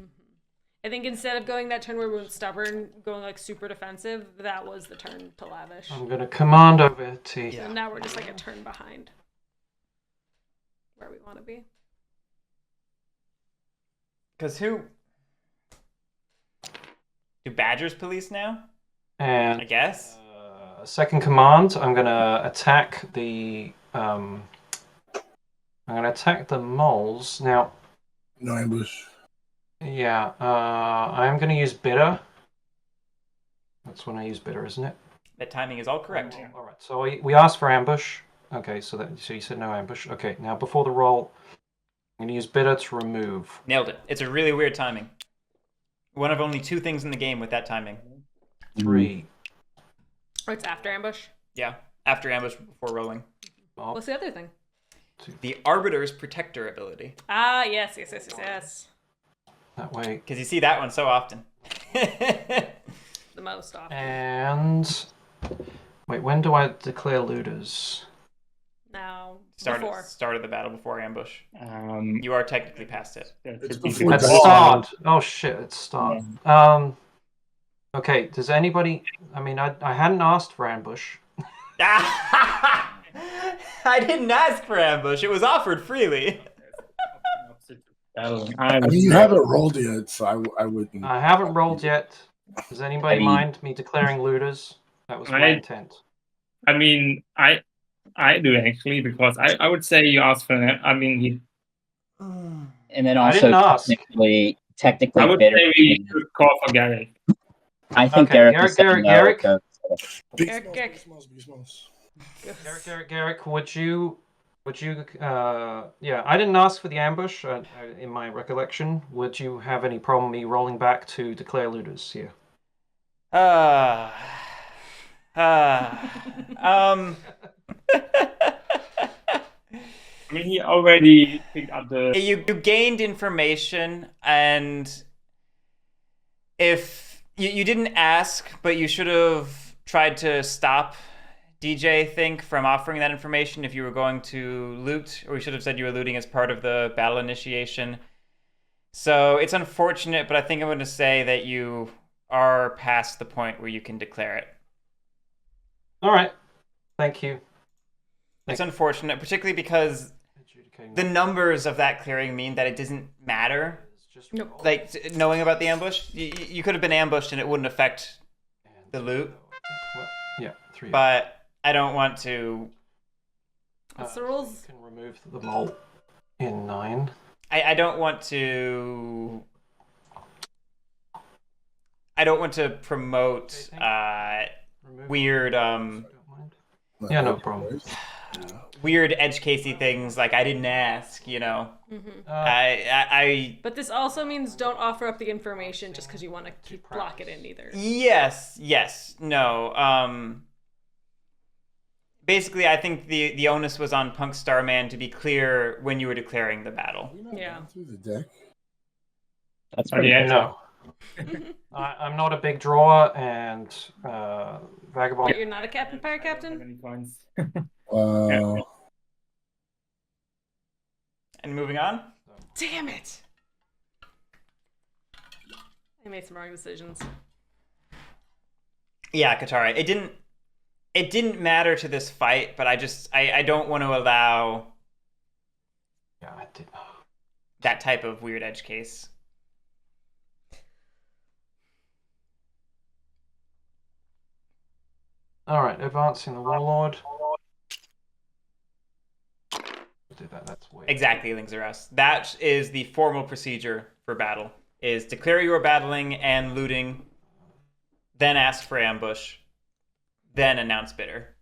I think instead of going that turn where we went stubborn, going like super defensive, that was the turn to lavish. I'm going to command over T. So now we're just like a turn behind where we want to be. Because who? Do Badgers police now? And I guess. Second command, I'm going to attack the moles. Now, No ambush. yeah, I'm going to use bitter. That's when I use bitter, isn't it? That timing is all correct. All right. So we asked for ambush. Okay, so you said no ambush. Okay, now before the roll, I'm going to use bitter to remove. Nailed it. It's a really weird timing. One of only 2 things in the game with that timing. 3. Or it's after ambush. Yeah, after ambush before rolling. Mob. What's the other thing? The Arbiter's Protector ability. Ah, yes. That way. Because you see that one so often. The most often. And wait, when do I declare looters? Now, before. Start of the battle before ambush. Um, You are technically past it. It's be before At the battle. start. Oh shit, it's start. Okay, does anybody? I mean, I hadn't asked for ambush. I didn't ask for ambush. It was offered freely. I mean, you haven't rolled yet, so I wouldn't. I haven't rolled yet. Does anybody I mean- mind me declaring looters? That was my I- intent. I mean, I do actually, because I would say you asked for that. I mean, And then I also didn't ask. technically I would bitter. say we should call for Guerric. I think Okay, Guerric was saying no, Guerric. so- Big Garrick, smalls, Garrick. big smalls, big smalls. Garric, would you? Yeah, I didn't ask for the ambush in my recollection. Would you have any problem me rolling back to declare looters here? I mean, he already picked up the. You gained information, and if you didn't ask, but you should have tried to stop Deejaythink from offering that information if you were going to loot, or you should have said you were looting as part of the battle initiation. So it's unfortunate, but I think I'm going to say that you are past the point where you can declare it. All right. Thank you. It's unfortunate, particularly because the numbers of that clearing mean that it doesn't matter. Nope. Like, knowing about the ambush, you could have been ambushed and it wouldn't affect the loot. Well, yeah, 3. But I don't want to... What's the rules? You can remove the mole in 9. I don't want to... I don't want to promote weird Yeah, no problem. weird edge casey things like I didn't ask, you know. Mm-hmm. But this also means don't offer up the information just because you want to block it in either. Yes, no. Basically, I think the onus was on Punkstarman to be clear when you were declaring the battle. Yeah. Through the deck. That's pretty yeah, No. I'm not a big drawer, and Vagabond. You're not a captain, pirate captain? Any points? Wow. And moving on. Damn it! I made some wrong decisions. Yeah, Katara. It didn't matter to this fight, but I don't want to allow Yeah, I did. that type of weird edge case. All right, advancing the Warlord. Do that. That's way. Exactly, Lingzaros. That is the formal procedure for battle. Is declare you are battling and looting, then ask for ambush, then announce bitter.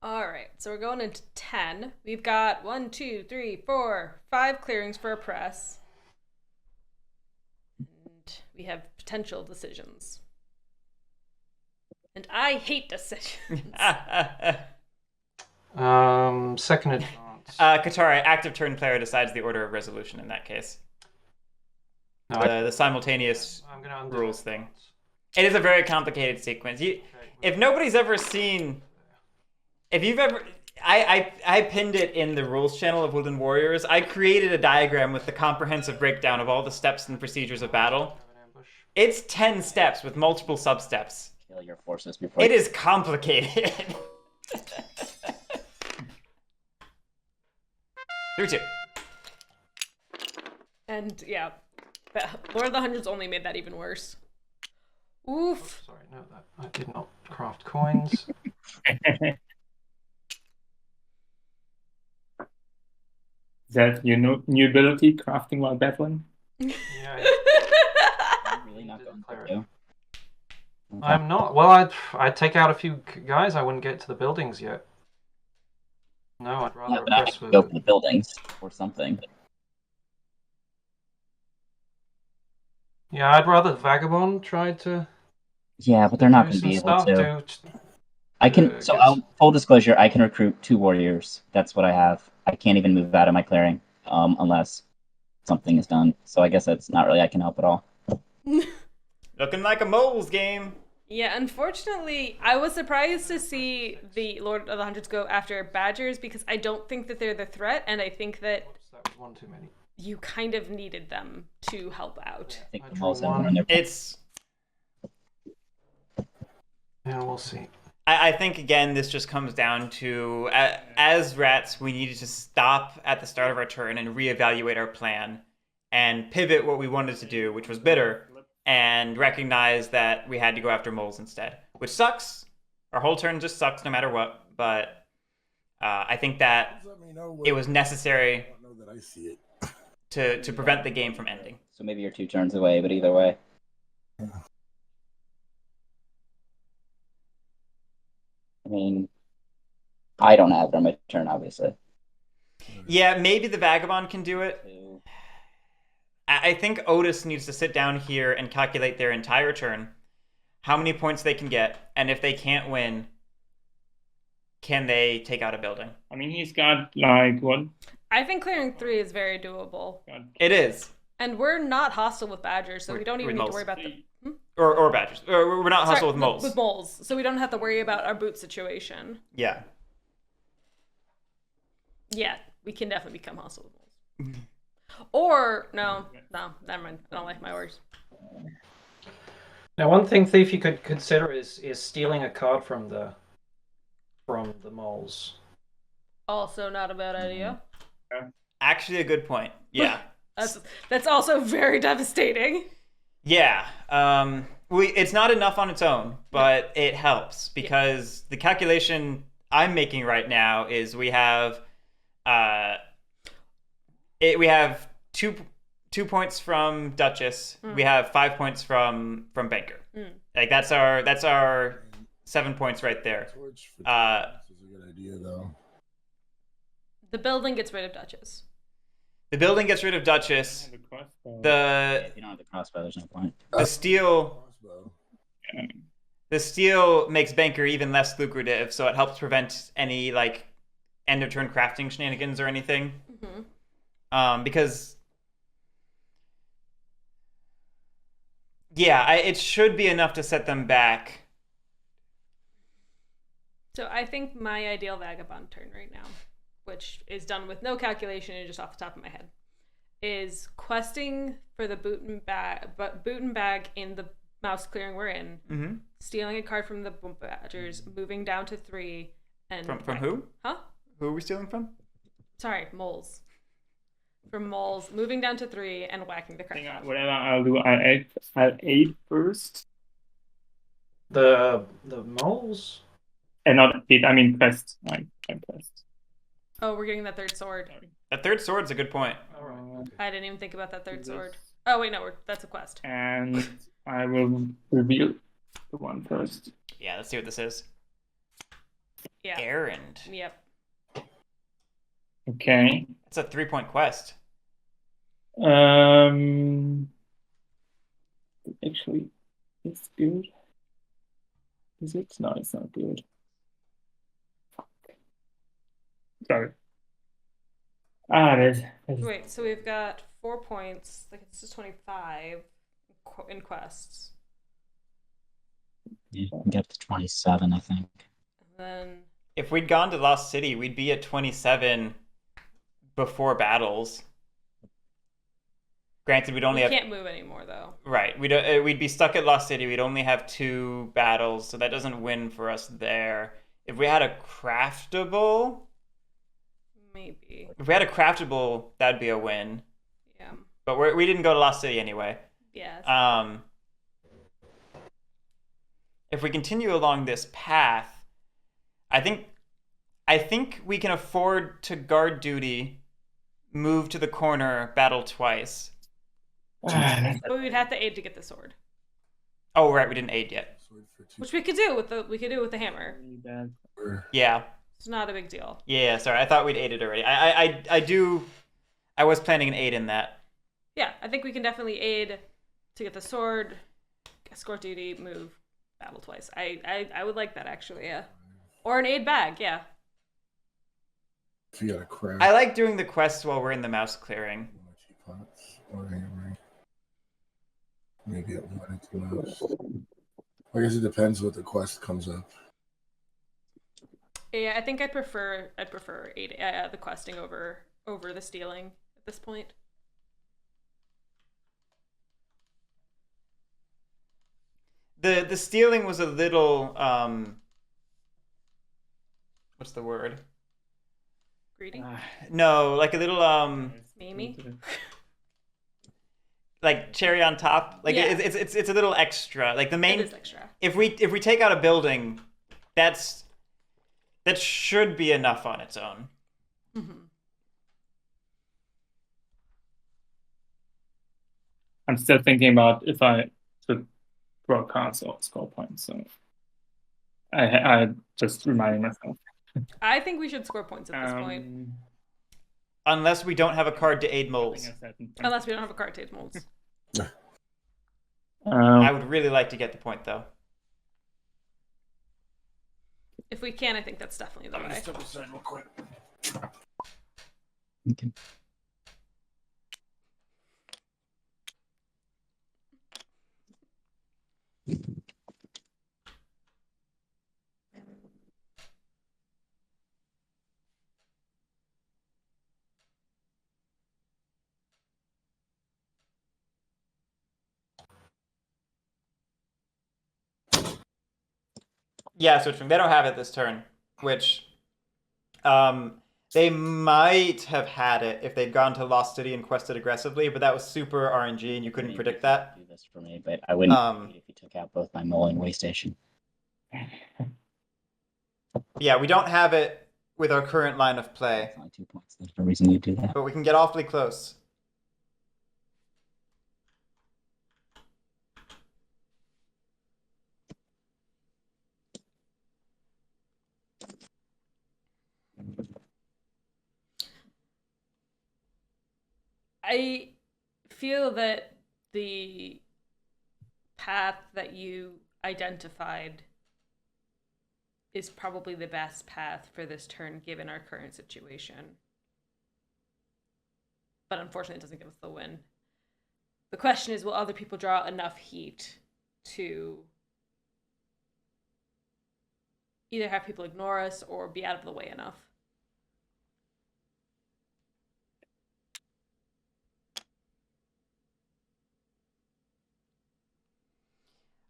All right, so we're going into 10. We've got 1, 2, 3, 4, 5 clearings for a press. And we have potential decisions. And I hate decisions. Second advance. Katara, active turn player decides the order of resolution in that case. No, The simultaneous I'm gonna undo rules it. thing. It is a very complicated sequence. If nobody's ever seen... If you've ever... I pinned it in the rules channel of Woodland Warriors. I created a diagram with the comprehensive breakdown of all the steps and procedures of battle. It's 10 steps with multiple sub-steps. Kill your forces before. It is complicated. 3-2. And yeah, Lord of the Hundreds only made that even worse. Oof. Sorry, no, that I did not craft coins. Is that your new ability, crafting while battling? Yeah, I'm really not going to do. I'm not. Well, I'd take out a few guys. I wouldn't get to the buildings yet. No, I'd rather Yeah, but I press have to with. go for the buildings or something. Yeah, I'd rather Vagabond try to. Yeah, but they're not do going to be some able stuff, to. do- I can. So, guess- full disclosure, I can recruit 2 warriors. That's what I have. I can't even move out of my clearing, unless something is done. So I guess that's not really I can help at all. Looking like a moles game. Yeah, unfortunately, I was surprised to see the Lord of the Hundreds go after Badgers because I don't think that they're the threat, and I think that Oops, that was one too many. you kind of needed them to help out. I think I the drew moles have one. run their. It's... Yeah, we'll see. I think, again, this just comes down to, as rats, we needed to stop at the start of our turn and reevaluate our plan and pivot what we wanted to do, which was bitter, and recognize that we had to go after moles instead, which sucks. Our whole turn just sucks no matter what, but I think that Let me know it was necessary I don't know that I see it. to prevent the game from ending. So maybe you're 2 turns away, but either way. I mean, I don't have it on my turn, obviously. Yeah, maybe the Vagabond can do it. I think Outis needs to sit down here and calculate their entire turn, how many points they can get, and if they can't win, can they take out a building? I mean, he's got like what? I think clearing 3 is very doable. It is. And we're not hostile with badgers, so we don't even need to moles. worry about the... Or badgers. Or we're not hostile with moles. With moles, so we don't have to worry about our boot situation. Yeah. Yeah, we can definitely become hostile with moles. Or, no, never mind. I don't like my words. Now, one thing, Thief, you could consider is stealing a card from the moles. Also not a bad idea. Actually, a good point. Yeah. That's also very devastating. Yeah. It's not enough on its own, but it helps because the calculation I'm making right now is we have two points from Duchess. We have 5 points from Banker. Like that's our 7 points right there. Torch for Duchess is a good idea, though. The building gets rid of Duchess. The building gets rid of Duchess. If you don't have the crossbow, there's no point. The steel makes Banker even less lucrative, so it helps prevent any like end of turn crafting shenanigans or anything. Because it should be enough to set them back. So I think my ideal vagabond turn right now, which is done with no calculation and just off the top of my head, is questing for the boot and bag in the mouse clearing we're in, stealing a card from the badgers, moving down to 3, and from who? Huh? Who are we stealing from? Sorry, moles. From moles, moving down to 3 and whacking the crap off. Whatever I'll do, I'll aid first. The moles? And not aid, I mean quest. I'm quest. Oh, we're getting that third sword. That third sword's a good point. I didn't even think about that third sword. Oh wait, no, that's a quest. And I will reveal the one first. Yeah, let's see what this is. Yeah. Errand. Yep. Okay. It's a 3-point quest. Actually, it's good. Is it? No, it's not good. Sorry. Wait, so we've got 4 points. Like it's just 25 in quests. You can get to 27, I think. And then If we'd gone to Lost City, we'd be at 27 before battles. Granted, we can't move anymore though. Right. We'd be stuck at Lost City. We'd only have 2 battles, so that doesn't win for us there. If we had a craftable, Maybe. if we had a craftable, that'd be a win. Yeah. But we didn't go to Lost City anyway. Yeah. If we continue along this path, I think we can afford to guard duty, move to the corner, battle twice. But we'd have to aid to get the sword. Oh right, we didn't aid yet. Which we could do with the hammer. Yeah. It's not a big deal. Yeah, sorry. I thought we'd aided already. I was planning an aid in that. Yeah, I think we can definitely aid to get the sword, escort duty, move, battle twice. I would like that actually, yeah. Or an aid bag, yeah. If you got a craft. I like doing the quests while we're in the mouse clearing. Maybe at one into the mouse. I guess it depends what the quest comes up. Yeah, I think I'd prefer aid, the questing over the stealing at this point. The stealing was a little what's the word? Greedy? No, like a little Mimi? like cherry on top. Like Yeah. it's a little extra. Like the main It is extra. if we take out a building, that should be enough on its own. Mm-hmm. I'm still thinking about if I should draw cards or score points. So I just reminding myself. I think we should score points at this point. Unless we don't have a card to aid moles. Unless we don't have a card to aid molds. I would really like to get the point, though. If we can, I think that's definitely the way. Step aside real quick. Okay. Yeah, switching. They don't have it this turn, which they might have had it if they'd gone to Lost City and quested aggressively, but that was super RNG and you couldn't predict that. Do this for me, but I wouldn't if you took out both my mole and Waystation. Yeah, we don't have it with our current line of play, That's only 2 points. There's no reason you do that. but we can get awfully close. I feel that the path that you identified is probably the best path for this turn given our current situation. But unfortunately, it doesn't give us the win. The question is, will other people draw enough heat to either have people ignore us or be out of the way enough?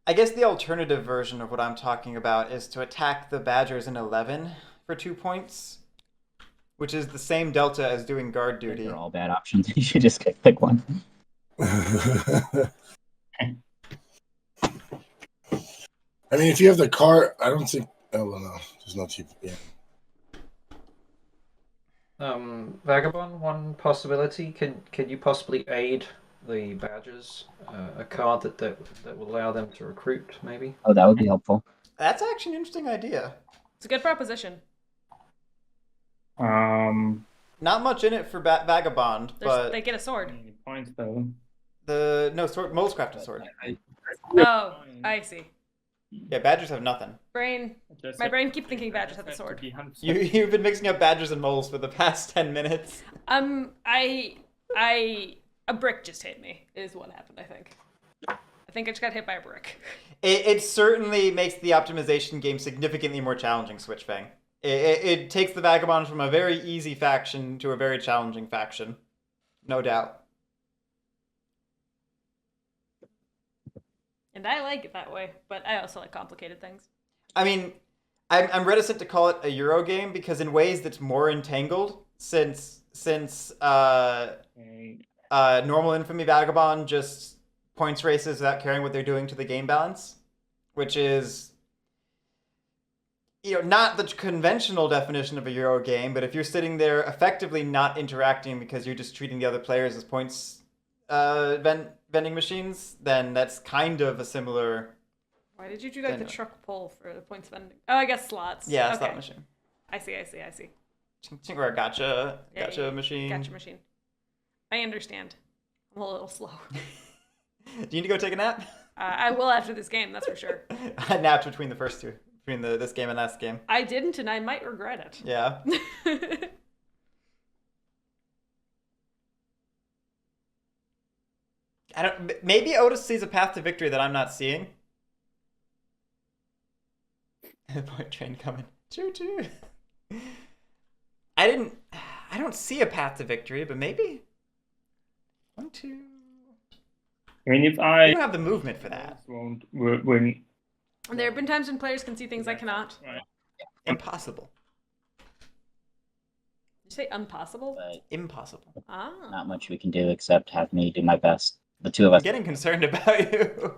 I guess the alternative version of what I'm talking about is to attack the Badgers in 11 for 2 points, which is the same delta as doing guard duty. They're all bad options. You should just pick one. I mean, if you have the card, I don't think. Oh well, no, there's no cheap. Yeah. Vagabond, one possibility. Can you possibly aid the Badgers? A card that will allow them to recruit, maybe? Oh, that would be helpful. That's actually an interesting idea. It's a good proposition. Not much in it for Vagabond, but They get a sword. Points though. Mole's crafted sword. Oh, I see. Yeah, Badgers have nothing. My brain keeps thinking Badgers have the sword. You've been mixing up Badgers and moles for the past 10 minutes. A brick just hit me, is what happened, I think. I think I just got hit by a brick. It certainly makes the optimization game significantly more challenging, Switchfang. It takes the Vagabond from a very easy faction to a very challenging faction. No doubt. And I like it that way, but I also like complicated things. I mean, I'm reticent to call it a Euro game because in ways that's more entangled since normal Infamy Vagabond just points races without caring what they're doing to the game balance, which is, not the conventional definition of a Euro game, but if you're sitting there effectively not interacting because you're just treating the other players as points vending machines, then that's kind of a similar... Why did you do like the truck pull for the points vending? Oh, I guess slots. Yeah, okay. slot machine. I see. Or gotcha machine. Gotcha machine. I understand. I'm a little slow. Do you need to go take a nap? I will after this game, that's for sure. I napped between the first two. Between this game and last game. I didn't, and I might regret it. Yeah. Maybe Outis sees a path to victory that I'm not seeing. Point train coming. Choo choo. I don't see a path to victory, but maybe. 1, 2. I mean, if I you don't have the movement for that. Won't win. There have been times when players can see things I cannot. Right. Impossible. Did you say impossible? But Impossible. not much we can do except have me do my best. The two of us. I'm getting concerned about you.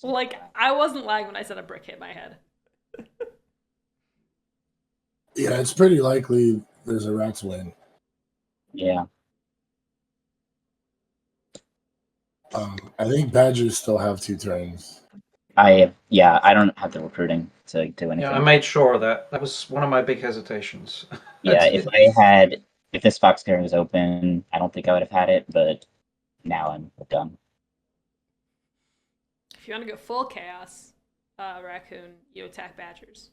Like, I wasn't lying when I said a brick hit my head. Yeah, it's pretty likely there's a Rats win. Yeah. I think Badgers still have 2 turns. I don't have the recruiting to do anything. Yeah, I made sure of that. That was one of my big hesitations. Yeah, if I had If this fox clearing was open, I don't think I would have had it, but now I'm done. If you want to go full chaos, raccoon, you attack badgers.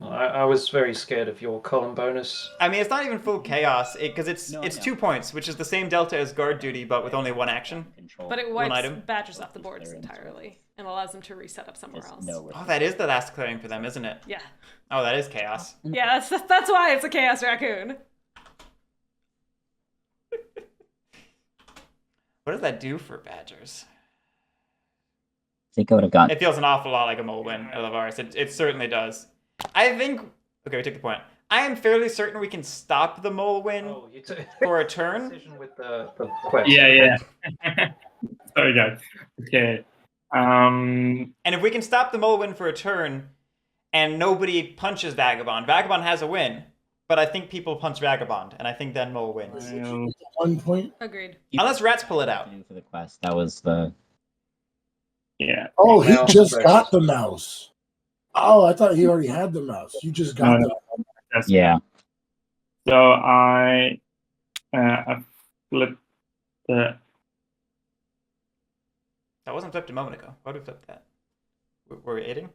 I was very scared of your column bonus. I mean, it's not even full chaos because it's No, I know. 2 points, which is the same delta as guard duty, but with only one action. But it One wipes item. badgers off the boards entirely and allows them to reset up somewhere else. Oh, that is the last clearing for them, isn't it? Yeah. Oh, that is chaos. Yeah, that's why it's a chaos raccoon. What does that do for badgers? I think I would have gone. It feels an awful lot like a mole win, Elavaris. It certainly does. I think... Okay, we took the point. I am fairly certain we can stop the mole win Oh, you took for a turn. decision with the quest. Yeah. Sorry, guys. Okay. And if we can stop the mole win for a turn, and nobody punches Vagabond, Vagabond has a win. But I think people punch Vagabond, and I think then mole wins. 1 point. Agreed. Unless rats pull it out. For the quest, that was the. Yeah. Oh, he Mouse just versus- got the mouse. Oh, I thought he already had the mouse. You just got No, the That's- Yeah. So I flipped the. That wasn't flipped a moment ago. Why did we flip that? Were we aiding?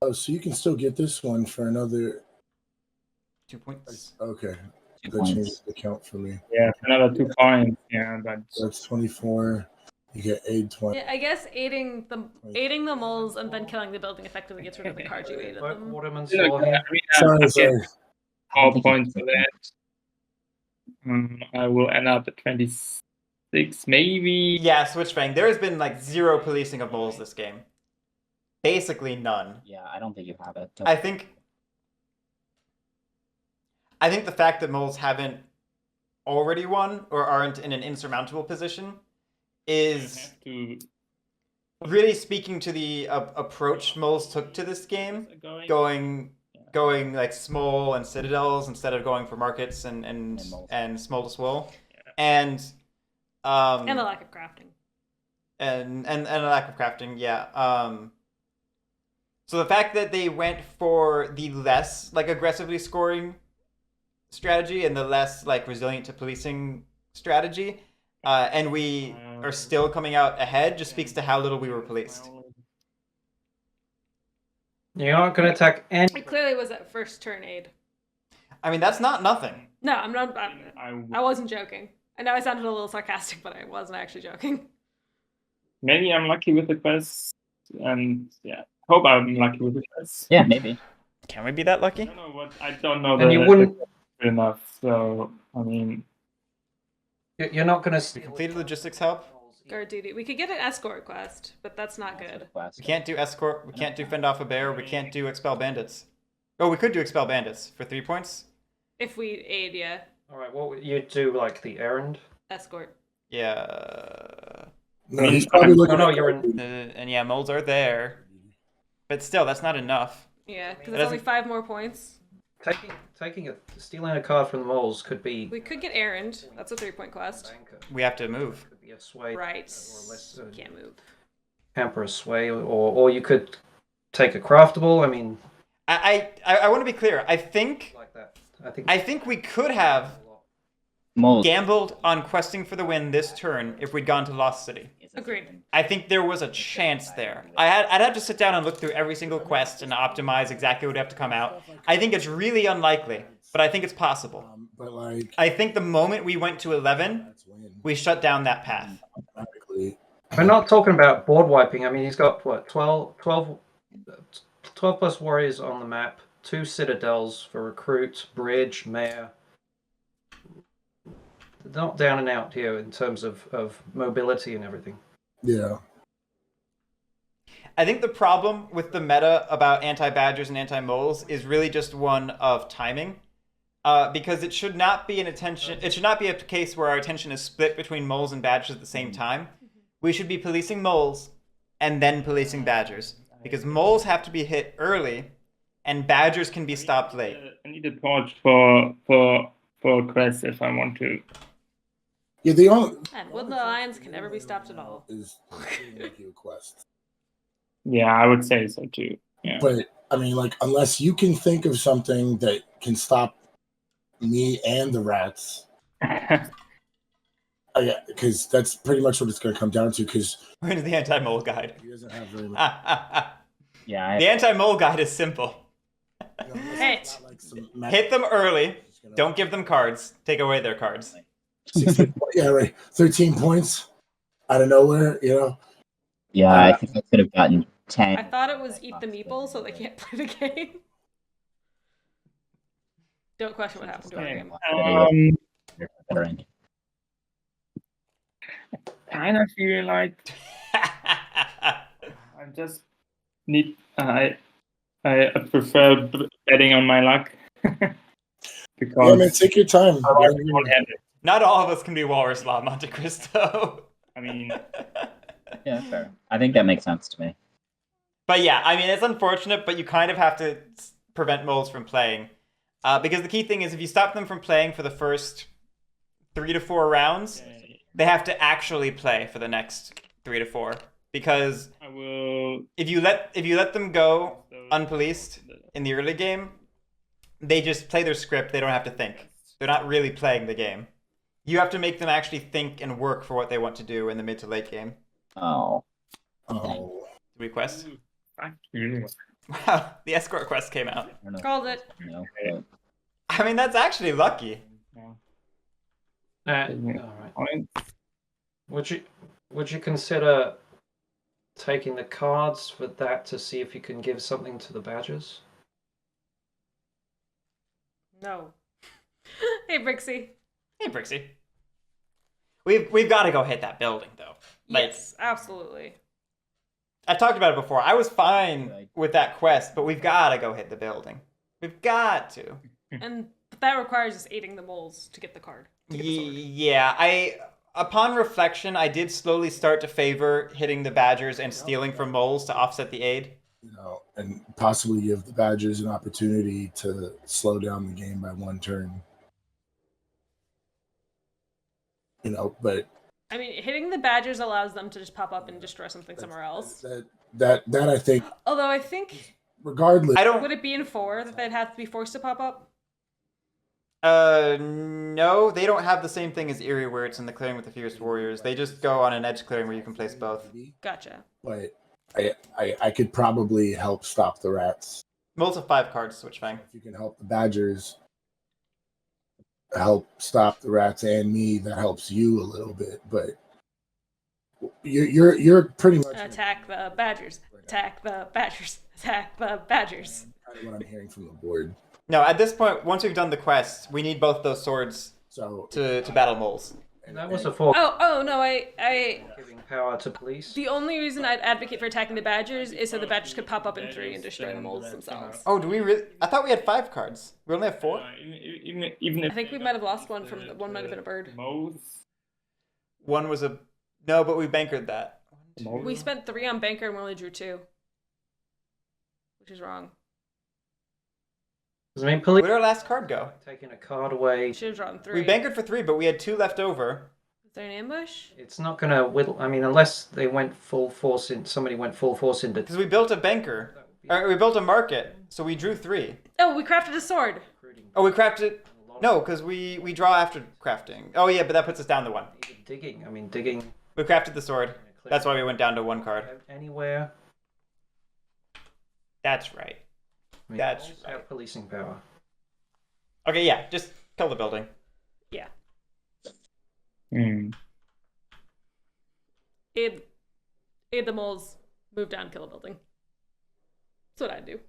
Oh, so you can still get this one for another. 2 points. Okay, 2 that points. changes the count for me. Yeah, another 2 points. Yeah, but That's 24. You get aid 20. Yeah, I guess aiding the moles and then killing the building effectively gets rid of the cards you aided Vote them. Waterman's Look, law I here. mean, Sorry, I get sorry. 4 points for that. I will end up at 26, maybe. Yeah, Switchbang. There has been like 0 policing of moles this game. Basically none. Yeah, I don't think you have it. I think the fact that moles haven't already won or aren't in an insurmountable position is Have to really speaking to the approach moles took to this game, going. going like small and citadels instead of going for markets and moles. small to swole, and And the lack of crafting. and a lack of crafting, yeah. So the fact that they went for the less like aggressively scoring strategy and the less like resilient to policing strategy, and we are still coming out ahead, just speaks to how little we were policed. You're not going to attack any. It clearly was that first turn aid. I mean, that's not nothing. No, I'm not. I wasn't joking. I know I sounded a little sarcastic, but I wasn't actually joking. Maybe I'm lucky with the quest, and yeah, hope I'm lucky with the quest. Yeah, maybe. Can we be that I lucky? don't know what I don't know. And you wouldn't. Good enough. So I mean, You're not going to. Completed logistics help. Guard duty. We could get an escort quest, but that's not good. We can't do escort. We can't do fend off a bear. We can't do expel bandits. Oh, we could do expel bandits for 3 points. If we aid, yeah. All right, what would you do? Like the errand? Escort. Yeah. No, he's probably looking. no, at you're in. And yeah, moles are there, but still, that's not enough. Yeah, because That it's only doesn't- 5 more points. Stealing a card from the moles could be. We could get errand. That's a 3-point quest. Banker. We have to move. Could be a sway. Right. Or less. Can't move. Hamper a sway, or you could take a craftable. I mean, I want to be clear. I think like that. I think. we could have Moles. gambled on questing for the win this turn if we'd gone to Lost City. Agreed. I think there was a chance there. I'd have to sit down and look through every single quest and optimize exactly what would have to come out. I think it's really unlikely, but I think it's possible. But like, I think the moment we went to 11, that's win. we shut down that path. Automatically. We're not talking about board wiping. I mean, he's got what 12 plus warriors on the map, 2 citadels for recruit, bridge, mayor. Not down and out here in terms of mobility and everything. Yeah. I think the problem with the meta about anti-badgers and anti-moles is really just one of timing. Because it should not be it should not be a case where our attention is split between moles and badgers at the same time. We should be policing moles and then policing badgers. Because moles have to be hit early and badgers can be stopped late. I need a torch for quest if I want to. Yeah, the only And Woodland Alliance can never be stopped at all. is make you a quest. Yeah, I would say so too. Yeah. But I mean, like, unless you can think of something that can stop me and the rats. Oh, yeah, because that's pretty much what it's going to come down to. Because Where's the anti-mole guide? he doesn't have very much. Yeah, The anti-mole guide is simple. Hit. Hit them early. Don't give them cards. Take away their cards. 16, yeah, right. 13 points out of nowhere. I think I could have gotten 10. I thought it was eat the meeple so they can't play the game. Don't question what happened to our game. Kind of feel like I just need. I prefer betting on my luck because Yeah, man, take your time. Not all of us can be Walrus Law Monte Cristo. I mean, Yeah, fair. I think that makes sense to me. But yeah, I mean, it's unfortunate, but you kind of have to prevent moles from playing. Because the key thing is if you stop them from playing for the first 3 to 4 rounds, they have to actually play for the next 3 to 4. Because I will. if you let them go unpoliced in the early game, they just play their script. They don't have to think. They're not really playing the game. You have to make them actually think and work for what they want to do in the mid to late game. Oh. Request? Fuck you. Wow, the escort quest came out. I don't know. Called it. No, I mean, that's actually lucky. All right. Would you consider taking the cards for that to see if you can give something to the badgers? No. Hey, Brixie. Hey, Brixie. We've got to go hit that building, though. Yes, absolutely. I talked about it before. I was fine with that quest, but we've got to go hit the building. We've got to. And that requires us aiding the moles to get the card. To get the sword. Yeah, upon reflection, I did slowly start to favor hitting the badgers and stealing from moles to offset the aid. And possibly give the badgers an opportunity to slow down the game by 1 turn. But I mean, hitting the badgers allows them to just pop up and destroy something somewhere else. that I think, Although I think, regardless, would it be in 4 that they'd have to be forced to pop up? No, they don't have the same thing as Eerie where it's in the clearing with the Fierce Warriors. They just go on an edge clearing where you can place both. Gotcha. But I could probably help stop the rats. Moles have 5 cards, Switch Fang. If you can help the badgers help stop the rats and me, that helps you a little bit. But you're pretty much Attack the badgers. Attack the badgers. Attack the badgers. Kind of what I'm hearing from the board. No, at this point, once we've done the quest, we need both those swords to battle moles. And that was a 4. Oh no, I Giving power to police. the only reason I'd advocate for attacking the badgers is so the badgers could pop up in 3 and destroy the moles themselves. Oh, do we really? I thought we had 5 cards. We only have 4? Even I if think we might have lost one from one might have been a bird. moles. One was a... No, but we bankered that. We spent 3 on banker and we only drew 2. Which is wrong. I mean, Where police did our last card go? taking a card away. We should have drawn 3. We bankered for 3, but we had 2 left over. Is there an ambush? It's not going to whittle. I mean, unless they went full force in. Somebody went full force into. Because we built a banker. Or we built a market, so we drew 3. Oh, we crafted a sword. Oh, we crafted... No, because we draw after crafting. Oh, yeah, but that puts us down to 1. Digging. I mean, digging. We crafted the sword. That's why we went down to 1 card. Anywhere. That's right. I mean, That's moles have policing power. Okay, yeah, just kill the building. Yeah. Hmm. Aid the moles. Move down, kill a building. That's what I'd do.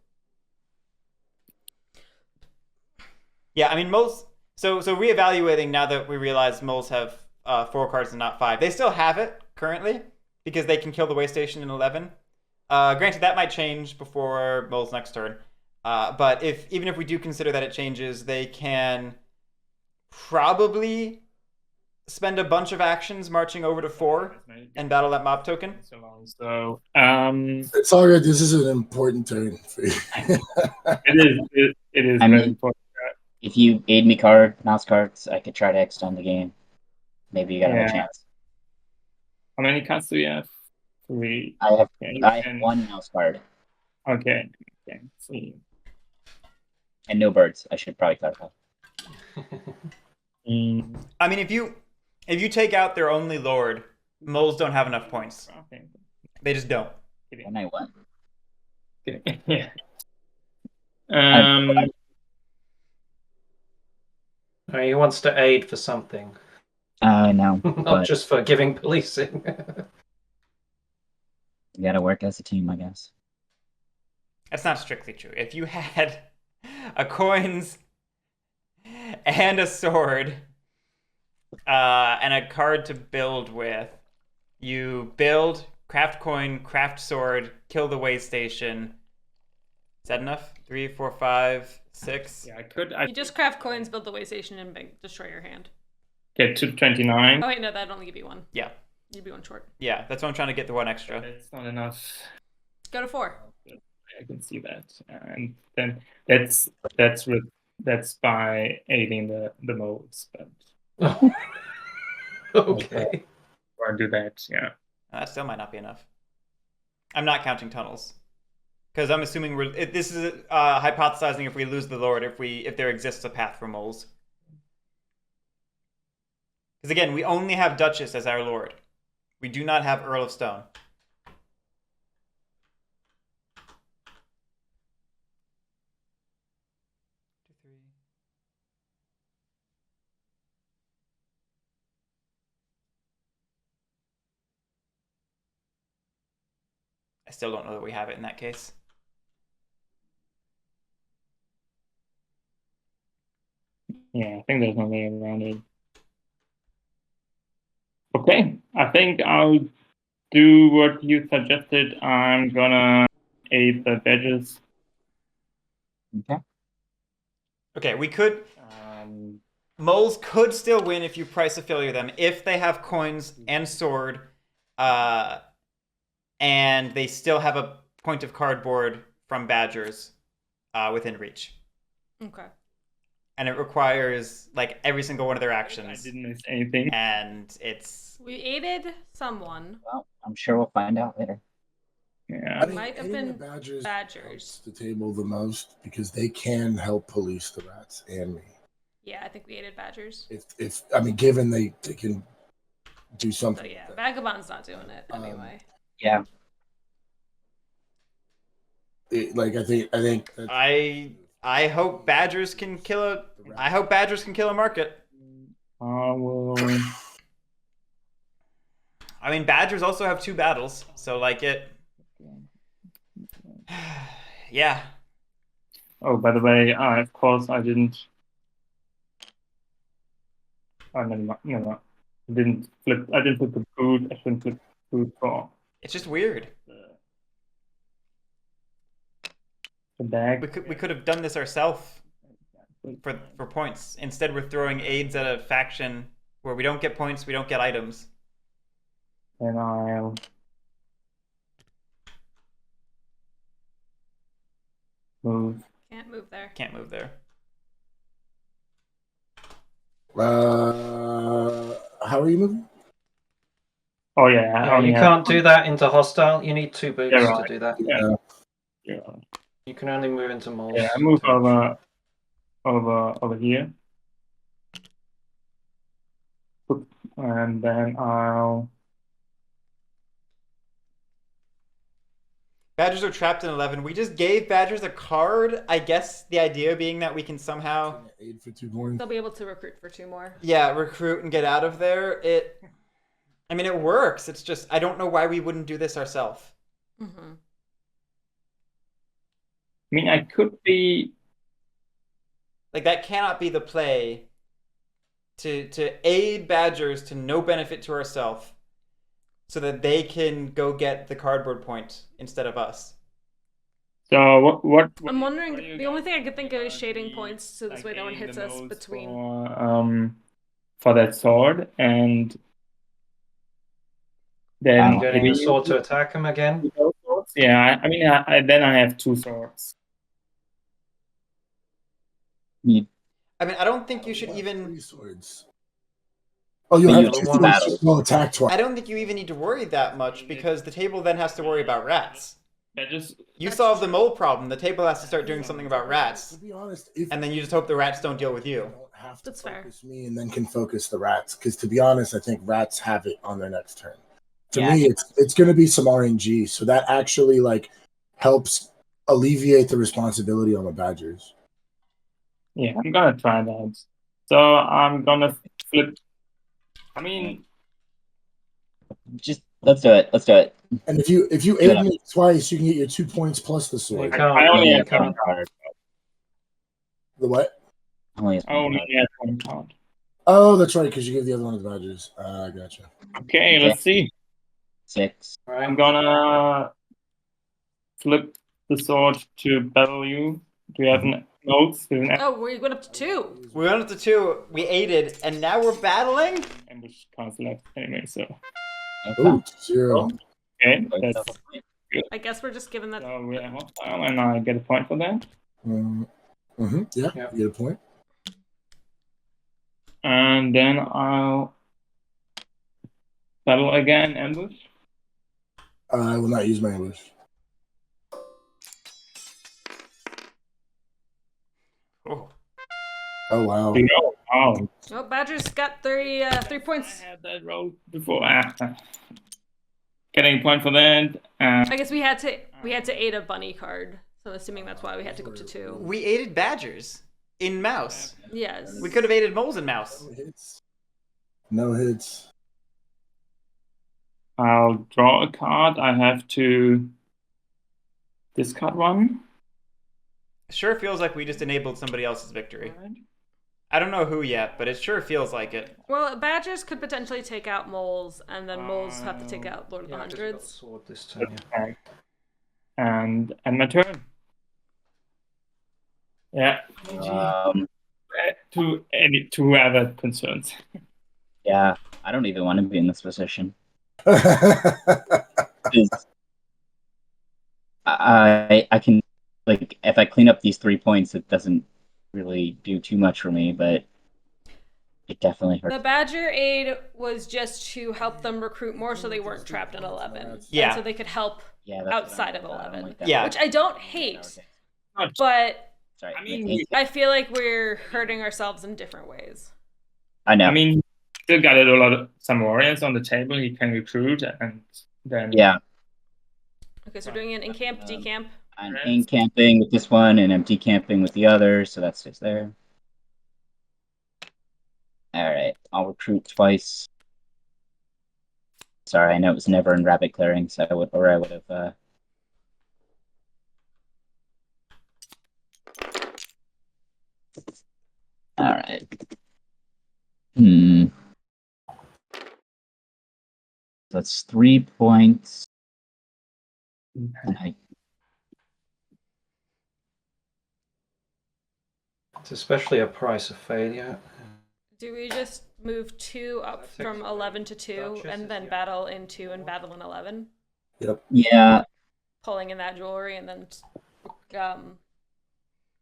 Yeah, I mean, moles... So reevaluating now that we realize moles have 4 cards and not 5. They still have it currently because they can kill the way station in 11. Granted, that might change before moles next turn. But even if we do consider that it changes, they can probably spend a bunch of actions marching over to 4 and battle that mob token. So It's all good. This is an important turn for you. it is I very mean- important. If you aid me mouse cards, I could try to extend the game. Maybe you got a Yeah. chance. How many cards do you have? 3. I have Okay, I have 1 mouse card Okay. So and no birds. I should probably clarify. I mean, if you take out their only lord, moles don't have enough points. They just don't. And I won. Yeah. He wants to aid for something, I know. not But just for giving policing. you gotta work as a team, I guess. That's not strictly true. If you had a coins and a sword and a card to build with, you build, craft coin, craft sword, kill the way station. Is that enough? 3, 4, 5, 6. Yeah, I could. You just craft coins, build the way station, and destroy your hand. Get to 29. Oh wait, no, that'd only give you one. Yeah. You'd be one short. Yeah, that's why I'm trying to get the one extra. That's not enough. Go to 4. I can see that, and then that's by aiding the modes. But Okay. or do that, yeah. That still might not be enough. I'm not counting tunnels, because I'm assuming this is hypothesizing if we lose the lord, if there exists a path for moles. Because again, we only have Duchess as our lord. We do not have Earl of Stone. I still don't know that we have it in that case. Yeah, I think there's no way around it. Okay, I think I'll do what you suggested. I'm gonna aid the badges. Okay. Okay, we could... moles could still win if you price affiliate them, if they have coins and sword, and they still have a point of cardboard from badgers within reach. Okay. And it requires, like, every single one of their I actions. didn't miss anything. And it's... We aided someone. Well, I'm sure we'll find out later. Yeah. I mean, Might have aiding been the Badgers Badgers. helps the table the most because they can help police the rats and me. Yeah, I think we aided Badgers. If I mean, given they can do So something. yeah, like that. Vagabond's not doing it anyway. Yeah. I think. That's, I hope Badgers can kill a... I hope Badgers can kill a market. I will. I mean, Badgers also have 2 battles, so, like, it... yeah. Oh, by the way, of course I didn't. Oh, no. I didn't flip the food. I shouldn't flip food for It's just weird. the bag. We could have done this ourselves for points. Instead, we're throwing aids at a faction where we don't get points, we don't get items. And I'll move. Can't move there. Can't move there. how are you moving? Oh yeah, I only You have. can't do that into hostile. You need 2 boots Yeah, right. to do that. Yeah. Yeah, You can only move into moles. I move over here, and then I'll. Badgers are trapped in 11. We just gave Badgers a card. I guess the idea being that we can somehow... Aid for 2 coins. They'll be able to recruit for 2 more. Yeah, recruit and get out of there. I mean, it works. It's just, I don't know why we wouldn't do this ourselves. Mm-hmm. I mean, I could be. Like, that cannot be the play to aid Badgers to no benefit to ourselves so that they can go get the cardboard point instead of us. So what I'm wondering, what are you the only guys thing I could think of is gonna shading be, points so this way no one aiding hits the us modes between. for that sword, and then Getting maybe a sword to attack him again. Yeah, I mean, then I have 2 swords. I mean, I don't think you should even... 3 swords. Oh, you But have you 2 have swords. battles. Well, attack twice. I don't think you even need to worry that much because the table then has to worry about rats. That just You solve the mole problem. The table has to start doing something about To rats. be honest, if And then you just hope the rats don't deal with you. don't have to That's fair. focus me and then can focus the rats. Because to be honest, I think rats have it on their next turn. For Yeah. me, it's going to be some RNG, so that actually like helps alleviate the responsibility on the Badgers. Yeah, I'm gonna try that. So I'm gonna flip. I mean, Just let's do it. Let's do it. And if you Yeah. aid me twice, you can get your 2 points plus the You sword. can't. I only you have one can't. card. The what? Only has I one only card. have one card. Oh, that's right, because you gave the other one to the Badgers. Gotcha. Okay, let's see. 6. Right. I'm gonna flip the sword to battle you. Do you have notes? Do you have Oh, we went up to 2. We went up to 2, we aided, and now we're battling? ambush cards left anyway? So Ooh, 0. okay, that's I guess we're just giving that. so we are hostile, and I get a point for that. Yeah, Yeah. you get a point. And then I'll battle again, ambush. I will not use my ambush. Oh. Oh, wow. Oh, Oh, Badgers got 3 points. I had that roll before. Getting a point for that. I guess we had to aid a bunny card, so I'm assuming that's why we had to go up to 2. We aided Badgers in Mouse. Yes. We could have aided Moles in Mouse. No hits. No hits. I'll draw a card. I have to discard one. Sure feels like we just enabled somebody else's victory. I don't know who yet, but it sure feels like it. Well, Badgers could potentially take out Moles, and then Moles have to take out Lord of the Yeah, 'cause you got the Hundreds. sword this turn. Okay. And my turn. Yeah. To whoever concerns. Yeah, I don't even want to be in this position. 'Cause I can, like, if I clean up these 3 points, it doesn't really do too much for me, but it definitely hurts. The Badger aid was just to help them recruit more so they weren't trapped in 11. Yeah. And so they could help Yeah, that's what outside I'm- of I don't 11. like that. Yeah. Which I don't hate, but Sorry, I mean, I feel like we're hurting ourselves in different ways. I know. I mean, still got a lot of some warriors on the table he can recruit, and then Yeah, Okay, so we're doing an in-camp, decamp. I'm in camping with this one, and I'm decamping with the other, so that stays there. All right, I'll recruit twice. Sorry, I know it was never in rabbit clearing, so I would have. All right. That's 3 points. It's especially a price of failure. Do we just move 2 up from 11 to 2 and then battle in 2 and battle in 11? Yep. Yeah. Pulling in that jewelry and then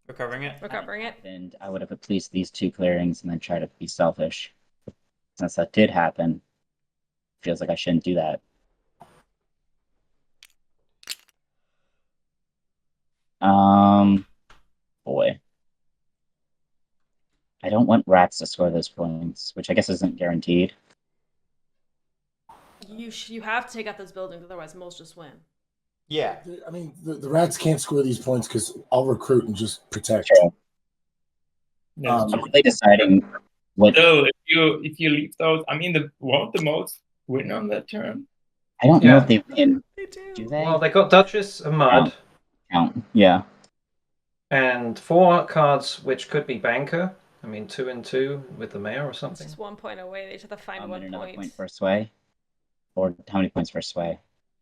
Recovering it? recovering it? And I would have at least these 2 clearings and then try to be selfish. Since that did happen, feels like I shouldn't do that. Boy. I don't want rats to score those points, which I guess isn't guaranteed. You have to take out those buildings, otherwise moles just win. Yeah. I mean, the rats can't score these points because I'll recruit and just protect. True. that's I'm really deciding what. so if you leave those, I mean, won't the most win on that turn? I don't know Yeah. if they win. They do. Do they? Well, they got Duchess of Mud Count. Yeah. and 4 cards, which could be Banker. I mean, 2 and 2 with the mayor or It's something. just 1 point away. They just have to find And 1 another point. point for sway. Or how many points for sway?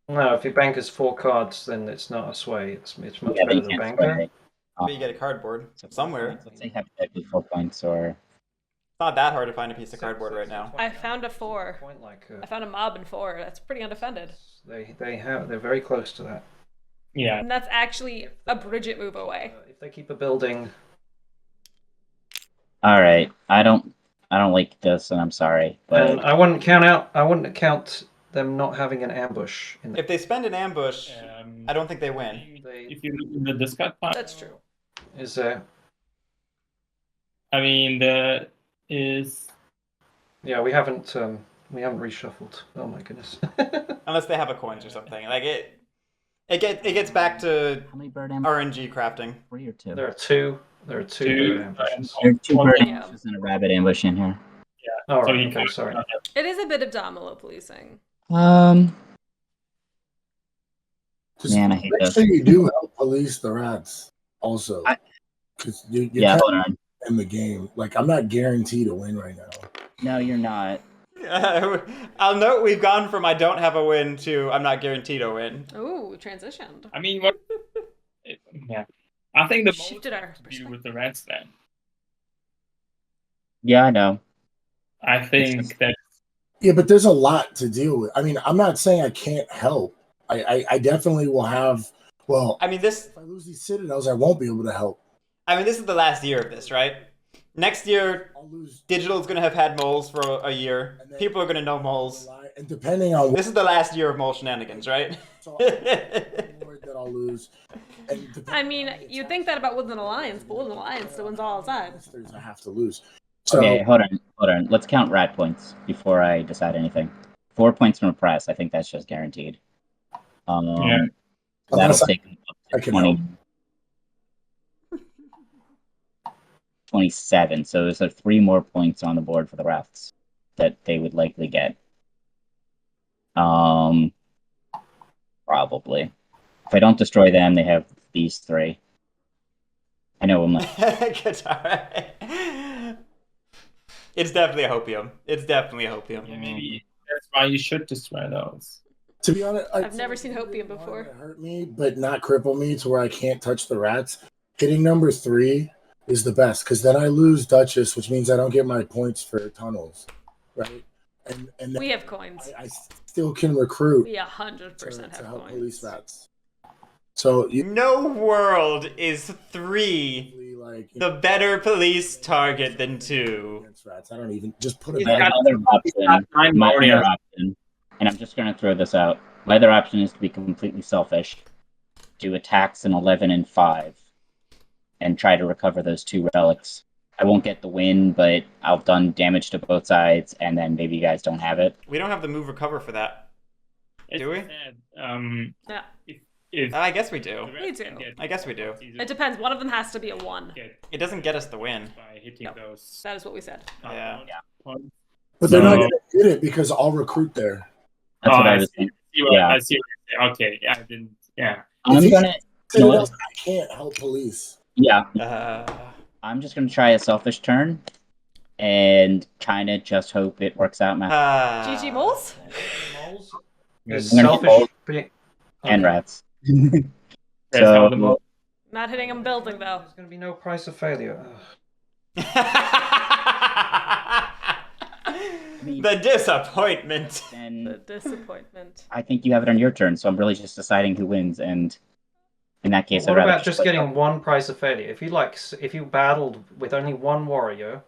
No, if your banker's 4 cards, then it's not a sway. It's much Yeah, but better you than can't Banker. sway. But you get a cardboard So 4 somewhere. points. Let's say hypothetically 4 points, or It's not that hard to find a piece of cardboard right now. I found a 4. Point like, I found a mob in 4. That's pretty undefended. they're very close to that. Yeah. And that's actually a Bridget move away. If they keep a building, all right. I don't like this, and I'm sorry, and but I wouldn't count them not having an ambush. In If they spend an ambush, I don't think they win. They- If you look in the discard pile, That's true. is there? I mean, there is. Yeah, we haven't reshuffled. Oh my goodness. Unless they have a coins or something. Like it gets back to How many bird ambushes? RNG crafting. 3 or 2? There are two Two, bird ambushes. There are 2 bird Yeah. ambushes and a rabbit ambush in here. Oh, So right, you okay, can't- sorry. It is a bit of domino policing. Just Man, I hate make those. sure you do help police the rats also. Because you're Yeah, kind hold of on. in the game. Like, I'm not guaranteed to win right now. No, you're not. I'll note we've gone from I don't have a win to I'm not guaranteed a win. Ooh, we transitioned. I mean, what? Yeah, I think the most Shifted our has to do with the rats. Then Yeah, I know. I think that Yeah, but there's a lot to deal with. I mean, I'm not saying I can't help. I definitely will have. Well, I mean this if I lose these citadels, I won't be able to help. this is the last year of this, right? Next year, I'll lose. digital's gonna have had moles for a year. And then- People are gonna know moles. And depending on This is the last year of mole shenanigans, right? so I'm worried that I'll lose. And I mean, you'd think that about Woodland Alliance, but Woodland Alliance still wins all the time. I have to lose. So Okay, hold on. Let's count rat points before I decide anything. 4 points from a press. I think that's just guaranteed. Yeah. That'll Unless I- take them up I to can 20, help. 27. So there's 3 more points on the board for the rats that they would likely get. Probably. If I don't destroy them, they have these 3. I know I'm like, Guitar. It's definitely a hopium. It's definitely a hopium. yeah, maybe that's why you should destroy those. to be honest, I've never seen hopium before. It hurt me, but not cripple me to where I can't touch the rats. Hitting number 3 is the best because then I lose Duchess, which means I don't get my points for tunnels, right? And then We have coins. I still can recruit We 100% to have help coins. police rats. So you No world is 3 like the better police target than 2. against rats. I don't even just put it He's my back. got- other option, nine my warriors. other option, and I'm just going to throw this out. My other option is to be completely selfish, do attacks in 11 and 5, and try to recover those 2 relics. I won't get the win, but I've done damage to both sides, and then maybe you guys don't have it. We don't have the move recover for that. Do we? Yeah. If I guess we do. the rats We do. can get I guess we do. It depends. One of them has to be a 1. get It doesn't get us the win. by hitting Yep. those. That is what we said. Yeah. Points. But they're not So- going to get it because I'll recruit there. That's what I I was see. thinking. Yeah. Yeah. I see. Okay. Yeah. I didn't. Yeah. I'm If he- gonna, you know what? I can't help police. Yeah, Uh, I'm just gonna try a selfish turn, and kind of just hope it works out. GG moles? It's I'm gonna hit selfish. both and rats. That's how the So mo- Not hitting him building, though. There's going to be no price of failure. Ugh. the disappointment. The then disappointment. I think you have it on your turn. So I'm really just deciding who wins, and in that case, What I'd rather about just put- getting 1 price of failure? If you battled with only 1 warrior,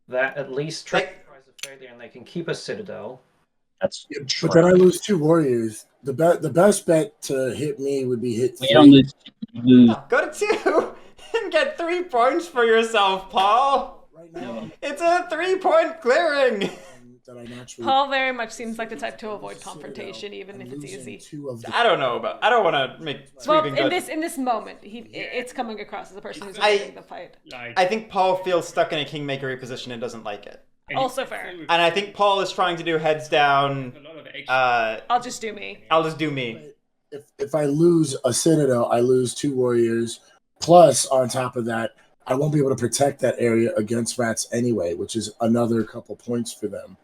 that at least triples the price of failure, and they can keep a citadel. That's Yeah, but then I lose 2 warriors. The best bet to hit me would be hit 3. you don't lose. You lose. Go to 2 and get 3 points for yourself, Paul. Right now, It's a 3-point clearing. that I naturally Paul very much seems like the type to avoid confrontation, even if it's easy. 2 of the I don't know about. I don't want to make Well, sweeping in judgments. this moment, it's coming across as a person who's I- avoiding the fight. like. I think Paul feels stuck in a kingmakery position and doesn't like it. and Also you can fair. still- And I think Paul is trying to do heads down. a lot of action. I'll just do me. I'll just do me. if I lose a citadel, I lose 2 warriors. Plus, on top of that, I won't be able to protect that area against rats anyway, which is another couple points for them.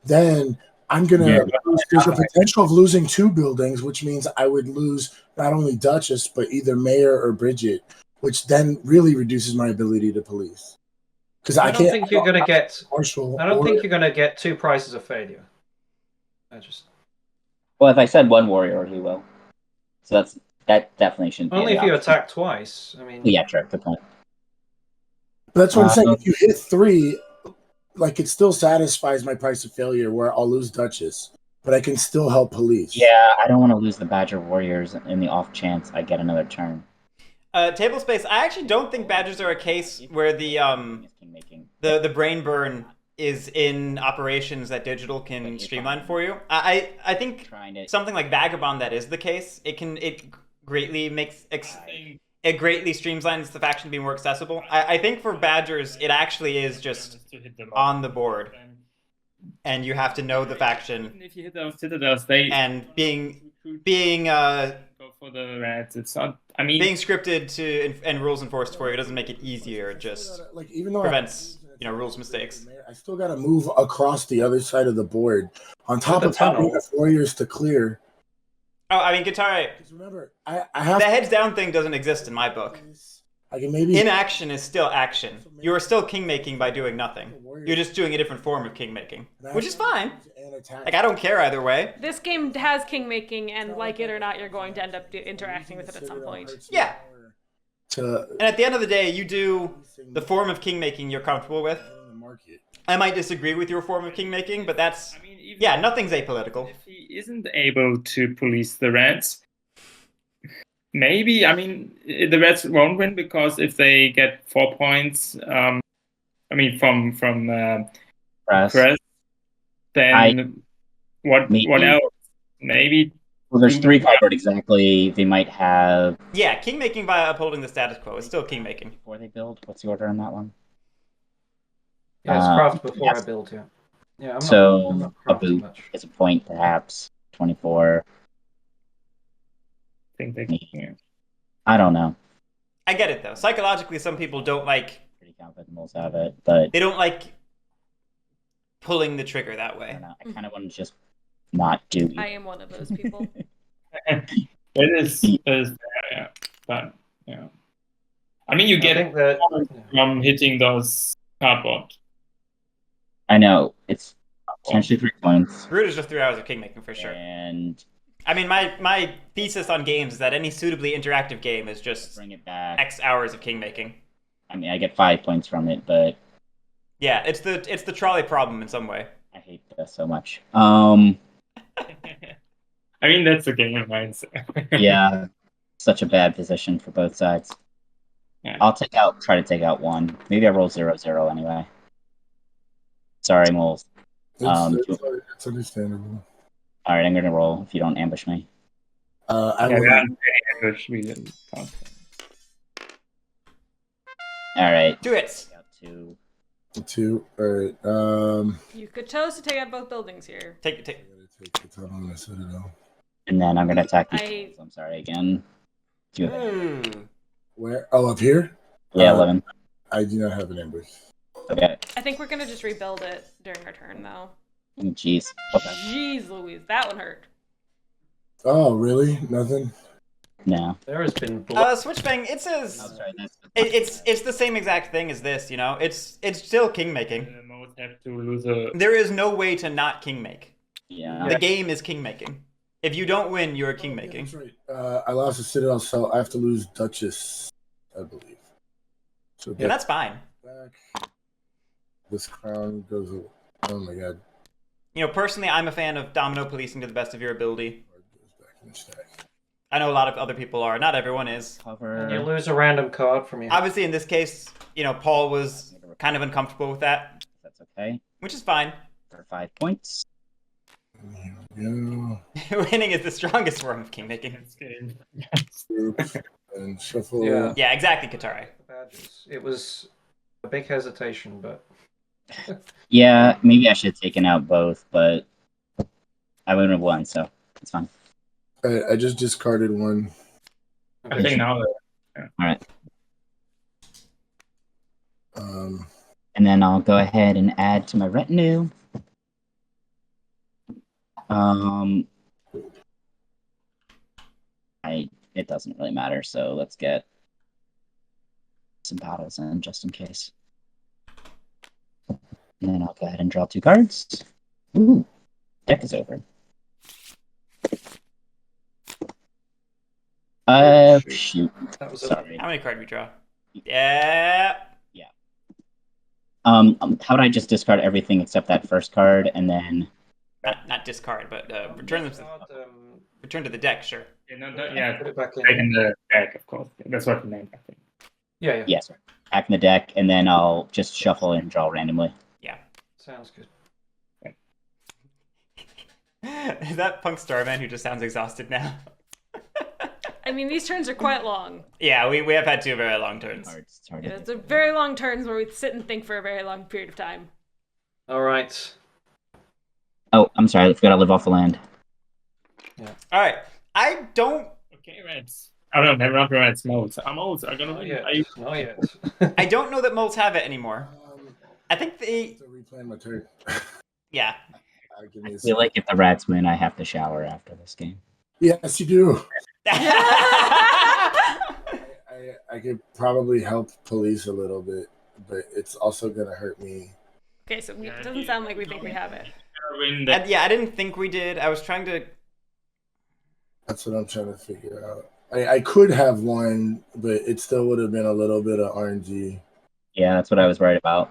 Then I'm gonna. Yeah. There's a potential of losing 2 buildings, which means I would lose not only Duchess but either Mayor or Bridget, which then really reduces my ability to police. Because I I don't can't think you're going to get. Marshall. I don't or- think you're going to get 2 prices of failure. I just Well, if I said 1 warrior, he will. So that definitely shouldn't be only the if you option. attack twice. I mean, Yeah, true. Good point. That's what I'm saying. Uh, If you hit 3, like it still satisfies my price of failure, where I'll lose Duchess, but I can still help police. Yeah, I don't want to lose the Badger Warriors in the off chance I get another turn. Table space. I actually don't think badgers are a case where the brain burn is in operations that digital can streamline for you. I think something like Vagabond, that is the case. It greatly streamlines the faction to be more accessible. I think for badgers, it actually is just on the board, and you have to know the faction. Even if you hit those citadels, they and being go for the rats. It's not. I mean, being scripted and rules enforced for you doesn't make it easier. It just like even though prevents rules mistakes. I still got to move across the other side of the board on top of having the warriors to clear. Oh, I mean, Guitar. Remember, I have the heads down thing doesn't exist in my book. I can maybe inaction is still action. You are still king making by doing nothing. You're just doing a different form of king making, which is fine. Like, I don't care either way. This game has king making, and like it or not, you're going to end up interacting with it at some point. Yeah. And at the end of the day, you do the form of king making you're comfortable with. I might disagree with your form of king making, but that's nothing's apolitical. If he isn't able to police the rats, maybe, I mean, the rats won't win, because if they get 4 points, from press, then what else? Maybe. Well, there's 3 covered exactly. They might have. Yeah, king making by upholding the status quo is still king making. Before they build, what's the order on that one? Yeah, it's craft before I build. Yeah. Yeah. I'm not a boot is a point, perhaps 24. I don't know. I get it though. Psychologically, some people don't like. Pretty confident most of it, but they don't like pulling the trigger that way. I kind of want to just not do. I am one of those people. It is, yeah, but yeah. I mean, you get that from hitting those cardboard. I know it's potentially 3 points. Root is just 3 hours of king making for sure. And I mean, my thesis on games is that any suitably interactive game is just bring it back X hours of king making. I mean, I get 5 points from it, but yeah, it's the trolley problem in some way. I hate this so much. I mean, that's a game mindset. Yeah, such a bad position for both sides. Yeah. I'll try to take out 1. Maybe I roll 0-0 anyway. Sorry, moles. It's understandable. All right, I'm gonna roll if you don't ambush me. Ambush me. All right. Do it. 2. 2. All right. You could chose to take out both buildings here. Take. The top on the citadel. And then I'm gonna attack you. I'm sorry again. Do you have an Where? Oh, up here? Yeah, 11. I do not have an ambush. Okay. I think we're gonna just rebuild it during our turn, though. Jeez. Okay. Jeez Louise, that one hurt. Oh, really? Nothing? No. There has been Switchbang, it says it's the same exact thing as this, you know? It's still king making. There is no way to not king make. Yeah. The game is king making. If you don't win, you're king making. Yeah, that's right. I lost a citadel, so I have to lose Duchess, I believe. So yeah, that's fine. Back. This crown goes away. Oh my god. You know, personally, I'm a fan of domino policing to the best of your ability. I know a lot of other people are. Not everyone is. You lose a random card from your... Obviously, in this case, you know, Paul was kind of uncomfortable with that. That's okay. Which is fine. For 5 points. Yeah. Winning is the strongest form of king making. And shuffle. Yeah, exactly, Katari. It was a big hesitation, but... Yeah, maybe I should have taken out both, but I wouldn't have won, so it's fine. I just discarded 1. I think now. All right. And then I'll go ahead and add to my retinue. It doesn't really matter, so let's get some battles in just in case. And then I'll go ahead and draw 2 cards. Ooh, deck is over. Shoot. Sorry. How many cards we draw? Yeah. Yeah. How would I just discard everything except that first card and then? Not discard, but return them. Return to the deck, sure. Yeah, put it back in the deck, of course. That's what you meant, I think. Yeah. Yes. Pack in the deck, and then I'll just shuffle and draw randomly. Yeah. Sounds good. Is that Punkstarman who just sounds exhausted now? I mean, these turns are quite long. Yeah, we have had 2 very long turns. It's hard Yeah, to it's do. a very long turns where we sit and think for a very long period of time. All right. Oh, I'm sorry. I forgot I live off the land. All right. I don't. Okay, Reds. Oh no, never not Reds. Moles. Moles are gonna Not win. yet. Are you? Not yet. I don't know that moles have it anymore. I think they. To replan my turn. Yeah. Give me I a feel like if the Rats win, I have to shower after this game. Yes, you do. I I could probably help police a little bit, but it's also gonna hurt me. Okay, so it doesn't sound like we think we have it. Win the I didn't think we did. I was trying to. That's what I'm trying to figure out. I could have one, but it still would have been a little bit of RNG, Yeah, that's what I was worried about.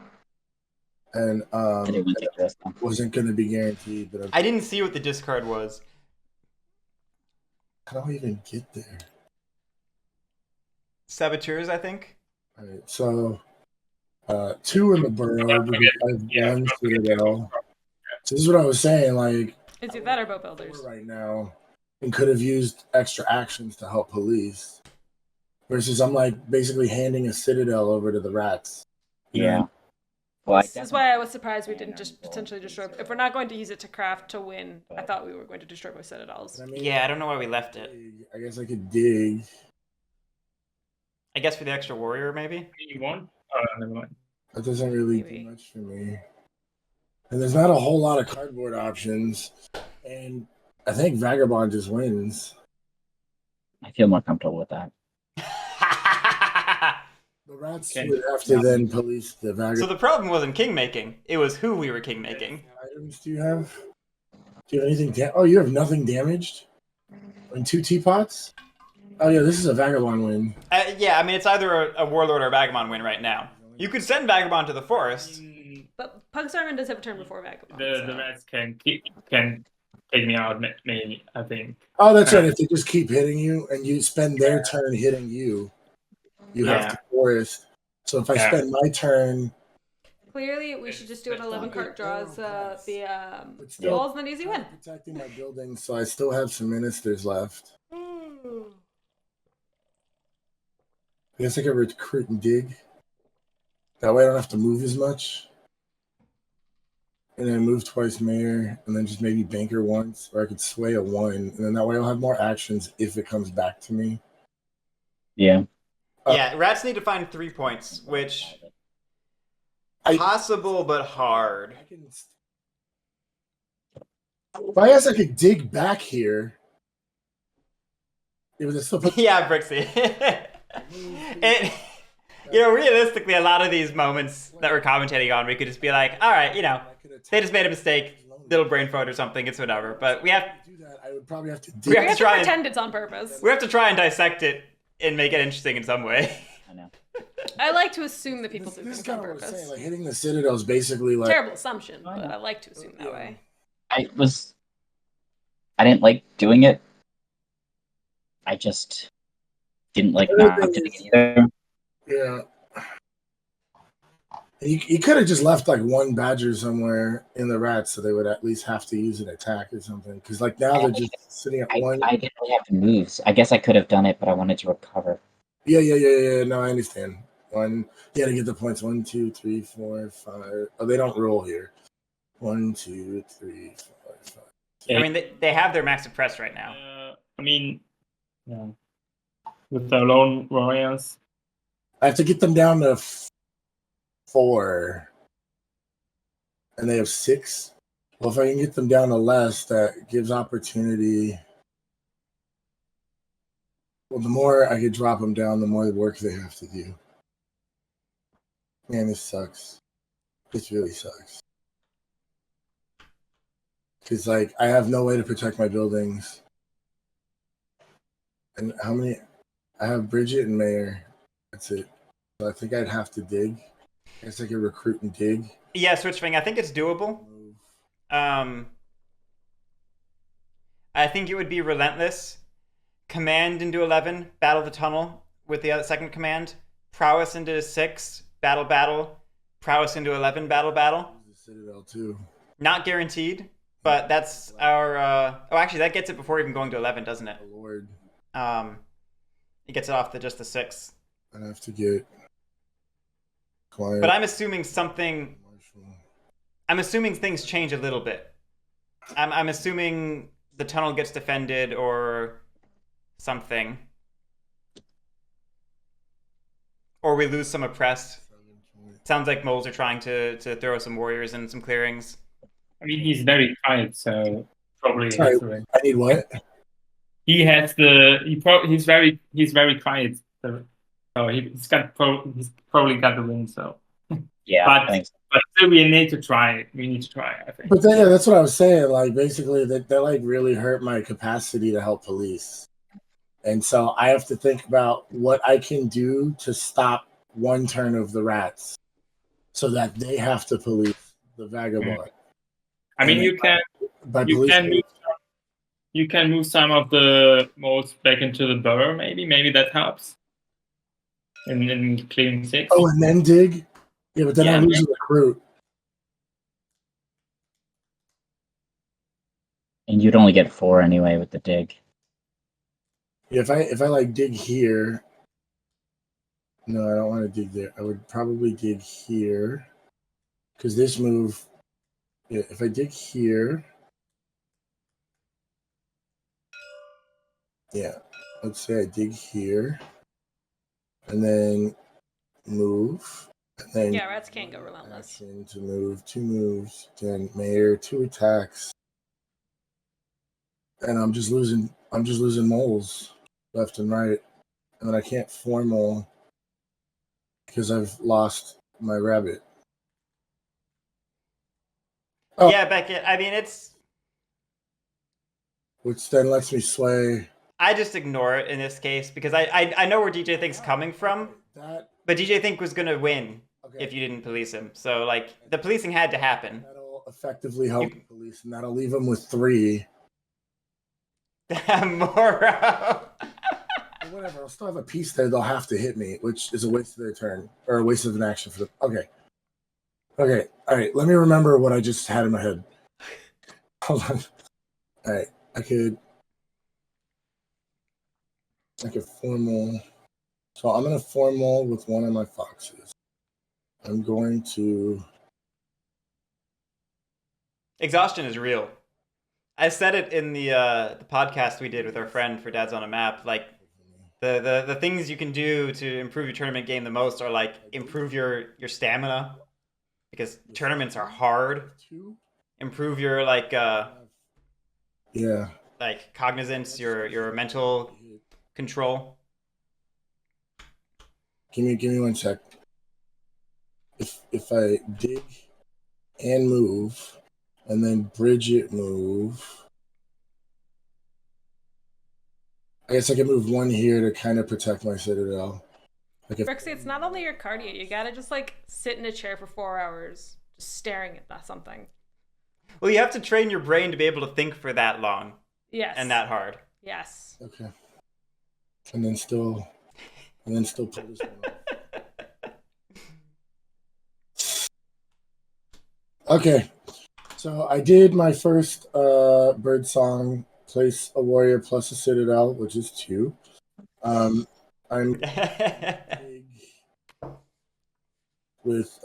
and I didn't want to take this one. wasn't going to be guaranteed. But I didn't see what the discard was. how do I even get there? Saboteurs, I think. All right, so 2 in the burrow because I have 1 citadel. So this is what I was saying. Like It's either that or boat builders. right now, and could have used extra actions to help police. Versus, I'm like basically handing a citadel over to the rats. Yeah. Well, This is why I was surprised we didn't just potentially destroy. If we're not going to use it to craft to win, I thought we were going to destroy both citadels. I mean, Yeah, I don't know why we left it. I guess I could dig. I guess for the extra warrior, maybe. you want? Oh, never mind. That doesn't really Maybe. do much for me. And there's not a whole lot of cardboard options. And I think Vagabond just wins. I feel more comfortable with that. The rats Okay. would have to then police the Vagabond. So the problem wasn't king making; it was who we were king making. Items do you have? Do you have anything? Oh, you have nothing damaged? And 2 teapots? Oh, yeah, this is a Vagabond win. Yeah, I mean it's either a warlord or a vagabond win right now. You could send vagabond to the forest. But Punkstarman does have a turn before Vagabond. The so. Reds can take me out, maybe. I think. Oh, that's right. If they just keep hitting you and you spend their turn hitting you, you have to forest. So if I spend my turn... Clearly, we should just do an 11 card draw as the But still, walls and an easy win. protecting my buildings, so I still have some ministers left. I guess I could recruit and dig. That way I don't have to move as much. And then move twice mayor, and then just maybe banker once, or I could sway a 1, and then that way I'll have more actions if it comes back to me. Yeah. Yeah, rats need to find 3 points, which possible but hard. But I guess I could dig back here. It was still put Yeah, Brixie. It, realistically, a lot of these moments that we're commentating on, we could just be like, all right, they just made a mistake, little brain fart or something, it's whatever. But we have do that. I would probably have to dig. We We have to try and- pretend it's on purpose. we have to try and dissect it and make it interesting in some way. I know. I like to assume that people do This is things on kind of what I was saying. purpose. Like hitting the citadel is basically like Terrible assumption, but I like to assume that way. I didn't like doing it. I just didn't like not doing it either. yeah. You could have just left like 1 badger somewhere in the rats, so they would at least have to use an attack or something. Because like now they're just sitting at 1. I didn't really have to move. I guess I could have done it, but I wanted to recover. Yeah. No, I understand. 1. Yeah, to get the points. 1, 2, 3, 4, 5. Oh, they don't roll here. 1, 2, 3, 4, 5. I mean, they have their max press right now. I mean, yeah. With the lone warriors. I have to get them down to 4, and they have 6. Well, if I can get them down to less, that gives opportunity. Well, the more I could drop them down, the more work they have to do. Man, this sucks. This really sucks. Because, like, I have no way to protect my buildings. And how many? I have Bridget and Mayor. That's it. So I think I'd have to dig. I guess I could recruit and dig. Yeah, Switchwing, I think it's doable. I think it would be relentless. Command into 11, battle the tunnel, with the second command. Prowess into 6, battle. Prowess into 11, battle. The Citadel too. Not guaranteed, but that's our... Oh, actually, that gets it before even going to 11, doesn't it? Oh, Lord. It gets it off to just the 6. I have to get... Quiet. But I'm assuming something... I'm assuming things change a little bit. I'm assuming the tunnel gets defended or something. Or we lose some oppressed. Sounds like moles are trying to throw some warriors and some clearings. I mean, he's very quiet, so probably. Sorry, I need what? He has the. He's very quiet. So he's probably got the win. So. Yeah, but still, we need to try. We need to try, I think. But then, yeah, that's what I was saying. Like, basically, that like really hurt my capacity to help police, and so I have to think about what I can do to stop one turn of the rats, so that they have to police the vagabond. I mean, you can move some of the moles back into the burrow. Maybe that helps. In clearing 6. Oh, and then dig. Yeah, but then I lose a recruit. And you'd only get 4 anyway with the dig. Yeah, if I like dig here. No, I don't want to dig there. I would probably dig here. Because this move, yeah, if I dig here. Yeah, let's say I dig here. And then move. And then Yeah, rats can't go relentless. Action to move, 2 moves, then mayor, 2 attacks. And I'm just losing moles left and right. And then I can't formal because I've lost my rabbit. Oh. Yeah, Beckett, I mean, it's... Which then lets me sway. I just ignore it in this case because I know where Deejaythink's coming from. But Deejaythink was going to win if you didn't police him. So, like, the policing had to happen. That'll effectively help the police, and that'll leave them with 3. Moro. Whatever, I'll still have a piece there. They'll have to hit me, which is a waste of their turn. Or a waste of an action for them. Okay. Okay, all right. Let me remember what I just had in my head. Hold on. All right, I could formal. So I'm going to formal with one of my foxes. I'm going to... Exhaustion is real. I said it in the podcast we did with our friend for Dads on a Map. Like, the things you can do to improve your tournament game the most are, like, improve your stamina. Because tournaments are hard. Improve your, like, like, cognizance, your mental control. Give me 1 sec. If I dig and move, and then Bridget move, I guess I can move 1 here to kind of protect my citadel. Like Rexy, it's not only your cardio. You gotta just like sit in a chair for 4 hours, just staring at something. Well, you have to train your brain to be able to think for that long. Yes. And that hard. Yes. Okay. And then still pull this one off. Okay, so I did my first bird song, place a warrior plus a citadel, which is 2. I'm big with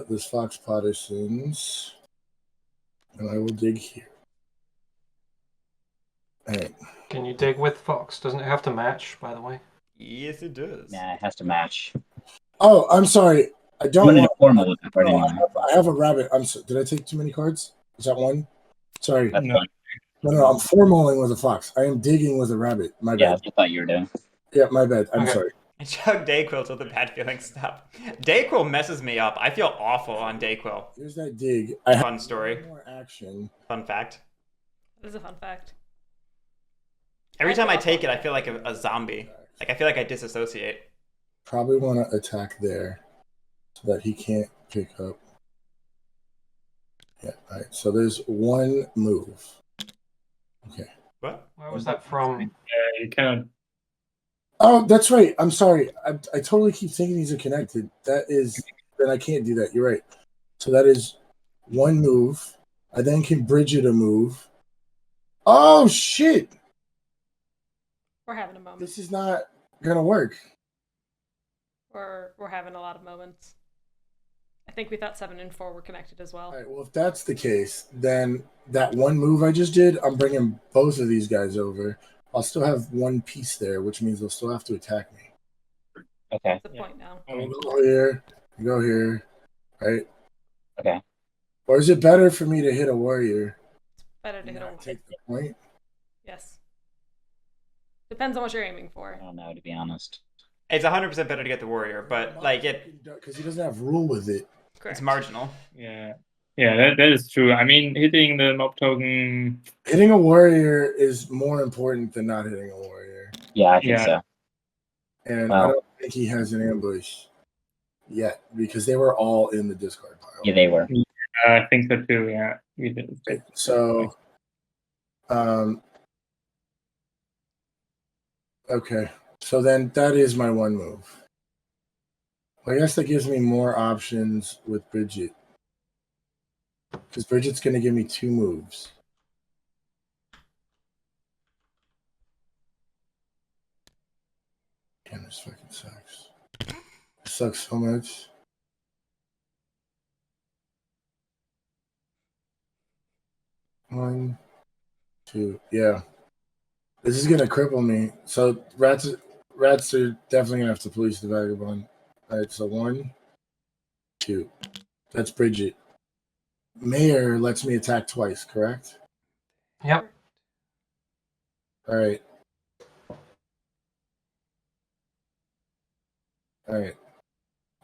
this Fox Patterson's, and I will dig here. All right. Can you dig with Fox? Doesn't it have to match, by the way? Yes, it does. Nah, it has to match. Oh, I'm sorry. I don't want formal with the party. I have a rabbit. Did I take too many cards? Is that 1? Sorry. That's no, I'm formaling with a fox. I am digging with a rabbit. My bad. Yeah, I thought you were doing. Yeah, my bad. I'm sorry. I chug Dayquil till the bad feelings stop. Dayquil messes me up. I feel awful on Dayquil. Here's that dig. Fun story. More action. Fun fact. This is a fun fact. Every time I take it, I feel like a zombie. Like, I feel like I disassociate. Probably want to attack there so that he can't pick up. Yeah, all right. So there's 1 move. Okay. What? Where was that from? You cannot. Oh, that's right. I'm sorry. I totally keep thinking these are connected. Then I can't do that. You're right. So that is one move. I then can bridge it a move. Oh shit! We're having a moment. This is not gonna work. We're having a lot of moments. I think we thought 7 and 4 were connected as well. All right. Well, if that's the case, then that one move I just did, I'm bringing both of these guys over. I'll still have one piece there, which means they'll still have to attack me. Okay. That's the point now. I'll go here. Go here. Right. Okay. Or is it better for me to hit a warrior? Better to hit a Take the point. Yes. Depends on what you're aiming for. I don't know, to be honest. It's 100% better to get the warrior, but like because he doesn't have rule with it. Correct. it's marginal. Yeah, that is true. I mean, hitting the mob token. Hitting a warrior is more important than not hitting a warrior. Yeah, I think so. And I don't think he has an ambush yet because they were all in the discard pile. Yeah, they were. I think so too. Yeah, we did. So, okay. So then that is my one move. I guess that gives me more options with Bridget. Because Bridget's going to give me 2 moves. Damn, this fucking sucks. It sucks so much. One, 2. Yeah. This is going to cripple me. So rats are definitely going to have to police the vagabond. All right, so 1, 2. That's Bridget. Mayor lets me attack twice, correct? Yep. All right. All right.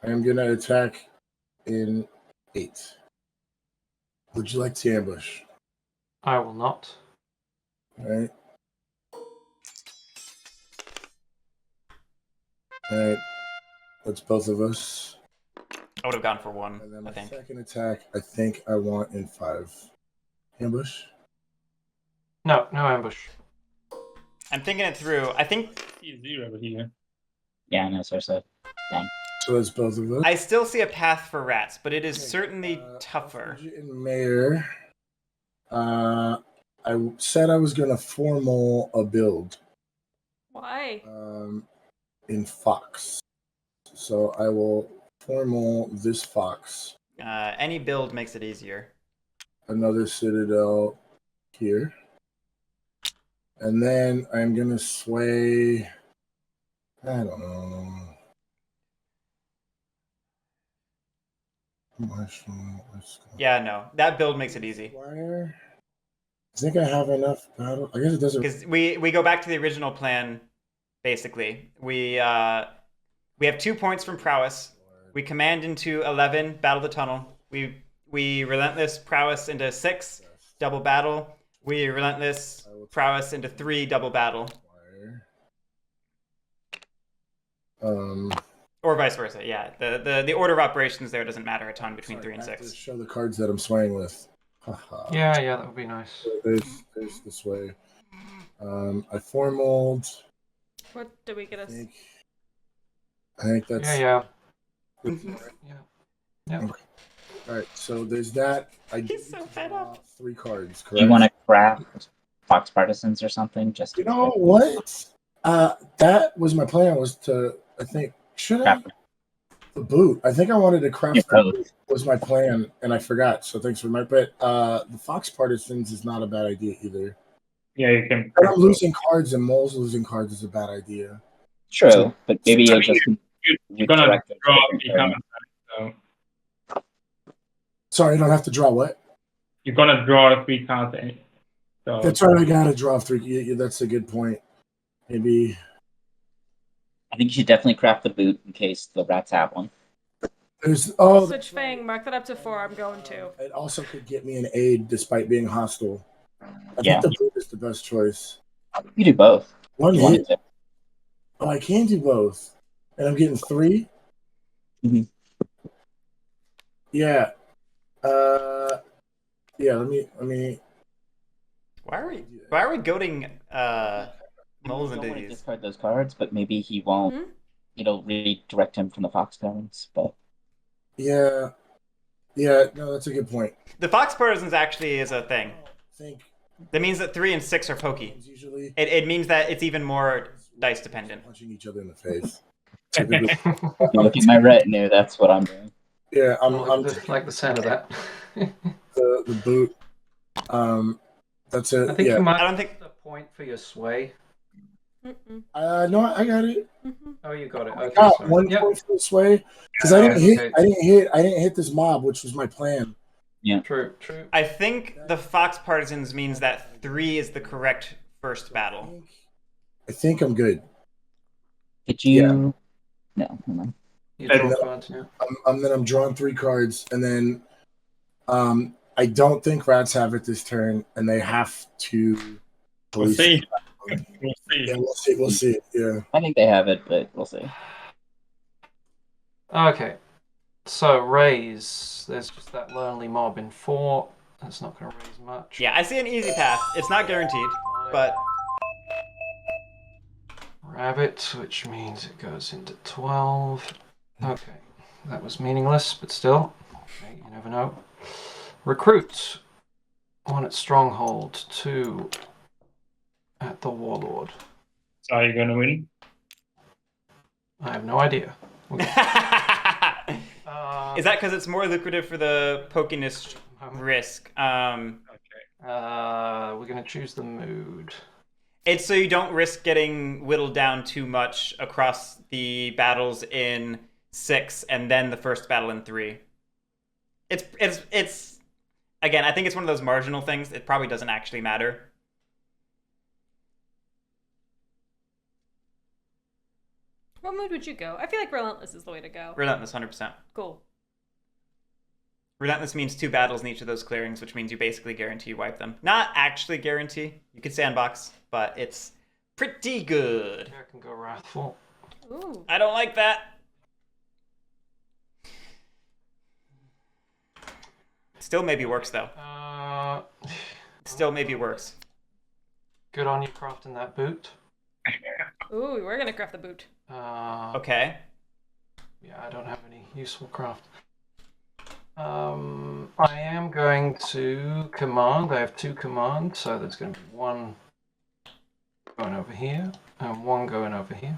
I am going to attack in 8. Would you like to ambush? I will not. All right. All right. That's both of us. I would have gone for 1, And then I my think. second attack, I think I want in 5. Ambush? No ambush. I'm thinking it through. I think See 0 here. Yeah, no, so. Dang. So that's both of us. I still see a path for rats, but it is Okay, certainly tougher. In Mayor, I said I was going to formal a build Why? in Fox. So I will formal this Fox. Any build makes it easier. Another Citadel here. And then I'm going to sway. I don't know. Yeah, no. That build makes it easy. Wire. I think I have enough battle. I guess it doesn't. Because we go back to the original plan, basically. We have 2 points from prowess. We command into 11, battle the tunnel. We relentless prowess into 6, double battle. We relentless prowess into 3, double battle. Or vice versa, yeah. The order of operations there doesn't matter a ton between 3 and 6. Show the cards that I'm swaying with. Yeah, that would be nice. There's this way. I formaled. What did we get us? I think that's. Yeah. Okay. All right, so there's that. He's so fed up. 3 cards, correct? Do you want to craft Fox Partisans or something? Just You know what? That was my plan. Was to should I the boot? I think I wanted to craft the boot was my plan, and I forgot. So thanks for my bet. The Fox Partisans is not a bad idea either. Yeah, you can. But I'm losing cards, and Mole's losing cards is a bad idea. True, but maybe you'll just. You're gonna draw become. So Sorry, I don't have to draw what? you're gonna draw 3 cards. So That's right. I gotta draw 3. Yeah, that's a good point. Maybe. I think you should definitely craft the boot in case the rats have one. There's Switch Fang, mark that up to 4. I'm going to. It also could get me an aid despite being hostile. I Yeah. think the boot is the best choice. You do both. One You wanted hit. to. Oh, I can do both, and I'm getting 3. Mhm. Yeah. Yeah. Let me. Why are we goading Moles I and don't want to ditties. discard those cards, but maybe he won't. Mhm. It'll redirect him from the Fox cards, but Yeah. Yeah, no, that's a good point. The Fox Partisans actually is a thing. I think That means that 3 and 6 are pokey. usually It means that it's even more dice dependent. punching each other in the face. Typically, if you look at my retinue, that's what I'm doing. yeah, I'm like the sound of that. the boot. That's it. I think Yeah. you might I don't think- the point for your sway. Mm-mm. No, I got it. Mhm. Oh, you got it. I Okay, got sorry. one Yep. point for this way because I didn't hit. Okay. I didn't hit this mob, which was my plan. True. I think the Fox Partisans means that 3 is the correct first battle. I think I'm good. Did you? No, never mind. You draw cards now. Then I'm drawing 3 cards, and then I don't think rats have it this turn, and they have to. We'll police see. it. We'll see. Yeah, we'll see. We'll see. Yeah. I think they have it, but we'll see. Okay. So raise. There's just that lonely mob in 4. That's not going to raise much. Yeah, I see an easy path. It's not guaranteed, but Rabbit, which means it goes into 12. Okay. That was meaningless, but still. Okay, you never know. Recruit. 1 at Stronghold. 2 at the Warlord. So are you gonna win? I have no idea. is that because it's more lucrative for the pokiness risk? We're going to choose the mood. It's so you don't risk getting whittled down too much across the battles in 6 and then the first battle in 3. It's again, I think it's one of those marginal things. It probably doesn't actually matter. What mood would you go? I feel like Relentless is the way to go. Relentless, 100%. Cool. Relentless means 2 battles in each of those clearings, which means you basically guarantee you wipe them. Not actually guarantee. You could sandbox, but it's pretty good. I can go Wrathful. Ooh. I don't like that. Still maybe works, though. Still maybe works. Good on you crafting that boot. Ooh, we're gonna craft the boot. Okay. Yeah, I don't have any useful craft. I am going to command. I have 2 commands, so there's going to be 1 going over here and 1 going over here.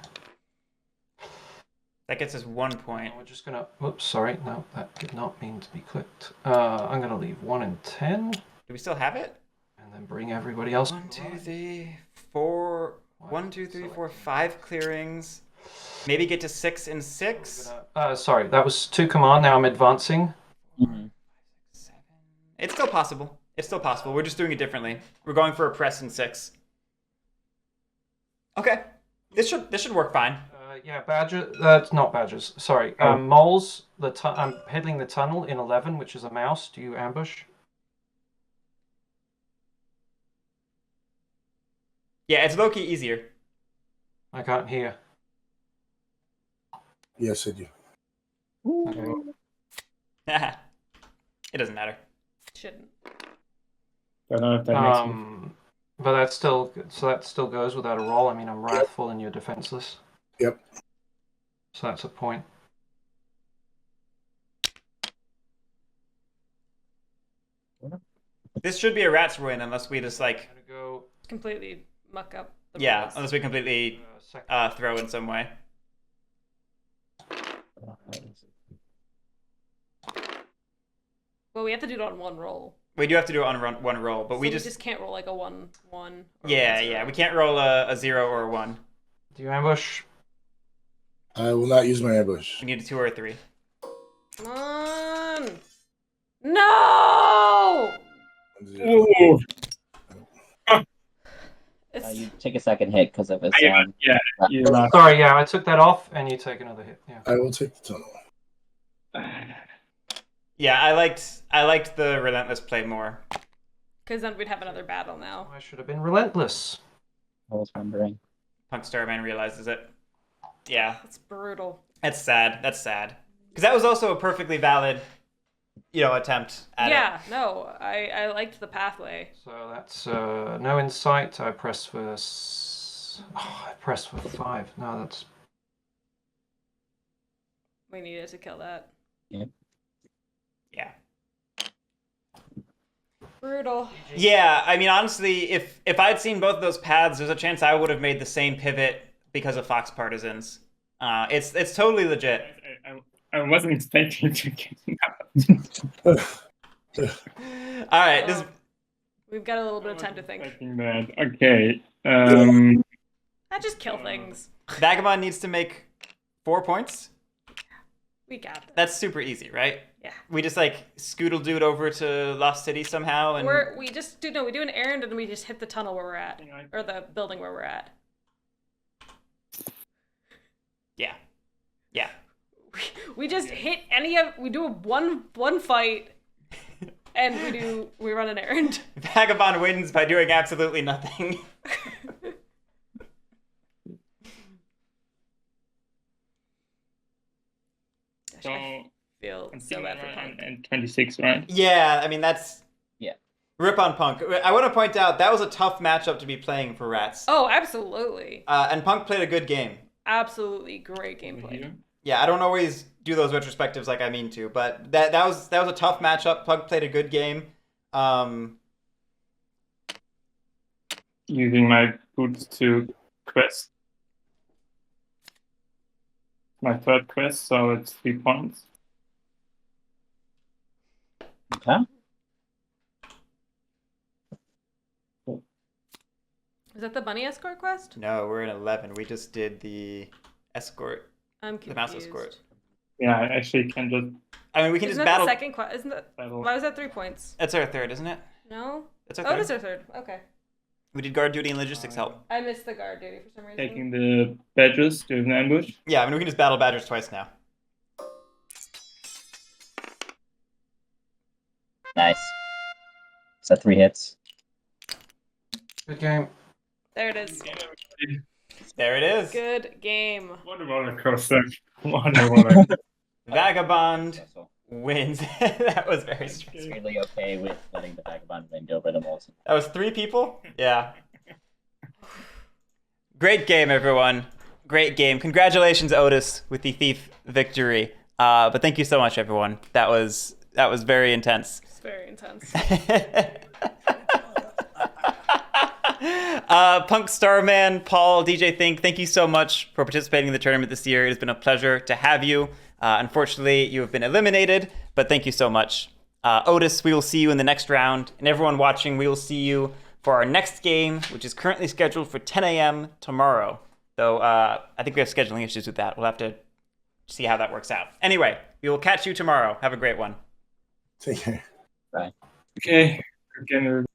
That gets us 1 point. We're just going to... Oops, sorry. No, that did not mean to be clicked. I'm going to leave 1 and 10. Do we still have it? And then bring everybody else. 1, 2, 3, 4. 1, 2, 3, 4, 5 clearings. Maybe get to 6 and 6. Sorry, that was 2 command. Now I'm advancing. Mhm. 7. It's still possible. It's still possible. We're just doing it differently. We're going for a press in 6. Okay. This should work fine. Yeah, badger. Not badgers. Sorry, moles. I'm heading the tunnel in 11, which is a mouse. Do you ambush? Yeah, it's low-key easier. I can't hear. Yes, I do. Okay. It doesn't matter. Shouldn't. Don't know if that makes sense. But that's still that still goes without a roll. I mean, I'm wrathful and you're defenseless. Yep. So that's a point. This should be a rat's ruin unless we just like... I'm gonna go. Completely muck up the Yeah, rules. unless we completely Second. throw in some way. Well, we have to do it on 1 roll. We do have to do it on one roll, but So we just... can't roll like a 1, 1. or Yeah, 1, yeah. We can't roll a 0 or a 1. Do you ambush? I will not use my ambush. We need a 2 or a 3. Come on! No! Ooh. It's, You take a second hit because of his. Yeah, you lost. Sorry, yeah, I took that off, and you take another hit. Yeah. I will take the tunnel. Yeah, I liked the relentless play more. because then we'd have another battle now. I should have been relentless. I was wondering. Punkstarman realizes it. Yeah, It's brutal. that's sad. That's sad. Because that was also a perfectly valid, attempt at it. Yeah, no, I liked the pathway. So that's no insight. I press for Oh, I pressed for 5. No, that's... We needed to kill that. Yeah. Brutal. Yeah, I mean, honestly, if I'd seen both of those paths, there's a chance I would have made the same pivot because of Fox Partisans. It's totally legit. I wasn't expecting to get All right, We've got a little bit of time to think. expecting that. Okay. Not just kill things. Vagabond needs to make 4 points. We got this. That's super easy, right? Yeah. We just like scoodle dude over to Lost City somehow, and We do an errand and we just hit the tunnel where we're at, or the building where we're at. yeah. We just hit we do one fight, and we run an errand. Vagabond wins by doing absolutely nothing. So I feel so bad for Punk. and 26, right? Yeah, I mean that's Yeah. rip on Punk. I want to point out that was a tough matchup to be playing for Rats. Oh, absolutely. And Punk played a good game. Absolutely great gameplay. Here. Yeah, I don't always do those retrospectives like I mean to, but that was a tough matchup. Punk played a good game. Using my boots to quest. My third quest, so it's 3 points. Okay. Is that the bunny escort quest? No, we're in 11. We just did the escort, I'm the confused. mouse escort. Yeah, I actually can just I mean, we can Isn't just that battle. the second quest? Isn't that? battle. Why was that 3 points? That's our third, isn't it? No. That's our Oh, third. it is our third. Okay. We did guard duty and logistics help. I missed the guard duty for some reason. Taking the badges to an ambush. Yeah, I mean, we can just battle badgers twice now. Nice. Is that 3 hits? Good game. There it is. There it is. Good game. What a roller coaster. What a roller coaster. Vagabond wins. That was very strange. Really okay with letting the Vagabond win over the Molson. That was 3 people? Yeah. Great game, everyone. Great game. Congratulations, Outis, with the Thief victory. But thank you so much, everyone. That was very intense. It's very intense. Punkstarman, Paul, Deejaythink, thank you so much for participating in the tournament this year. It has been a pleasure to have you. Unfortunately, you have been eliminated, but thank you so much. Outis, we will see you in the next round. And everyone watching, we will see you for our next game, which is currently scheduled for 10 a.m. tomorrow. Though I think we have scheduling issues with that. We'll have to see how that works out. Anyway, we will catch you tomorrow. Have a great one. Take care. Bye. Okay. Again, everybody.